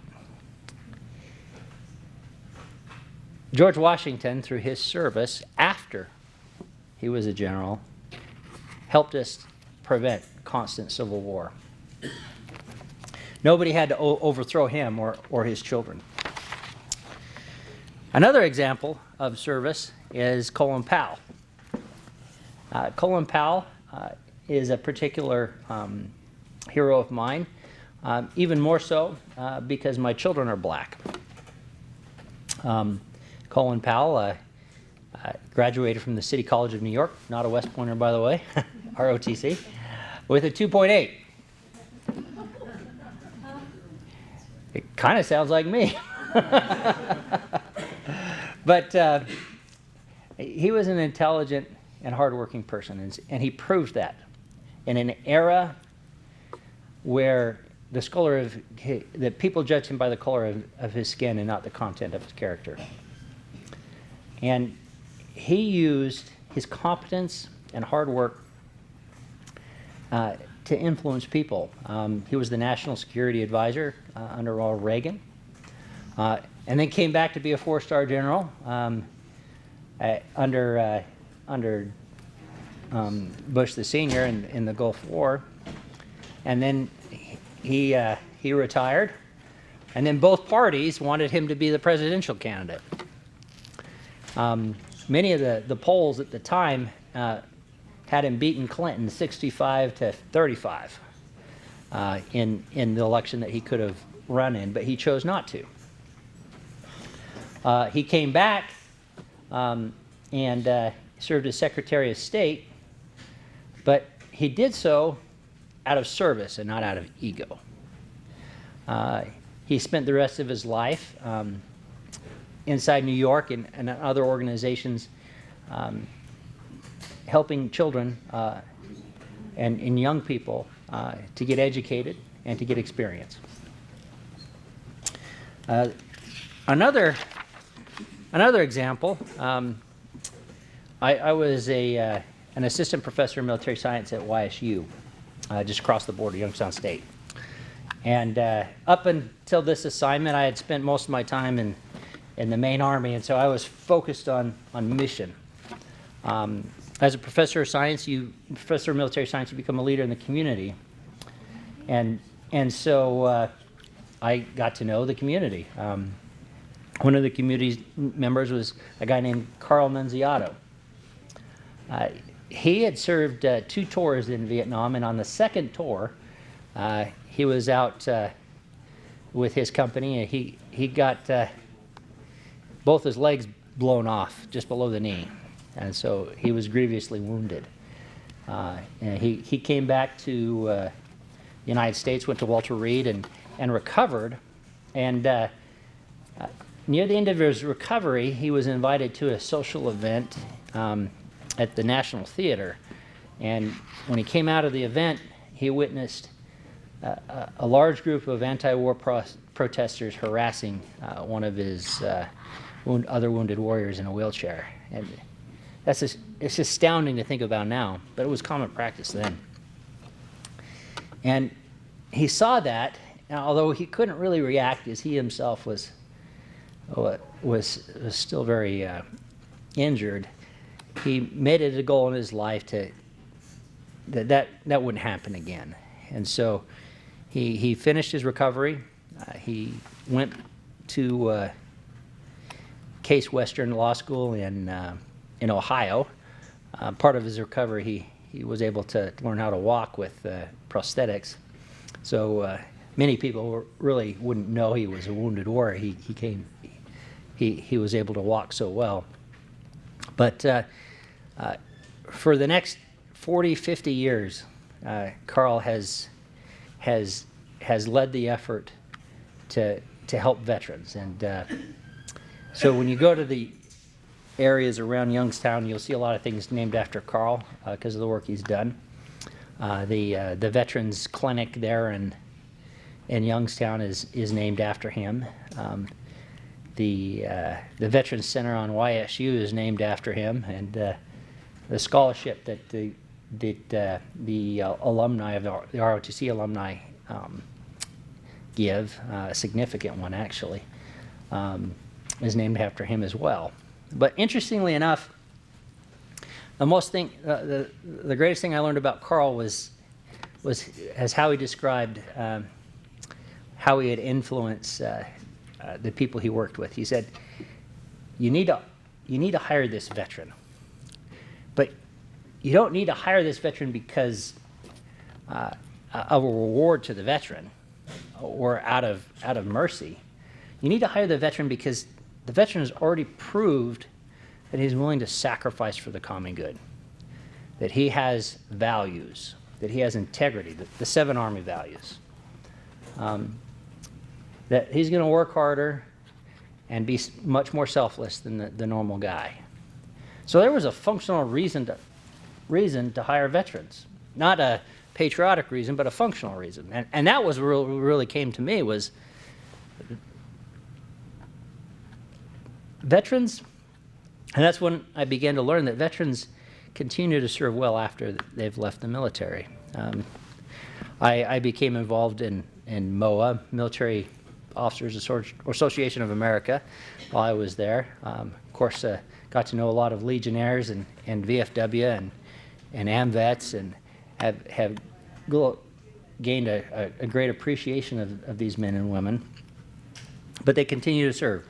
George Washington, through his service after he was a general, helped us prevent constant civil war. Nobody had to overthrow him or his children. Another example of service is Colin Powell. Colin Powell is a particular hero of mine, even more so because my children are black. Colin Powell graduated from the City College of New York, not a West Pointer, by the way, ROTC, with a 2.8. It kind of sounds like me. But he was an intelligent and hardworking person, and he proved that in an era where that people judged him by the color of his skin and not the content of his character. And he used his competence and hard work to influence people. He was the National Security Advisor under Ronald Reagan, and then came back to be a 4-star general under Bush the Senior in the Gulf War. And then he retired, and then both parties wanted him to be the presidential candidate. Many of the polls at the time had him beating Clinton 65-35 in the election that he could have run in, but he chose not to. He came back and served as Secretary of State, but he did so out of service and not out of ego. He spent the rest of his life inside New York and other organizations helping children and young people to get educated and to get experience. Another example, I was an assistant professor of military science at YSU, just across the border, Youngstown State. And up until this assignment, I had spent most of my time in the main Army, and so I was focused on mission. as a professor of military science, you become a leader in the community. And so I got to know the community. One of the community members was a guy named Carl Nunziato. He had served 2 tours in Vietnam, and on the second tour, he was out with his company, and he got both his legs blown off just below the knee, and so he was grievously wounded. And he came back to the United States, went to Walter Reed, and recovered. And near the end of his recovery, he was invited to a social event at the National Theater. And when he came out of the event, he witnessed a large group of anti-war protesters harassing one of his other wounded warriors in a wheelchair. And it's astounding to think about now, but it was common practice then. And he saw that, although he couldn't really react, as he himself was still very injured. He made it a goal in his life that wouldn't happen again. And so he finished his recovery. He went to Case Western Law School in Ohio. Part of his recovery, he was able to learn how to walk with prosthetics. So many people really wouldn't know he was a wounded warrior. He was able to walk so well. But for the next 40, 50 years, Carl has led the effort to help veterans. And so when you go to the areas around Youngstown, you'll see a lot of things named after Carl because of the work he's done. The Veterans Clinic there in Youngstown is named after him. The Veterans Center on YSU is named after him, and the scholarship that the alumni of the ROTC alumni give, a significant one actually, is named after him as well. But interestingly enough, the greatest thing I learned about Carl was how he described how he had influenced the people he worked with. He said, "You need to hire this veteran, but you don't need to hire this veteran because of a reward to the veteran or out of mercy. You need to hire the veteran because the veteran has already proved that he's willing to sacrifice for the common good, that he has values, that he has integrity, the 7 Army values, that he's going to work harder and be much more selfless than the normal guy." So there was a functional reason to hire veterans, not a patriotic reason, but a functional reason. And that was what really came to me was veterans, and that's when I began to learn that veterans continue to serve well after they've left the military. I became involved in MOA, Military Officers Association of America, while I was there. Of course, got to know a lot of Legionnaires and VFW and AMVETs, and have gained a great appreciation of these men and women. But they continue to serve.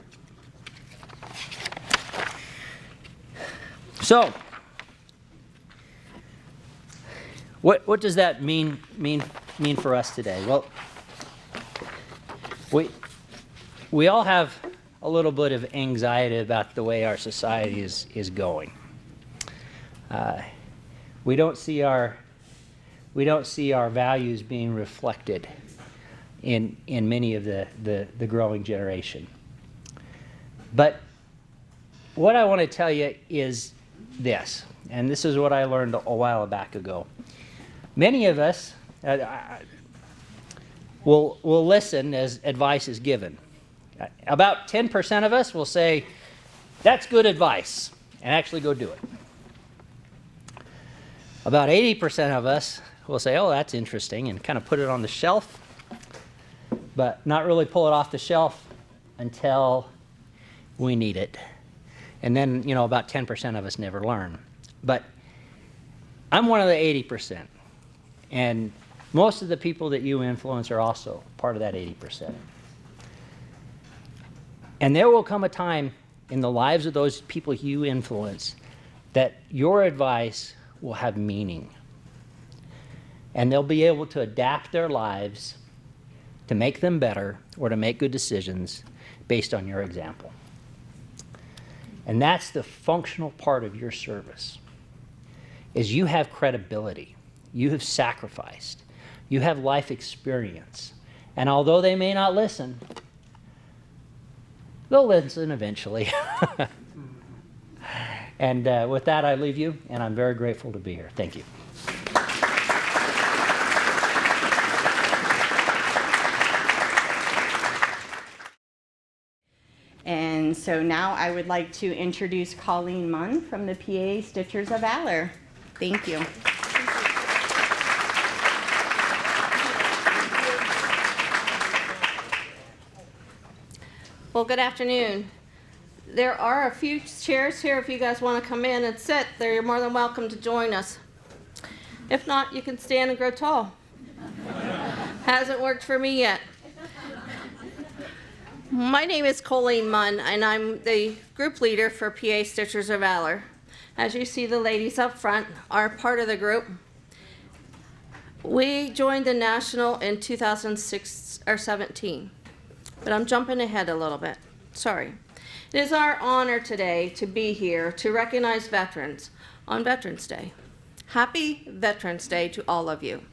So, what does that mean for us today? Well, we all have a little bit of anxiety about the way our society is going. We don't see our values being reflected in many of the growing generation. But what I want to tell you is this, and this is what I learned a while back ago. Many of us will listen as advice is given. About 10% of us will say, "That's good advice," and actually go do it. About 80% of us will say, "Oh, that's interesting," and kind of put it on the shelf, but not really pull it off the shelf until we need it. And then, about 10% of us never learn. But I'm one of the 80%. And most of the people that you influence are also part of that 80%. And there will come a time in the lives of those people you influence that your advice will have meaning. And they'll be able to adapt their lives to make them better or to make good decisions based on your example. And that's the functional part of your service, is you have credibility, you have sacrificed, you have life experience. And although they may not listen, they'll listen eventually. And with that, I leave you, and I'm very grateful to be here. Thank you. And so now I would like to introduce Colleen Munn from the PA Stitchers of Valor. Thank you. Well, good afternoon. There are a few chairs here if you guys want to come in and sit. You're more than welcome to join us. If not, you can stand and grow tall. Hasn't worked for me yet. My name is Colleen Munn, and I'm the group leader for PA Stitchers of Valor. As you see, the ladies up front are part of the group. We joined the National in 2006 or 17, but I'm jumping ahead a little bit. Sorry. It is our honor today to be here to recognize veterans on Veterans Day. Happy Veterans Day to all of you.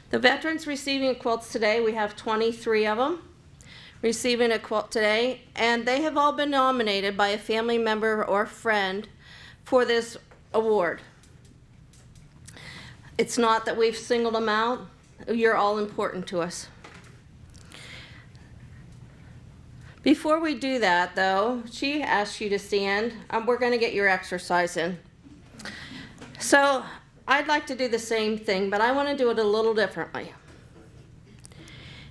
The veterans receiving quilts today, we have 23 of them receiving a quilt today, and they have all been nominated by a family member or friend for this award. It's not that we've singled them out. You're all important to us. Before we do that, though, she asked you to stand. We're going to get your exercise in. So I'd like to do the same thing, but I want to do it a little differently.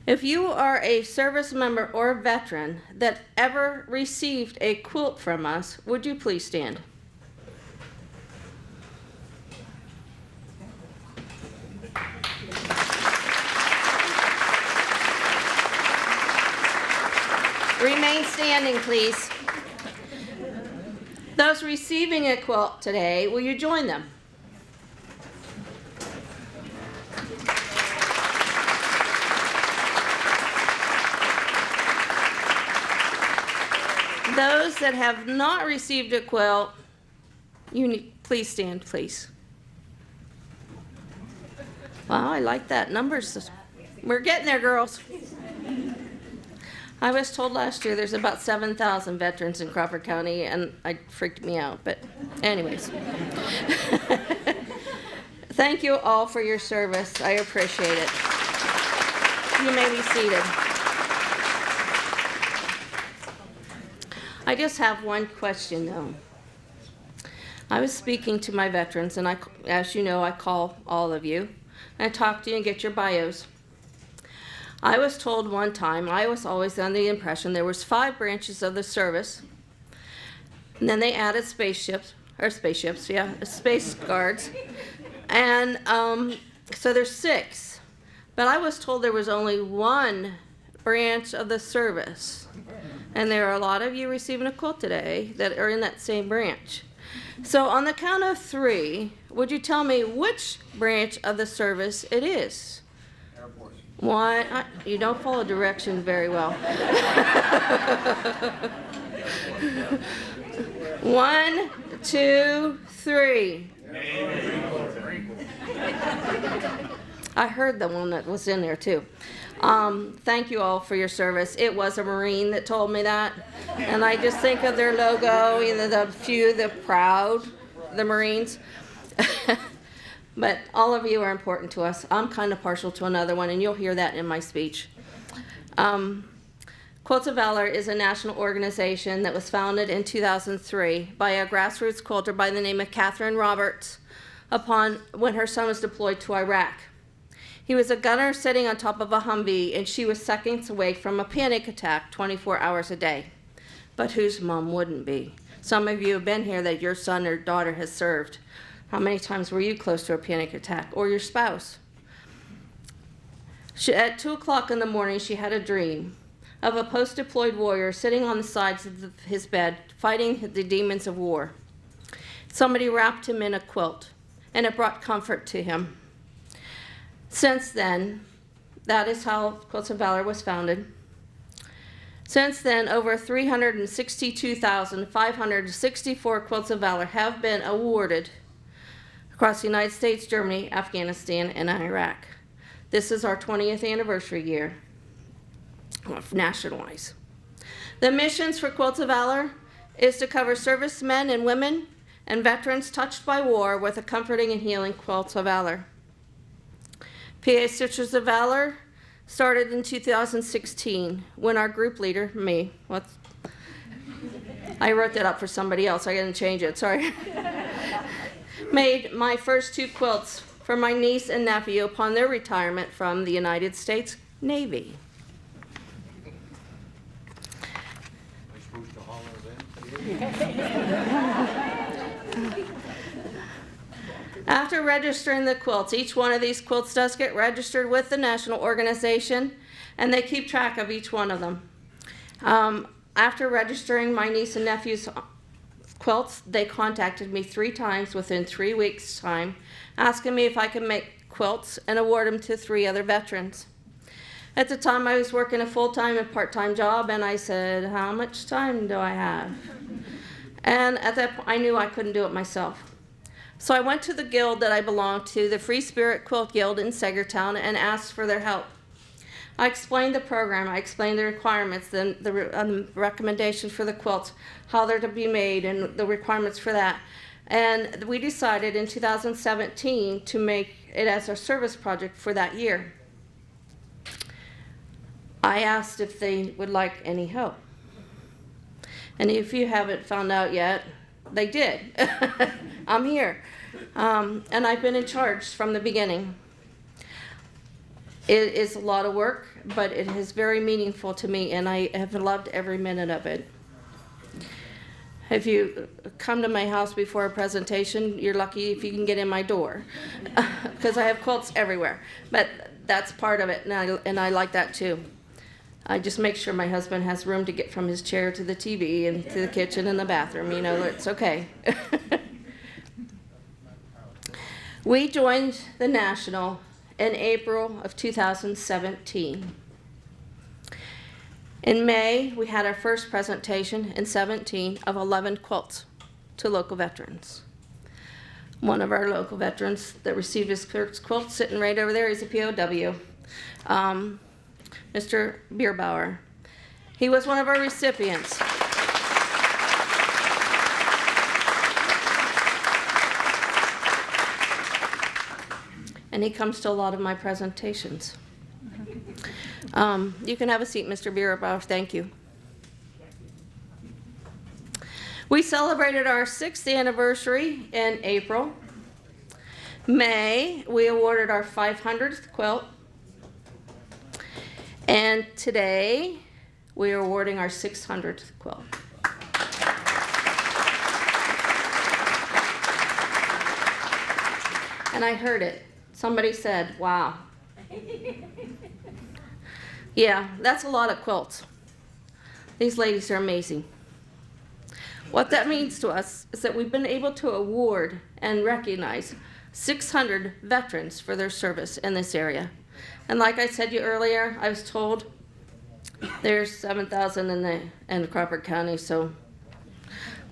If you are a service member or veteran that ever received a quilt from us, would you please stand? Remain standing, please. Those receiving a quilt today, will you join them? Those that have not received a quilt, please stand, please. Wow, I like that. Numbers. We're getting there, girls. I was told last year there's about 7,000 veterans in Crawford County, and it freaked me out. But anyways. Thank you all for your service. I appreciate it. You may be seated. I just have one question, though. I was speaking to my veterans, and as you know, I call all of you. And I talk to you and get your bios. I was told one time, I was always under the impression there was 5 branches of the service, and then they added space guards, and so there's 6. But I was told there was only 1 branch of the service, and there are a lot of you receiving a quilt today that are in that same branch. So on the count of 3, would you tell me which branch of the service it is? Air Force. Why? You don't follow directions very well. 1, 2, 3. I heard the one that was in there too. Thank you all for your service. It was a Marine that told me that. And I just think of their logo, the proud, the Marines. But all of you are important to us. I'm kind of partial to another one, and you'll hear that in my speech. Quilts of Valor is a national organization that was founded in 2003 by a grassroots quilter by the name of Catherine Roberts when her son was deployed to Iraq. He was a gunner sitting on top of a Humvee, and she was seconds away from a panic attack 24 hours a day. But whose mom wouldn't be? Some of you have been here that your son or daughter has served. How many times were you close to a panic attack, or your spouse? At 2 o'clock in the morning, she had a dream of a post-deployed warrior sitting on the sides of his bed, fighting the demons of war. Somebody wrapped him in a quilt, and it brought comfort to him. Since then, that is how Quilts of Valor was founded. Since then, over 362,564 Quilts of Valor have been awarded across the United States, Germany, Afghanistan, and Iraq. This is our 20th anniversary year, nationalized. The missions for Quilts of Valor is to cover servicemen and women and veterans touched by war with a comforting and healing Quilts of Valor. PA Sisters of Valor started in 2016 when our group leader, me, I wrote that up for somebody else, I didn't change it, sorry, made my first 2 quilts for my niece and nephew upon their retirement from the United States Navy. After registering the quilts, each one of these quilts does get registered with the national organization, and they keep track of each one of them. After registering my niece and nephew's quilts, they contacted me 3 times within 3 weeks' time, asking me if I could make quilts and award them to 3 other veterans. At the time, I was working a full-time and part-time job, and I said, how much time do I have? And at that point, I knew I couldn't do it myself. So I went to the guild that I belonged to, the Free Spirit Quilt Guild in Sagertown, and asked for their help. I explained the program, I explained the requirements, the recommendations for the quilts, how they're to be made, and the requirements for that. And we decided in 2017 to make it as our service project for that year. I asked if they would like any help. And if you haven't found out yet, they did. I'm here. And I've been in charge from the beginning. It is a lot of work, but it is very meaningful to me, and I have loved every minute of it. If you come to my house before a presentation, you're lucky if you can get in my door, because I have quilts everywhere. But that's part of it, and I like that too. I just make sure my husband has room to get from his chair to the TV and to the kitchen and the bathroom. You know, it's okay. We joined the National in April of 2017. In May, we had our first presentation in 17 of 11 quilts to local veterans. One of our local veterans that received his quilt sitting right over there, he's a POW. Mr. Bierbauer. He was one of our recipients. And he comes to a lot of my presentations. You can have a seat, Mr. Bierbauer. Thank you. We celebrated our 6th anniversary in April. May, we awarded our 500th quilt. And today, we are awarding our 600th quilt. And I heard it. Somebody said, wow. Yeah, that's a lot of quilts. These ladies are amazing. What that means to us is that we've been able to award and recognize 600 veterans for their service in this area. And like I said to you earlier, I was told there's 7,000 in Crawford County, so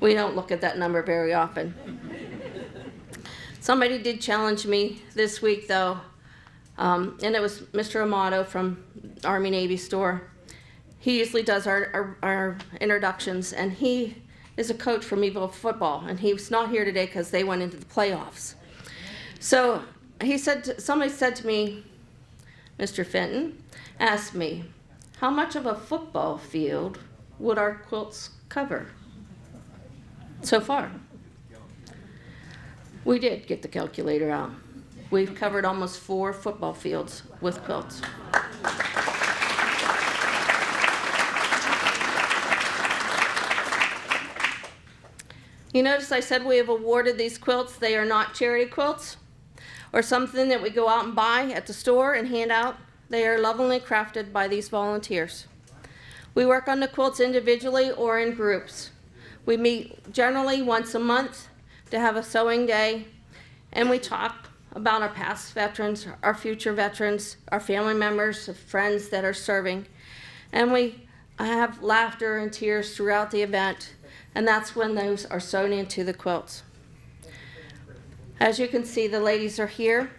we don't look at that number very often. Somebody did challenge me this week, though, and it was Mr. Amato from Army-Navy store. He usually does our introductions, and he is a coach for Meadville football, and he's not here today because they went into the playoffs. So somebody said to me, Mr. Fenton asked me, how much of a football field would our quilts cover so far? We did get the calculator out. We've covered almost 4 football fields with quilts. You notice I said we have awarded these quilts. They are not charity quilts or something that we go out and buy at the store and hand out. They are lovingly crafted by these volunteers. We work on the quilts individually or in groups. We meet generally once a month to have a sewing day, and we talk about our past veterans, our future veterans, our family members, friends that are serving. And we have laughter and tears throughout the event, and that's when those are sewn into the quilts. As you can see, the ladies are here.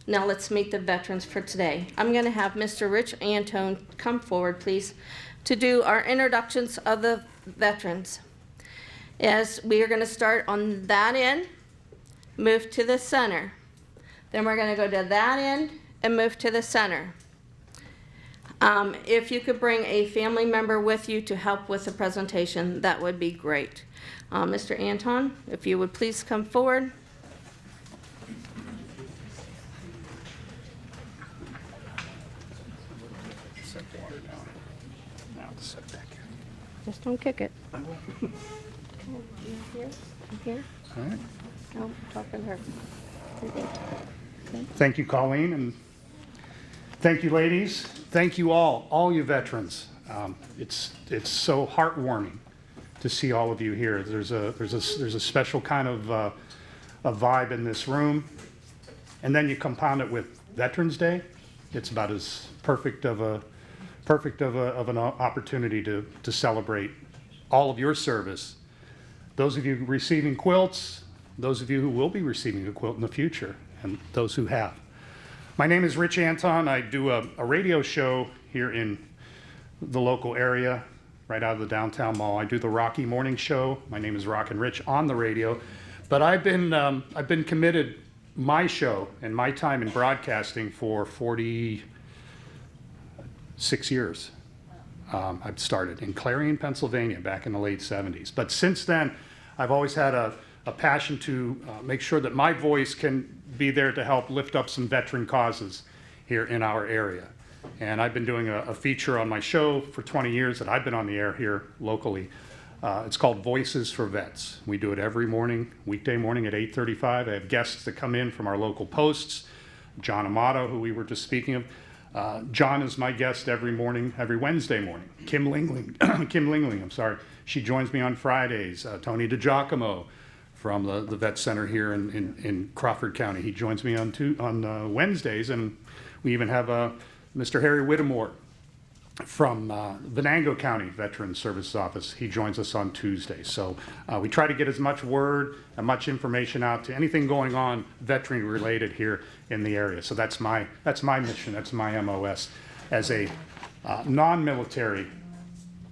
Now let's meet the veterans for today. I'm going to have Mr. Rich Antone come forward, please, to do our introductions of the veterans. As we are going to start on that end, move to the center. Then we're going to go to that end and move to the center. If you could bring a family member with you to help with the presentation, that would be great. Mr. Anton, if you would please come forward. Just don't kick it. Here? Here? All right. No, I'm talking to her. Thank you, Colleen, and thank you, ladies. Thank you all you veterans. It's so heartwarming to see all of you here. There's a special kind of a vibe in this room, and then you compound it with Veterans Day. It's about as perfect of an opportunity to celebrate all of your service. Those of you receiving quilts, those of you who will be receiving a quilt in the future, and those who have. My name is Rich Anton. I do a radio show here in the local area, right out of the downtown mall. I do the Rocky Morning Show. My name is Rockin' Rich on the radio, but I've been committed my show and my time in broadcasting for 46 years. I've started in Clarion, Pennsylvania, back in the late 70s. But since then, I've always had a passion to make sure that my voice can be there to help lift up some veteran causes here in our area. And I've been doing a feature on my show for 20 years that I've been on the air here locally. It's called Voices for Vets. We do it every morning, weekday morning at 8:35. I have guests that come in from our local posts. John Amato, who we were just speaking of. John is my guest every morning, every Wednesday morning. Kim Lingling, I'm sorry. She joins me on Fridays. Tony DiGiacomo from the Vet Center here in Crawford County. He joins me on Wednesdays, and we even have Mr. Harry Whittemore from Venango County Veterans Services Office. He joins us on Tuesdays. So we try to get as much word and much information out to anything going on veteran related here in the area. So that's my mission, that's my MOS as a non-military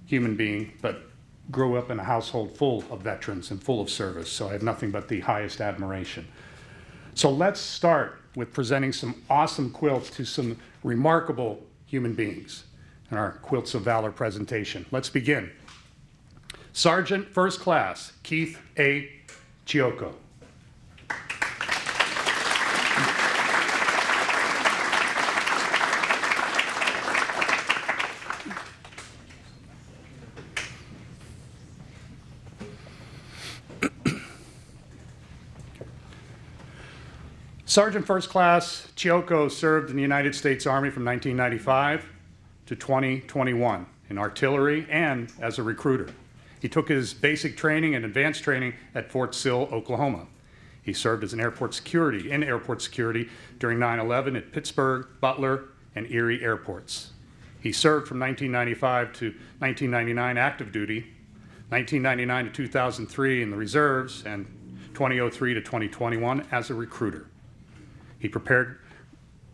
human being, but grew up in a household full of veterans and full of service. So I have nothing but the highest admiration. So let's start with presenting some awesome quilts to some remarkable human beings in our Quilts of Valor presentation. Let's begin. Sergeant First Class Keith A. Chioco. Sergeant First Class Chioco served in the United States Army from 1995 to 2021 in artillery and as a recruiter. He took his basic training and advanced training at Fort Sill, Oklahoma. He served as airport security during 9/11 at Pittsburgh, Butler, and Erie airports. He served from 1995 to 1999 active duty, 1999 to 2003 in the reserves, and 2003 to 2021 as a recruiter. He prepared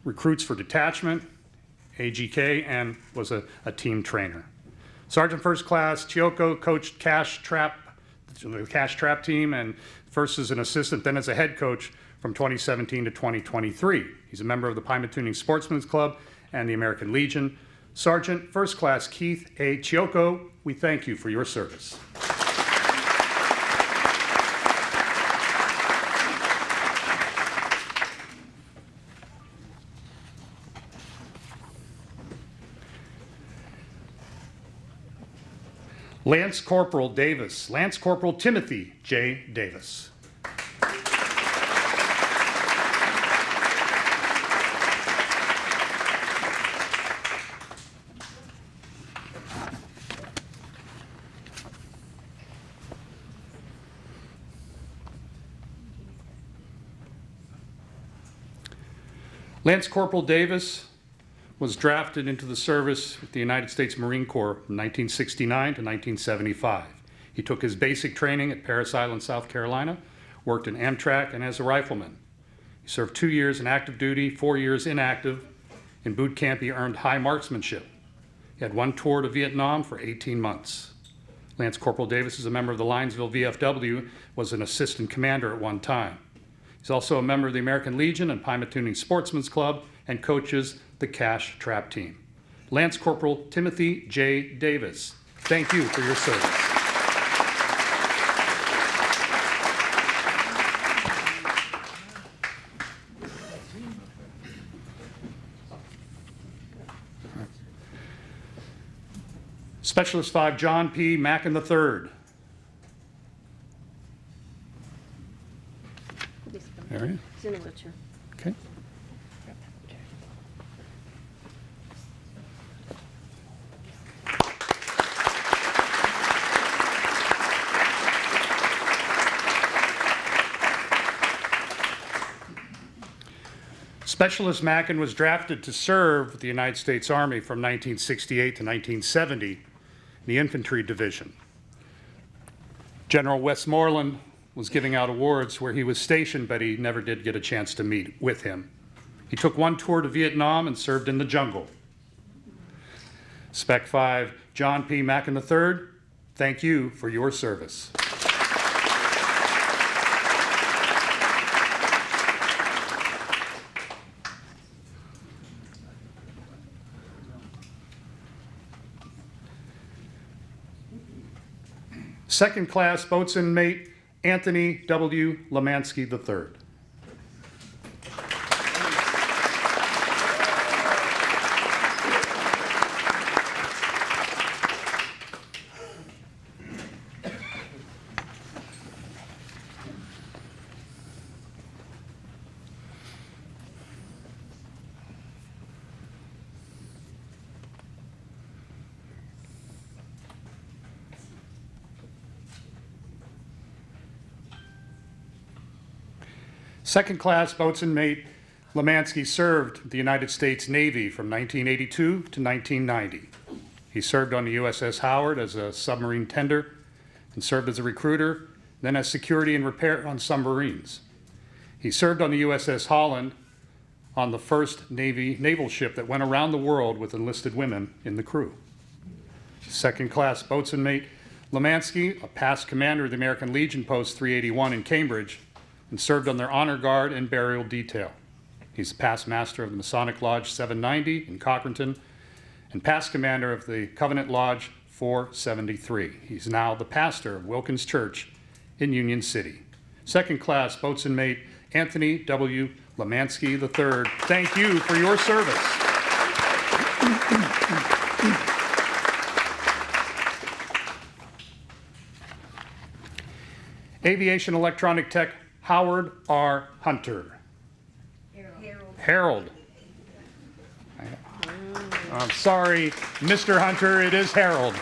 recruits for detachment, AGK, and was a team trainer. Sergeant First Class Chioco coached the Cash Trap team, and first as an assistant, then as a head coach from 2017 to 2023. He's a member of the Pymatooning Sportsman's Club and the American Legion. Sergeant First Class Keith A. Chioco, we thank you for your service. Lance Corporal Davis, Lance Corporal Timothy J. Davis. Lance Corporal Davis was drafted into the service with the United States Marine Corps from 1969 to 1975. He took his basic training at Parris Island, South Carolina, worked in Amtrak and as a rifleman. He served 2 years in active duty, 4 years inactive. In boot camp, he earned high marksmanship. He had 1 tour to Vietnam for 18 months. Lance Corporal Davis is a member of the Linesville VFW, was an assistant commander at one time. He's also a member of the American Legion and Pymatooning Sportsman's Club and coaches the Cash Trap Team. Lance Corporal Timothy J. Davis, thank you for your service. Specialist 5, John P. Mackin III. There he is. He's in a wheelchair. Okay. Specialist Mackin was drafted to serve with the United States Army from 1968 to 1970 in the Infantry Division. General Westmoreland was giving out awards where he was stationed, but he never did get a chance to meet with him. He took 1 tour to Vietnam and served in the jungle. Spec 5, John P. Mackin III, thank you for your service. Second class boatswain mate Anthony W. Lemansky III. Second class boatswain mate Lemansky served the United States Navy from 1982 to 1990. He served on the USS Howard as a submarine tender and served as a recruiter, then as security and repair on submarines. He served on the USS Holland on the first naval ship that went around the world with enlisted women in the crew. Second class boatswain mate Lemansky, a past commander of the American Legion Post 381 in Cambridge, and served on their honor guard and burial detail. He's a past master of the Masonic Lodge 790 in Cochranton and past commander of the Covenant Lodge 473. He's now the pastor of Wilkins Church in Union City. Second class boatswain mate Anthony W. Lemansky III, thank you for your service. Aviation electronic tech Howard R. Hunter. Harold. I'm sorry, Mr. Hunter, it is Harold.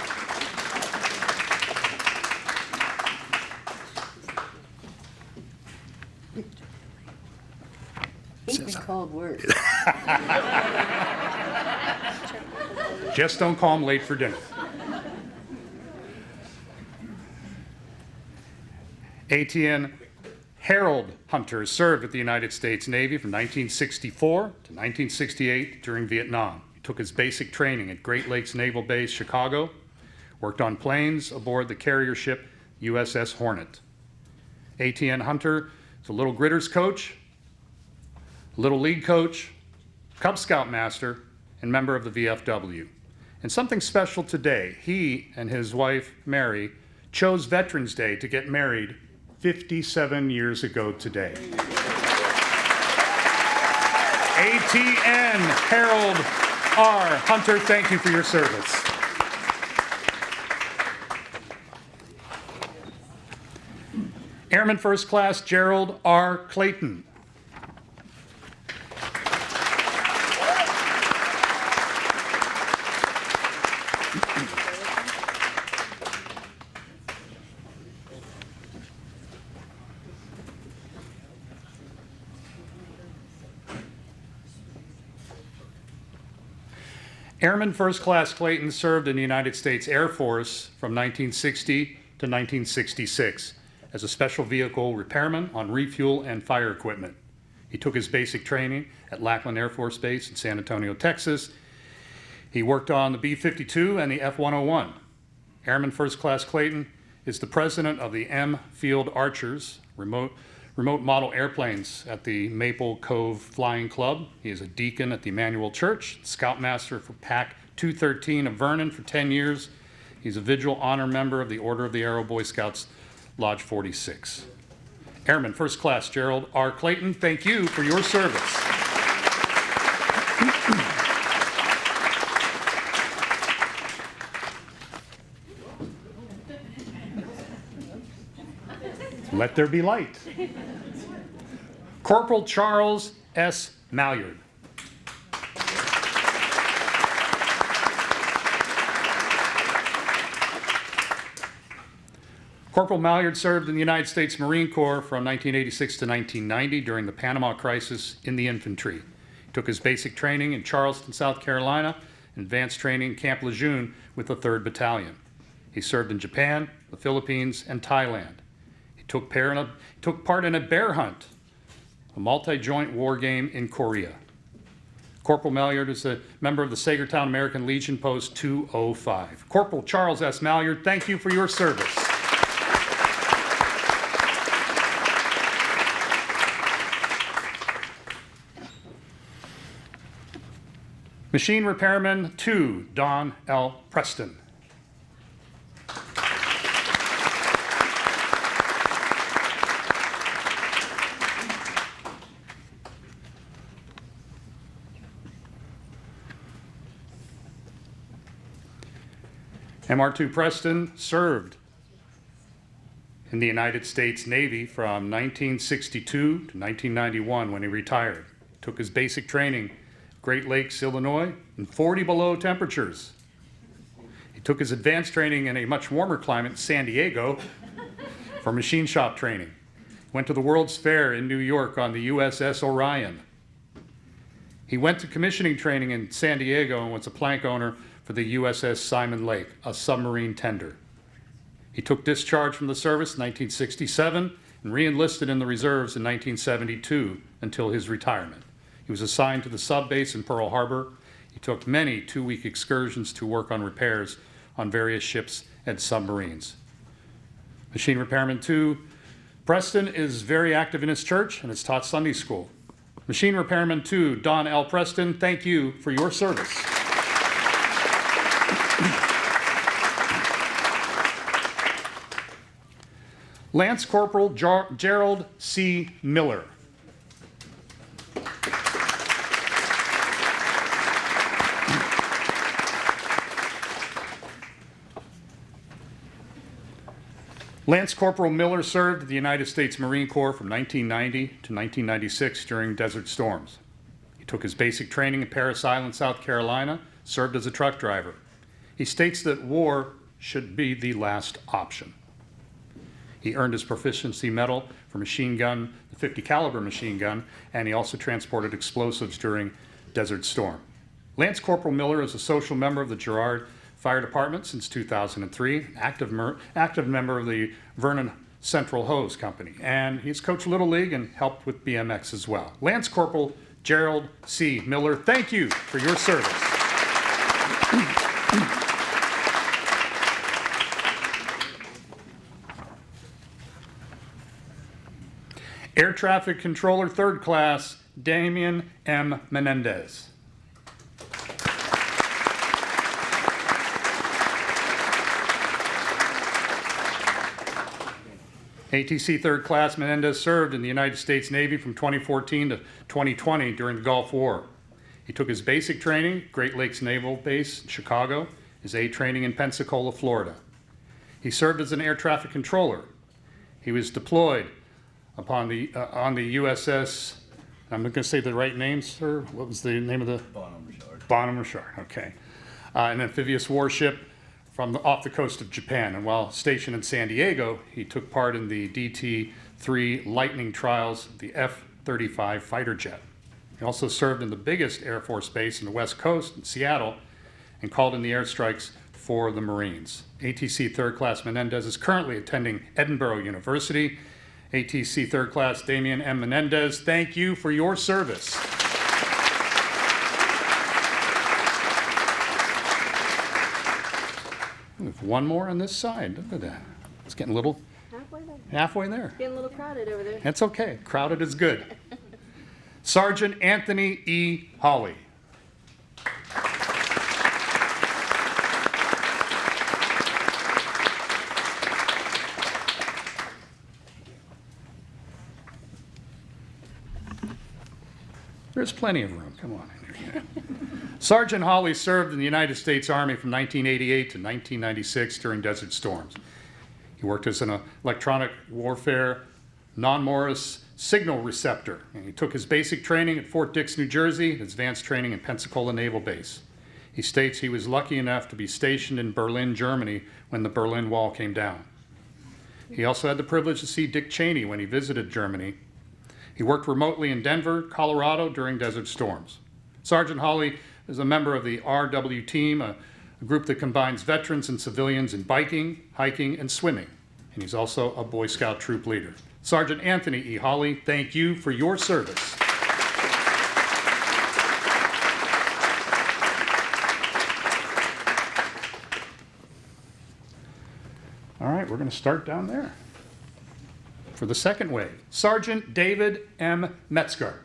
He's been called worse. Just don't call him late for dinner. ATN Harold Hunter served with the United States Navy from 1964 to 1968 during Vietnam. He took his basic training at Great Lakes Naval Base, Chicago, worked on planes aboard the carrier ship USS Hornet. ATN Hunter is a Little Gritters coach, Little League coach, Cub Scout master, and member of the VFW. And something special today, he and his wife, Mary, chose Veterans Day to get married 57 years ago today. ATN Harold R. Hunter, thank you for your service. Airman First Class Gerald R. Clayton. Airman First Class Clayton served in the United States Air Force from 1960 to 1966 as a special vehicle repairman on refuel and fire equipment. He took his basic training at Lackland Air Force Base in San Antonio, Texas. He worked on the B-52 and the F-101. Airman First Class Clayton is the president of the M Field Archers, remote model airplanes at the Maple Cove Flying Club. He is a deacon at the Emmanuel Church, scoutmaster for Pack 213 of Vernon for 10 years. He's a Vigil Honor member of the Order of the Arrow Boy Scouts, Lodge 46. Airman First Class Gerald R. Clayton, thank you for your service. Let there be light. Corporal Charles S. Malyard. Corporal Malyard served in the United States Marine Corps from 1986 to 1990 during the Panama Crisis in the infantry. He took his basic training in Charleston, South Carolina, and advanced training in Camp Lejeune with the 3rd Battalion. He served in Japan, the Philippines, and Thailand. He took part in a bear hunt, a multi-joint war game in Korea. Corporal Malyard is a member of the Sagertown American Legion Post 205. Corporal Charles S. Malyard, thank you for your service. Machine Repairman 2, Don L. Preston. MR2 Preston served in the United States Navy from 1962 to 1991 when he retired. Took his basic training Great Lakes, Illinois, in 40 below temperatures. He took his advanced training in a much warmer climate, San Diego, for machine shop training. Went to the World's Fair in New York on the USS Orion. He went to commissioning training in San Diego and was a plank owner for the USS Simon Lake, a submarine tender. He took discharge from the service in 1967 and re-enlisted in the reserves in 1972 until his retirement. He was assigned to the sub-base in Pearl Harbor. He took many 2-week excursions to work on repairs on various ships and submarines. Machine Repairman 2, Preston is very active in his church and has taught Sunday school. Machine Repairman 2, Don L. Preston, thank you for your service. Lance Corporal Gerald C. Miller. Lance Corporal Miller served in the United States Marine Corps from 1990 to 1996 during Desert Storms. He took his basic training in Parris Island, South Carolina, served as a truck driver. He states that war should be the last option. He earned his proficiency medal for machine gun, the 50 caliber machine gun, and he also transported explosives during Desert Storm. Lance Corporal Miller is a social member of the Girard Fire Department since 2003, active member of the Vernon Central Hose Company, and he's coached Little League and helped with BMX as well. Lance Corporal Gerald C. Miller, thank you for your service. Air Traffic Controller, 3rd Class, Damian M. Menendez. ATC 3rd Class Menendez served in the United States Navy from 2014 to 2020 during the Gulf War. He took his basic training, Great Lakes Naval Base in Chicago, his A training in Pensacola, Florida. He served as an air traffic controller. He was deployed on the USS, I'm not going to say the right name, sir. What was the name of the? Bonhomme Richard, okay. An amphibious warship off the coast of Japan. And while stationed in San Diego, he took part in the DT-3 Lightning trials of the F-35 fighter jet. He also served in the biggest Air Force base in the West Coast, in Seattle, and called in the airstrikes for the Marines. ATC Third Class Menendez is currently attending Edinburgh University. ATC Third Class Damian M. Menendez, thank you for your service. We have one more on this side. Look at that. It's getting a little halfway there. Getting a little crowded over there. That's okay. Crowded is good. Sergeant Anthony E. Hawley. There's plenty of room. Come on in here. Sergeant Hawley served in the United States Army from 1988 to 1996 during Desert Storms. He worked as an electronic warfare non-Morris signal receptor, and he took his basic training at Fort Dix, New Jersey, and his advanced training in Pensacola Naval Base. He states he was lucky enough to be stationed in Berlin, Germany, when the Berlin Wall came down. He also had the privilege to see Dick Cheney when he visited Germany. He worked remotely in Denver, Colorado during Desert Storms. Sergeant Hawley is a member of the RW Team, a group that combines veterans and civilians in biking, hiking, and swimming. And he's also a Boy Scout troop leader. Sergeant Anthony E. Hawley, thank you for your service. All right, we're going to start down there. For the second wave, Sergeant David M. Metzger.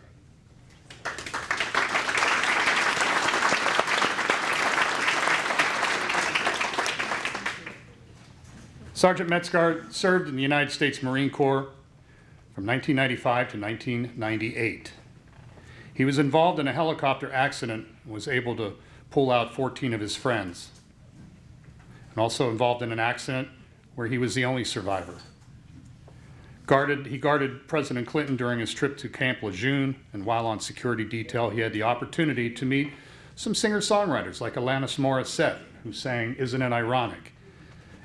Sergeant Metzger served in the United States Marine Corps from 1995 to 1998. He was involved in a helicopter accident and was able to pull out 14 of his friends. And also involved in an accident where he was the only survivor. He guarded President Clinton during his trip to Camp Lejeune, and while on security detail, he had the opportunity to meet some singer-songwriters like Alanis Morissette, who sang Isn't It Ironic,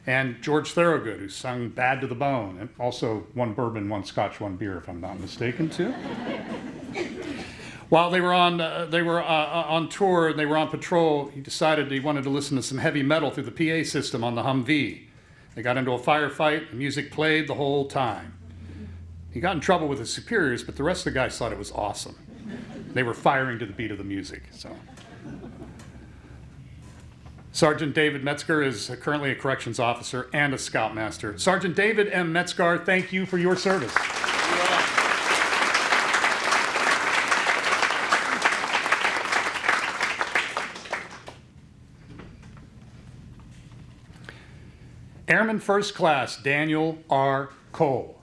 and George Thorogood, who sung Bad to the Bone, and also one bourbon, one scotch, one beer, if I'm not mistaken, too. While they were on tour and they were on patrol, he decided he wanted to listen to some heavy metal through the PA system on the Humvee. They got into a firefight, the music played the whole time. He got in trouble with his superiors, but the rest of the guys thought it was awesome. They were firing to the beat of the music. So, Sergeant David Metzger is currently a corrections officer and a scoutmaster. Sergeant David M. Metzger, thank you for your service. Airman First Class Daniel R. Cole.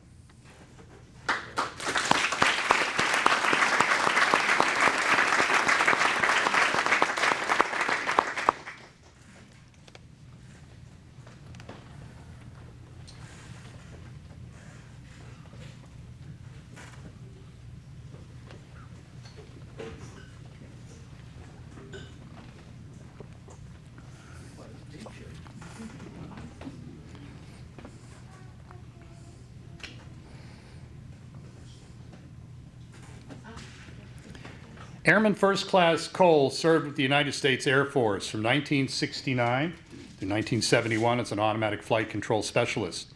Airman First Class Cole served with the United States Air Force from 1969 to 1971 as an automatic flight control specialist.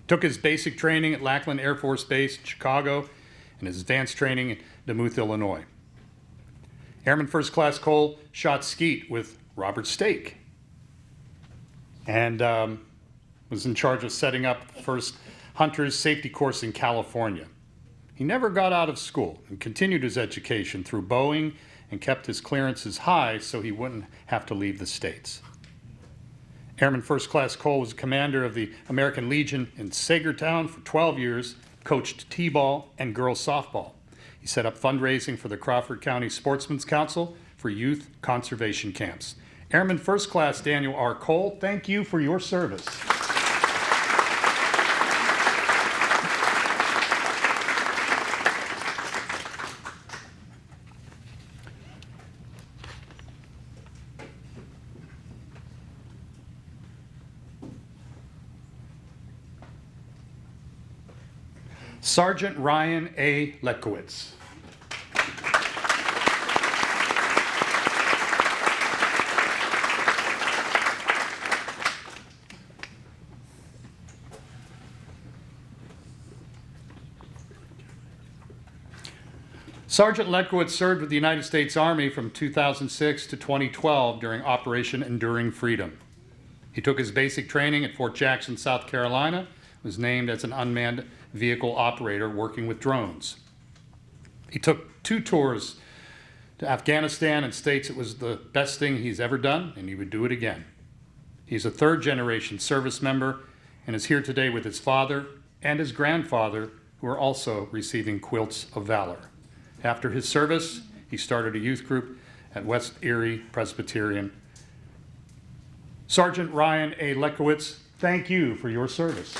Took his basic training at Lackland Air Force Base in Chicago and his advanced training in Duluth, Illinois. Airman First Class Cole shot skeet with Robert Stake and was in charge of setting up the first hunter's safety course in California. He never got out of school and continued his education through Boeing and kept his clearances high so he wouldn't have to leave the States. Airman First Class Cole was commander of the American Legion in Sagertown for 12 years, coached T-ball and girls softball. He set up fundraising for the Crawford County Sportsmen's Council for youth conservation camps. Airman First Class Daniel R. Cole, thank you for your service. Sergeant Ryan A. Letkowitz. Sergeant Letkowitz served with the United States Army from 2006 to 2012 during Operation Enduring Freedom. He took his basic training at Fort Jackson, South Carolina, was named as an unmanned vehicle operator working with drones. He took 2 tours to Afghanistan and states it was the best thing he's ever done, and he would do it again. He's a 3rd-generation service member and is here today with his father and his grandfather, who are also receiving Quilts of Valor. After his service, he started a youth group at West Erie Presbyterian. Sergeant Ryan A. Letkowitz, thank you for your service.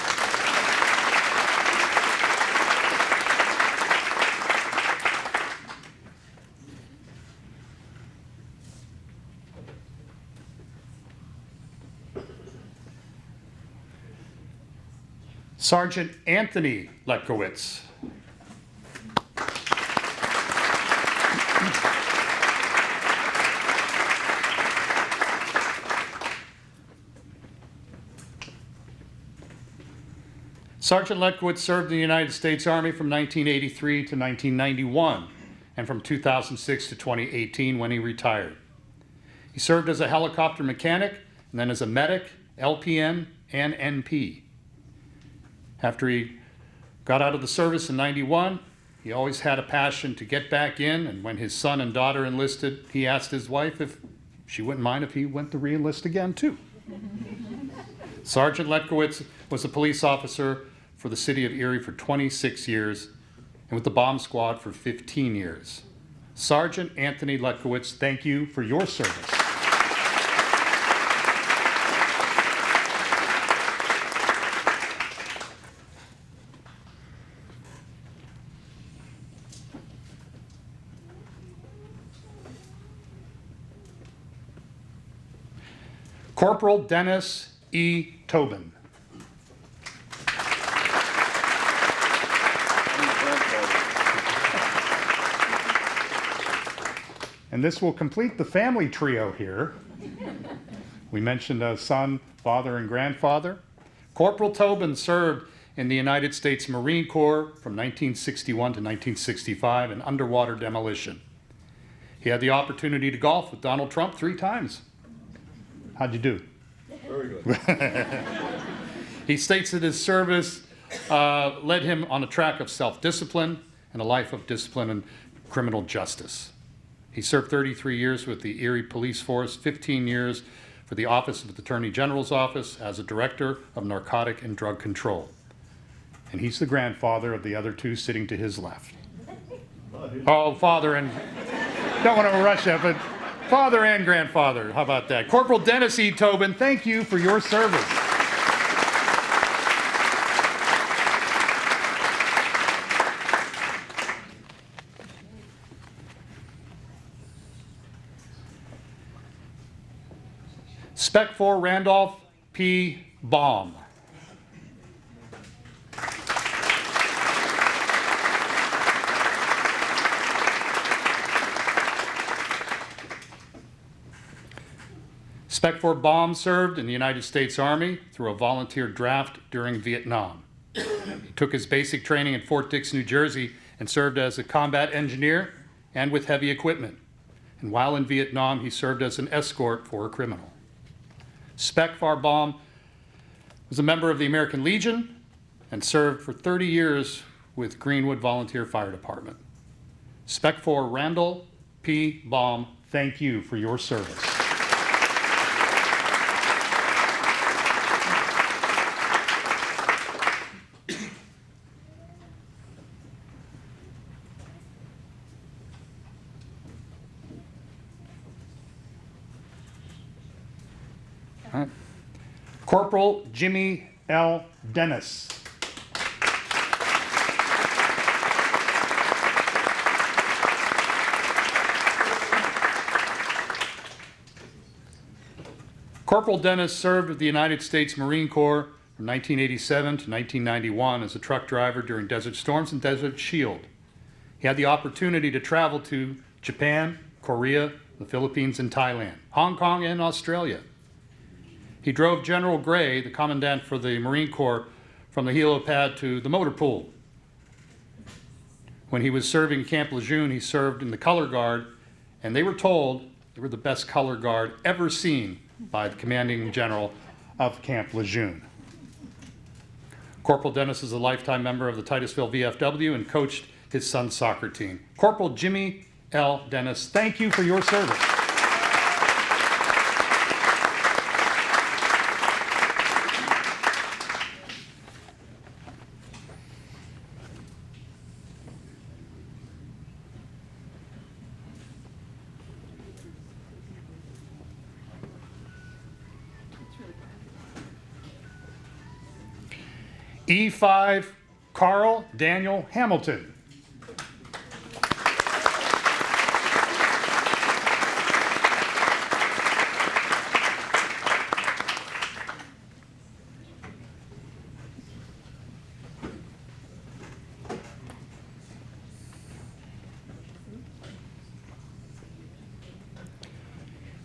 Sergeant Anthony Letkowitz. Sergeant Letkowitz served in the United States Army from 1983 to 1991 and from 2006 to 2018 when he retired. He served as a helicopter mechanic and then as a medic, LPN, and NP. After he got out of the service in '91, he always had a passion to get back in, and when his son and daughter enlisted, he asked his wife if she wouldn't mind if he went to re-enlist again too. Sergeant Letkowitz was a police officer for the city of Erie for 26 years and with the bomb squad for 15 years. Sergeant Anthony Letkowitz, thank you for your service. Corporal Dennis E. Tobin. And this will complete the family trio here. We mentioned a son, father, and grandfather. Corporal Tobin served in the United States Marine Corps from 1961 to 1965 in underwater demolition. He had the opportunity to golf with Donald Trump 3 times. How'd you do? Very good. He states that his service led him on a track of self-discipline and a life of discipline and criminal justice. He served 33 years with the Erie Police Force, 15 years for the Office of the Attorney General's Office as a Director of Narcotic and Drug Control. And he's the grandfather of the other 2 sitting to his left. Oh, father and, don't want to rush that, but father and grandfather, how about that? Corporal Dennis E. Tobin, thank you for your service. Spec 4 Randolph P. Baum. Spec 4 Baum served in the United States Army through a volunteer draft during Vietnam. He took his basic training at Fort Dix, New Jersey, and served as a combat engineer and with heavy equipment. And while in Vietnam, he served as an escort for a criminal. Spec 4 Baum was a member of the American Legion and served for 30 years with Greenwood Volunteer Fire Department. Spec 4 Randall P. Baum, thank you for your service. Corporal Jimmy L. Dennis. Corporal Dennis served with the United States Marine Corps from 1987 to 1991 as a truck driver during Desert Storms and Desert Shield. He had the opportunity to travel to Japan, Korea, the Philippines, and Thailand, Hong Kong, and Australia. He drove General Gray, the commandant for the Marine Corps, from the helipad to the motor pool. When he was serving Camp Lejeune, he served in the color guard, and they were told they were the best color guard ever seen by the commanding general of Camp Lejeune. Corporal Dennis is a lifetime member of the Titusville VFW and coached his son's soccer team. Corporal Jimmy L. Dennis, thank you for your service. E5 Carl Daniel Hamilton.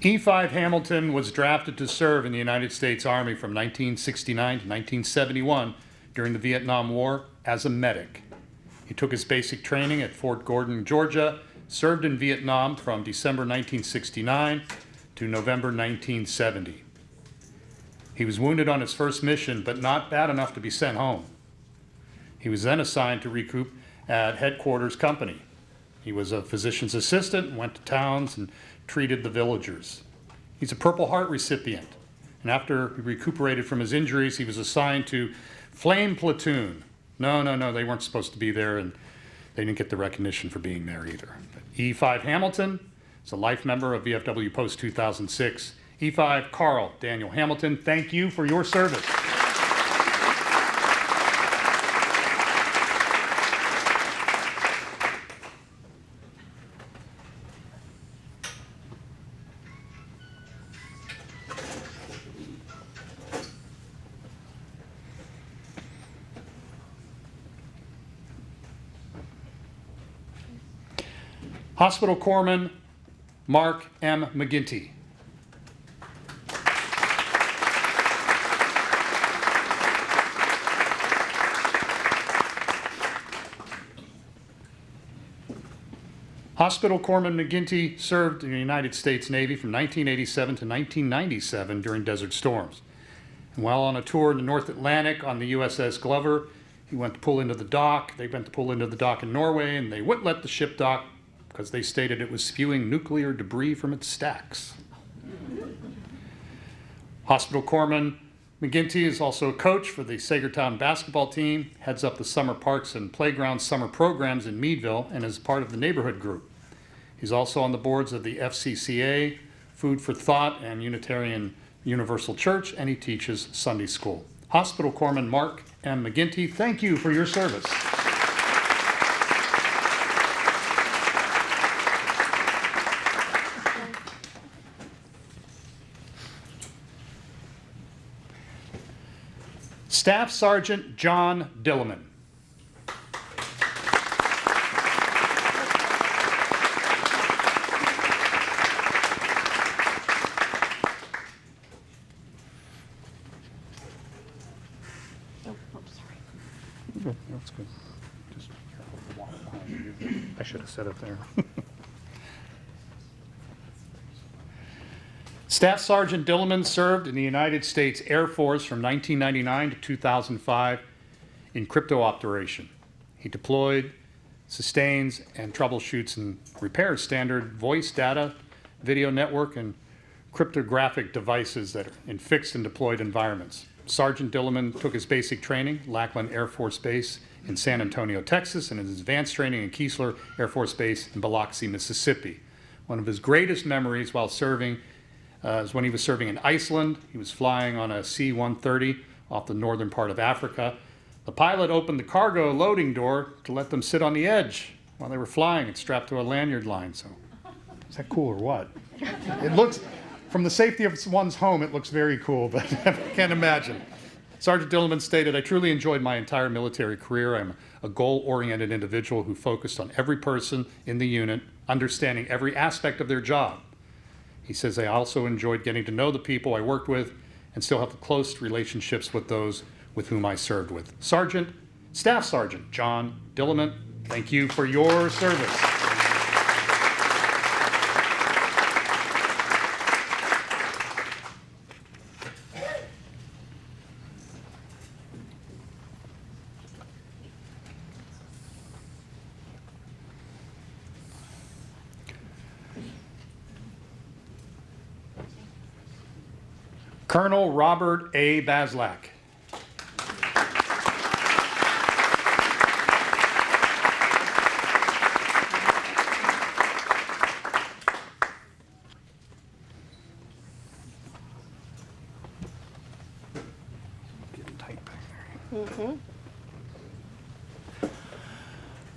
E5 Hamilton was drafted to serve in the United States Army from 1969 to 1971 during the Vietnam War as a medic. He took his basic training at Fort Gordon, Georgia, served in Vietnam from December 1969 to November 1970. He was wounded on his first mission, but not bad enough to be sent home. He was then assigned to recoup at Headquarters Company. He was a physician's assistant, went to towns and treated the villagers. He's a Purple Heart recipient, and after he recuperated from his injuries, he was assigned to Flame Platoon. No, they weren't supposed to be there, and they didn't get the recognition for being there either. But E5 Hamilton is a life member of VFW Post 2006. E5 Carl Daniel Hamilton, thank you for your service. Hospital Corpsman Mark M. McGinty. Hospital Corpsman McGinty served in the United States Navy from 1987 to 1997 during Desert Storms. And while on a tour in the North Atlantic on the USS Glover, he went to pull into the dock. They went to pull into the dock in Norway, and they wouldn't let the ship dock because they stated it was spewing nuclear debris from its stacks. Hospital Corpsman McGinty is also a coach for the Sagertown basketball team, heads up the summer parks and playground summer programs in Meadville, and is part of the neighborhood group. He's also on the boards of the FCCA, Food for Thought, and Unitarian Universal Church, and he teaches Sunday school. Hospital Corpsman Mark M. McGinty, thank you for your service. Staff Sergeant John Dilleman. That's good. Just careful to walk behind you. I should have said it there. Staff Sergeant Dilleman served in the United States Air Force from 1999 to 2005 in crypto operation. He deployed, sustains, and troubleshoots and repairs standard voice data, video network, and cryptographic devices that are in fixed and deployed environments. Sergeant Dilleman took his basic training, Lackland Air Force Base in San Antonio, Texas, and his advanced training in Keesler Air Force Base in Biloxi, Mississippi. One of his greatest memories while serving is when he was serving in Iceland. He was flying on a C-130 off the northern part of Africa. The pilot opened the cargo loading door to let them sit on the edge while they were flying and strapped to a lanyard line. So, is that cool or what? It looks, from the safety of one's home, it looks very cool, but I can't imagine. Sergeant Dillman stated, "I truly enjoyed my entire military career. I'm a goal-oriented individual who focused on every person in the unit, understanding every aspect of their job." He says, "I also enjoyed getting to know the people I worked with and still have close relationships with those with whom I served with." Staff Sergeant John Dillman, thank you for your service. Colonel Robert A. Baslak.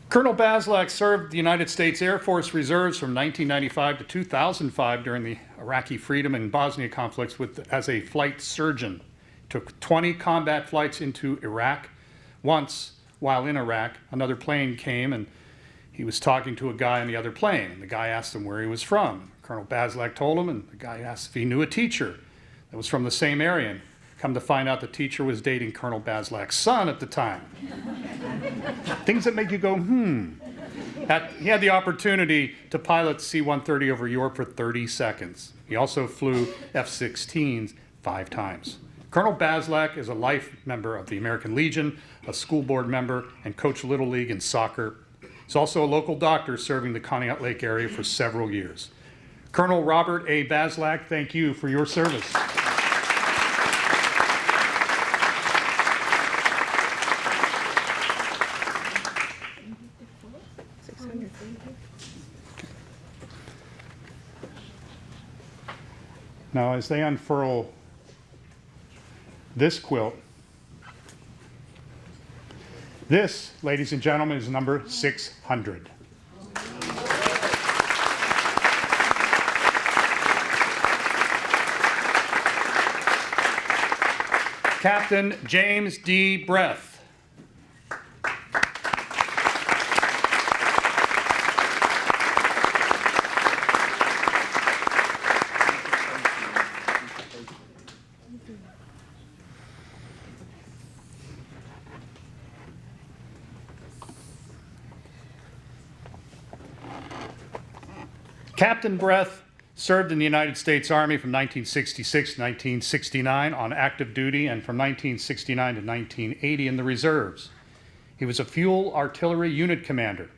Colonel Baslak served the United States Air Force Reserves from 1995 to 2005 during the Iraqi Freedom and Bosnia conflicts as a flight surgeon. Took 20 combat flights into Iraq. Once, while in Iraq, another plane came and he was talking to a guy on the other plane. And the guy asked him where he was from. Colonel Baslak told him, and the guy asked if he knew a teacher that was from the same area. And come to find out, the teacher was dating Colonel Baslak's son at the time. Things that make you go, He had the opportunity to pilot C-130 over Europe for 30 seconds. He also flew F-16s 5 times. Colonel Baslak is a life member of the American Legion, a school board member, and coached Little League and soccer. He's also a local doctor serving the Conneaut Lake area for several years. Colonel Robert A. Baslak, thank you for your service. Now, as they unfurl this quilt, this, ladies and gentlemen, is number 600. Captain James D. Breath. Captain Breath served in the United States Army from 1966 to 1969 on active duty and from 1969 to 1980 in the reserves. He was a fuel artillery unit commander.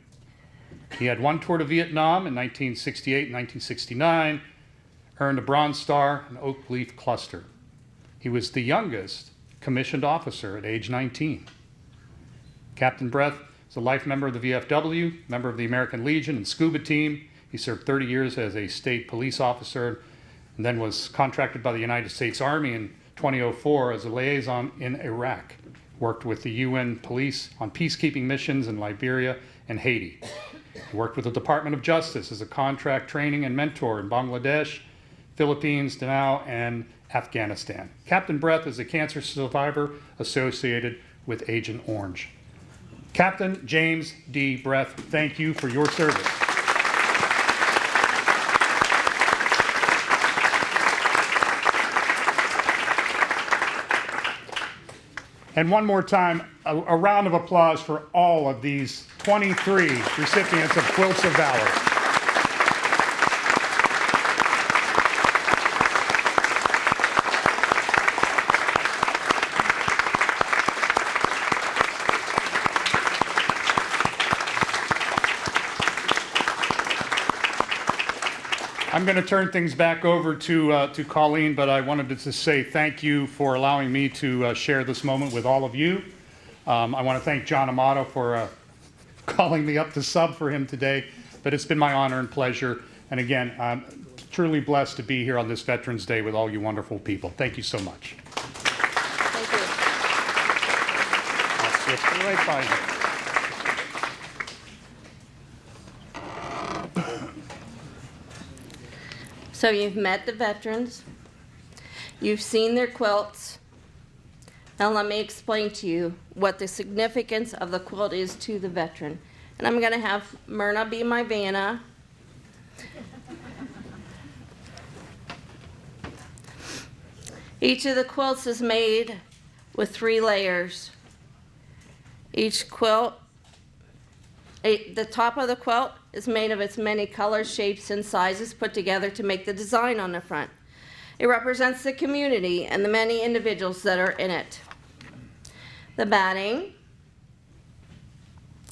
He had 1 tour to Vietnam in 1968 and 1969, earned a Bronze Star and Oak Leaf Cluster. He was the youngest commissioned officer at age 19. Captain Breath is a life member of the VFW, member of the American Legion and scuba team. He served 30 years as a state police officer and then was contracted by the United States Army in 2004 as a liaison in Iraq. Worked with the UN police on peacekeeping missions in Liberia and Haiti. He worked with the Department of Justice as a contract training and mentor in Bangladesh, Philippines, Danao, and Afghanistan. Captain Breath is a cancer survivor associated with Agent Orange. Captain James D. Breath, thank you for your service. And one more time, a round of applause for all of these 23 recipients of Quilts of Valor. I'm going to turn things back over to Colleen, but I wanted to say thank you for allowing me to share this moment with all of you. I want to thank John Amato for calling me up to sub for him today, but it's been my honor and pleasure. And again, I'm truly blessed to be here on this Veterans Day with all you wonderful people. Thank you so much. Thank you. I'll sit right by you. So you've met the veterans, you've seen their quilts, Now let me explain to you what the significance of the quilt is to the veteran. And I'm going to have Myrna be my Vanna. Each of the quilts is made with 3 layers. Each quilt, the top of the quilt is made of its many colors, shapes, and sizes put together to make the design on the front. It represents the community and the many individuals that are in it. The batting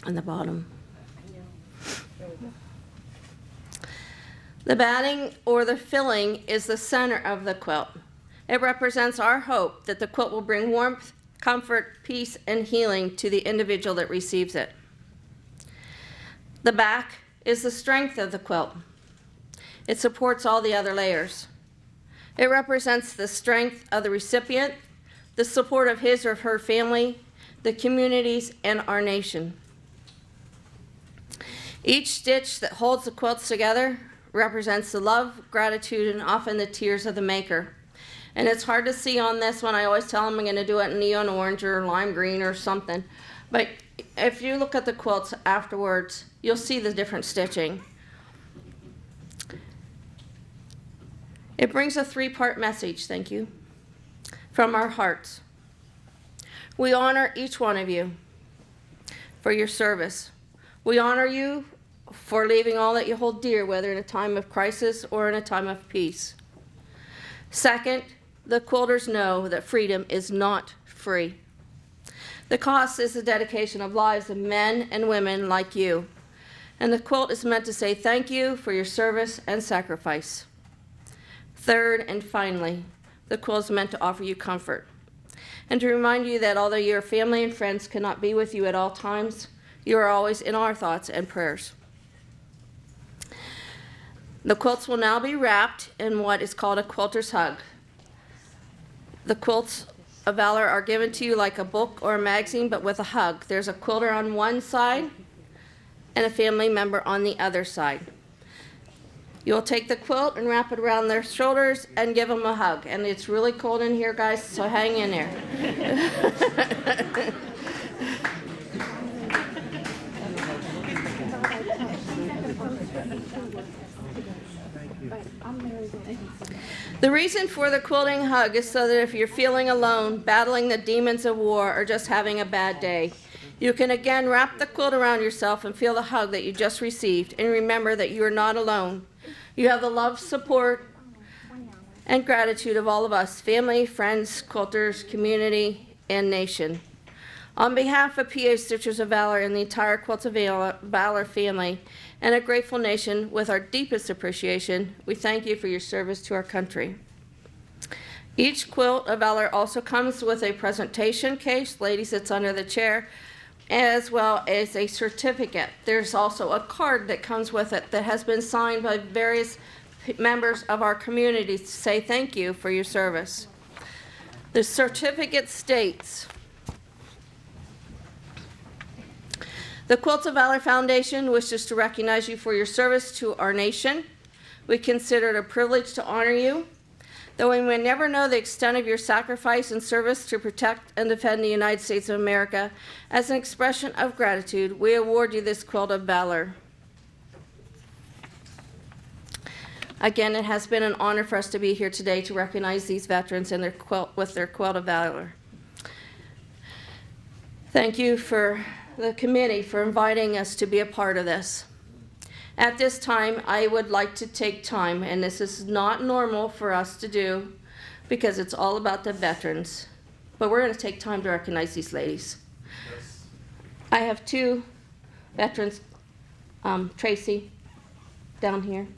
on the bottom. The batting or the filling is the center of the quilt. It represents our hope that the quilt will bring warmth, comfort, peace, and healing to the individual that receives it. The back is the strength of the quilt. It supports all the other layers. It represents the strength of the recipient, the support of his or her family, the communities, and our nation. Each stitch that holds the quilts together represents the love, gratitude, and often the tears of the maker. And it's hard to see on this one. I always tell them I'm going to do it in neon orange or lime green or something. But if you look at the quilts afterwards, you'll see the different stitching. It brings a 3-part message, thank you, from our hearts. We honor each one of you for your service. We honor you for leaving all that you hold dear, whether in a time of crisis or in a time of peace. Second, the quilters know that freedom is not free. The cost is the dedication of lives of men and women like you. And the quilt is meant to say thank you for your service and sacrifice. Third and finally, the quilt is meant to offer you comfort and to remind you that although your family and friends cannot be with you at all times, you are always in our thoughts and prayers. The quilts will now be wrapped in what is called a quilter's hug. The quilts of Valor are given to you like a book or a magazine, but with a hug. There's a quilter on one side and a family member on the other side. You'll take the quilt and wrap it around their shoulders and give them a hug. And it's really cold in here, guys, so hang in there. The reason for the quilting hug is so that if you're feeling alone, battling the demons of war, or just having a bad day, you can again wrap the quilt around yourself and feel the hug that you just received, and remember that you are not alone. You have the love, support, and gratitude of all of us, family, friends, quilters, community, and nation. On behalf of PA Stitchers of Valor and the entire Quilts of Valor family, and a grateful nation with our deepest appreciation, we thank you for your service to our country. Each Quilt of Valor also comes with a presentation case, ladies, it's under the chair, as well as a certificate. There's also a card that comes with it that has been signed by various members of our community to say thank you for your service. The certificate states, the Quilts of Valor Foundation wishes to recognize you for your service to our nation. We consider it a privilege to honor you. Though we may never know the extent of your sacrifice and service to protect and defend the United States of America, as an expression of gratitude, we award you this Quilt of Valor. Again, it has been an honor for us to be here today to recognize these veterans and their quilt with their Quilt of Valor. Thank you for the committee for inviting us to be a part of this. At this time, I would like to take time, and this is not normal for us to do because it's all about the veterans, but we're going to take time to recognize these ladies. Yes. I have 2 veterans, Tracy, down here.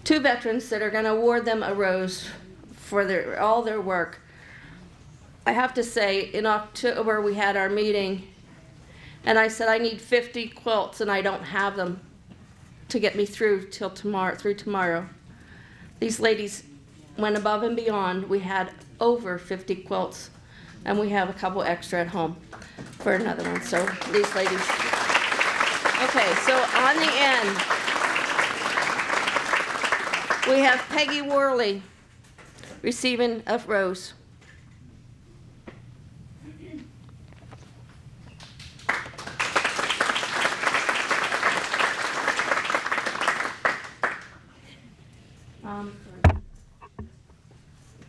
2 veterans that are going to award them a rose for all their work. I have to say, in October we had our meeting, and I said I need 50 quilts, and I don't have them to get me through tomorrow. These ladies went above and beyond. We had over 50 quilts, and we have a couple extra at home for another one. So these ladies. Okay, so on the end, we have Peggy Worley. Receiving of rose.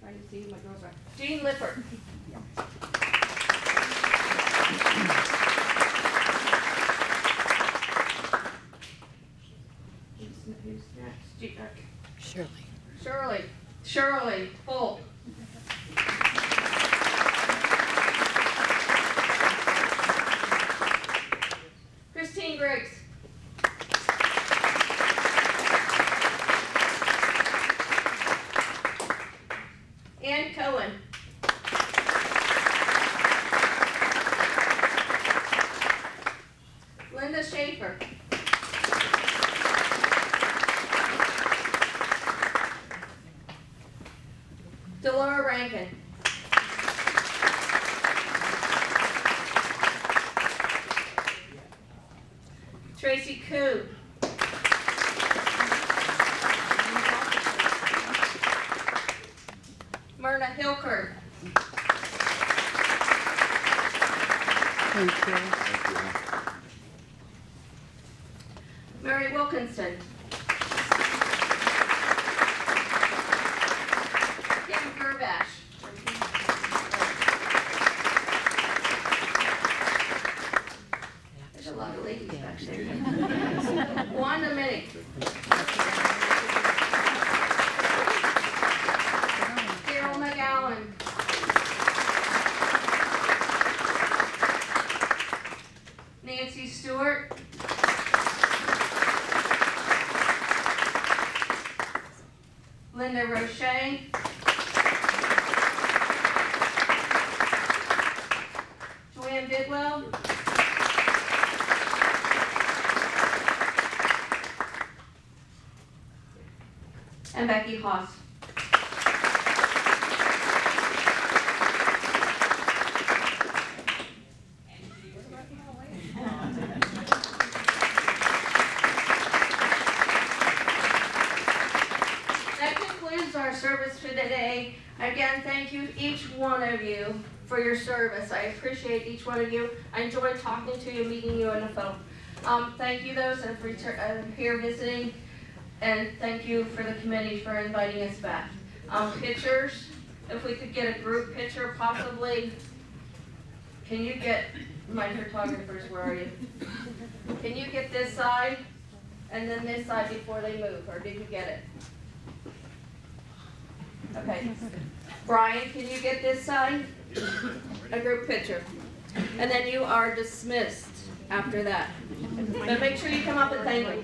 Trying to see my girls are. Jean Lippert. Who's next? Shirley. Full. Christine Griggs. Ann Cohen. Linda Schaefer. Delora Rankin. Tracy Koo. Myrna Hilkert. Thank you. Mary Wilkinson. Kim Gerbash. There's a lot of ladies back there. Wanda Minnick. Carol McGowan. Nancy Stewart. Linda Roche. Joanne Bidwell. And Becky Haas. That concludes our service for today. Again, thank you, each one of you, for your service. I appreciate each one of you. I enjoyed talking to you, meeting you on the phone. Thank you those that are here visiting, and thank you for the committee for inviting us back. Pictures, if we could get a group picture possibly. Can you get, my photographers, where are you? Can you get this side and then this side before they move, or did you get it? Okay. Brian, can you get this side? A group picture. And then you are dismissed after that. But make sure you come up and thank me.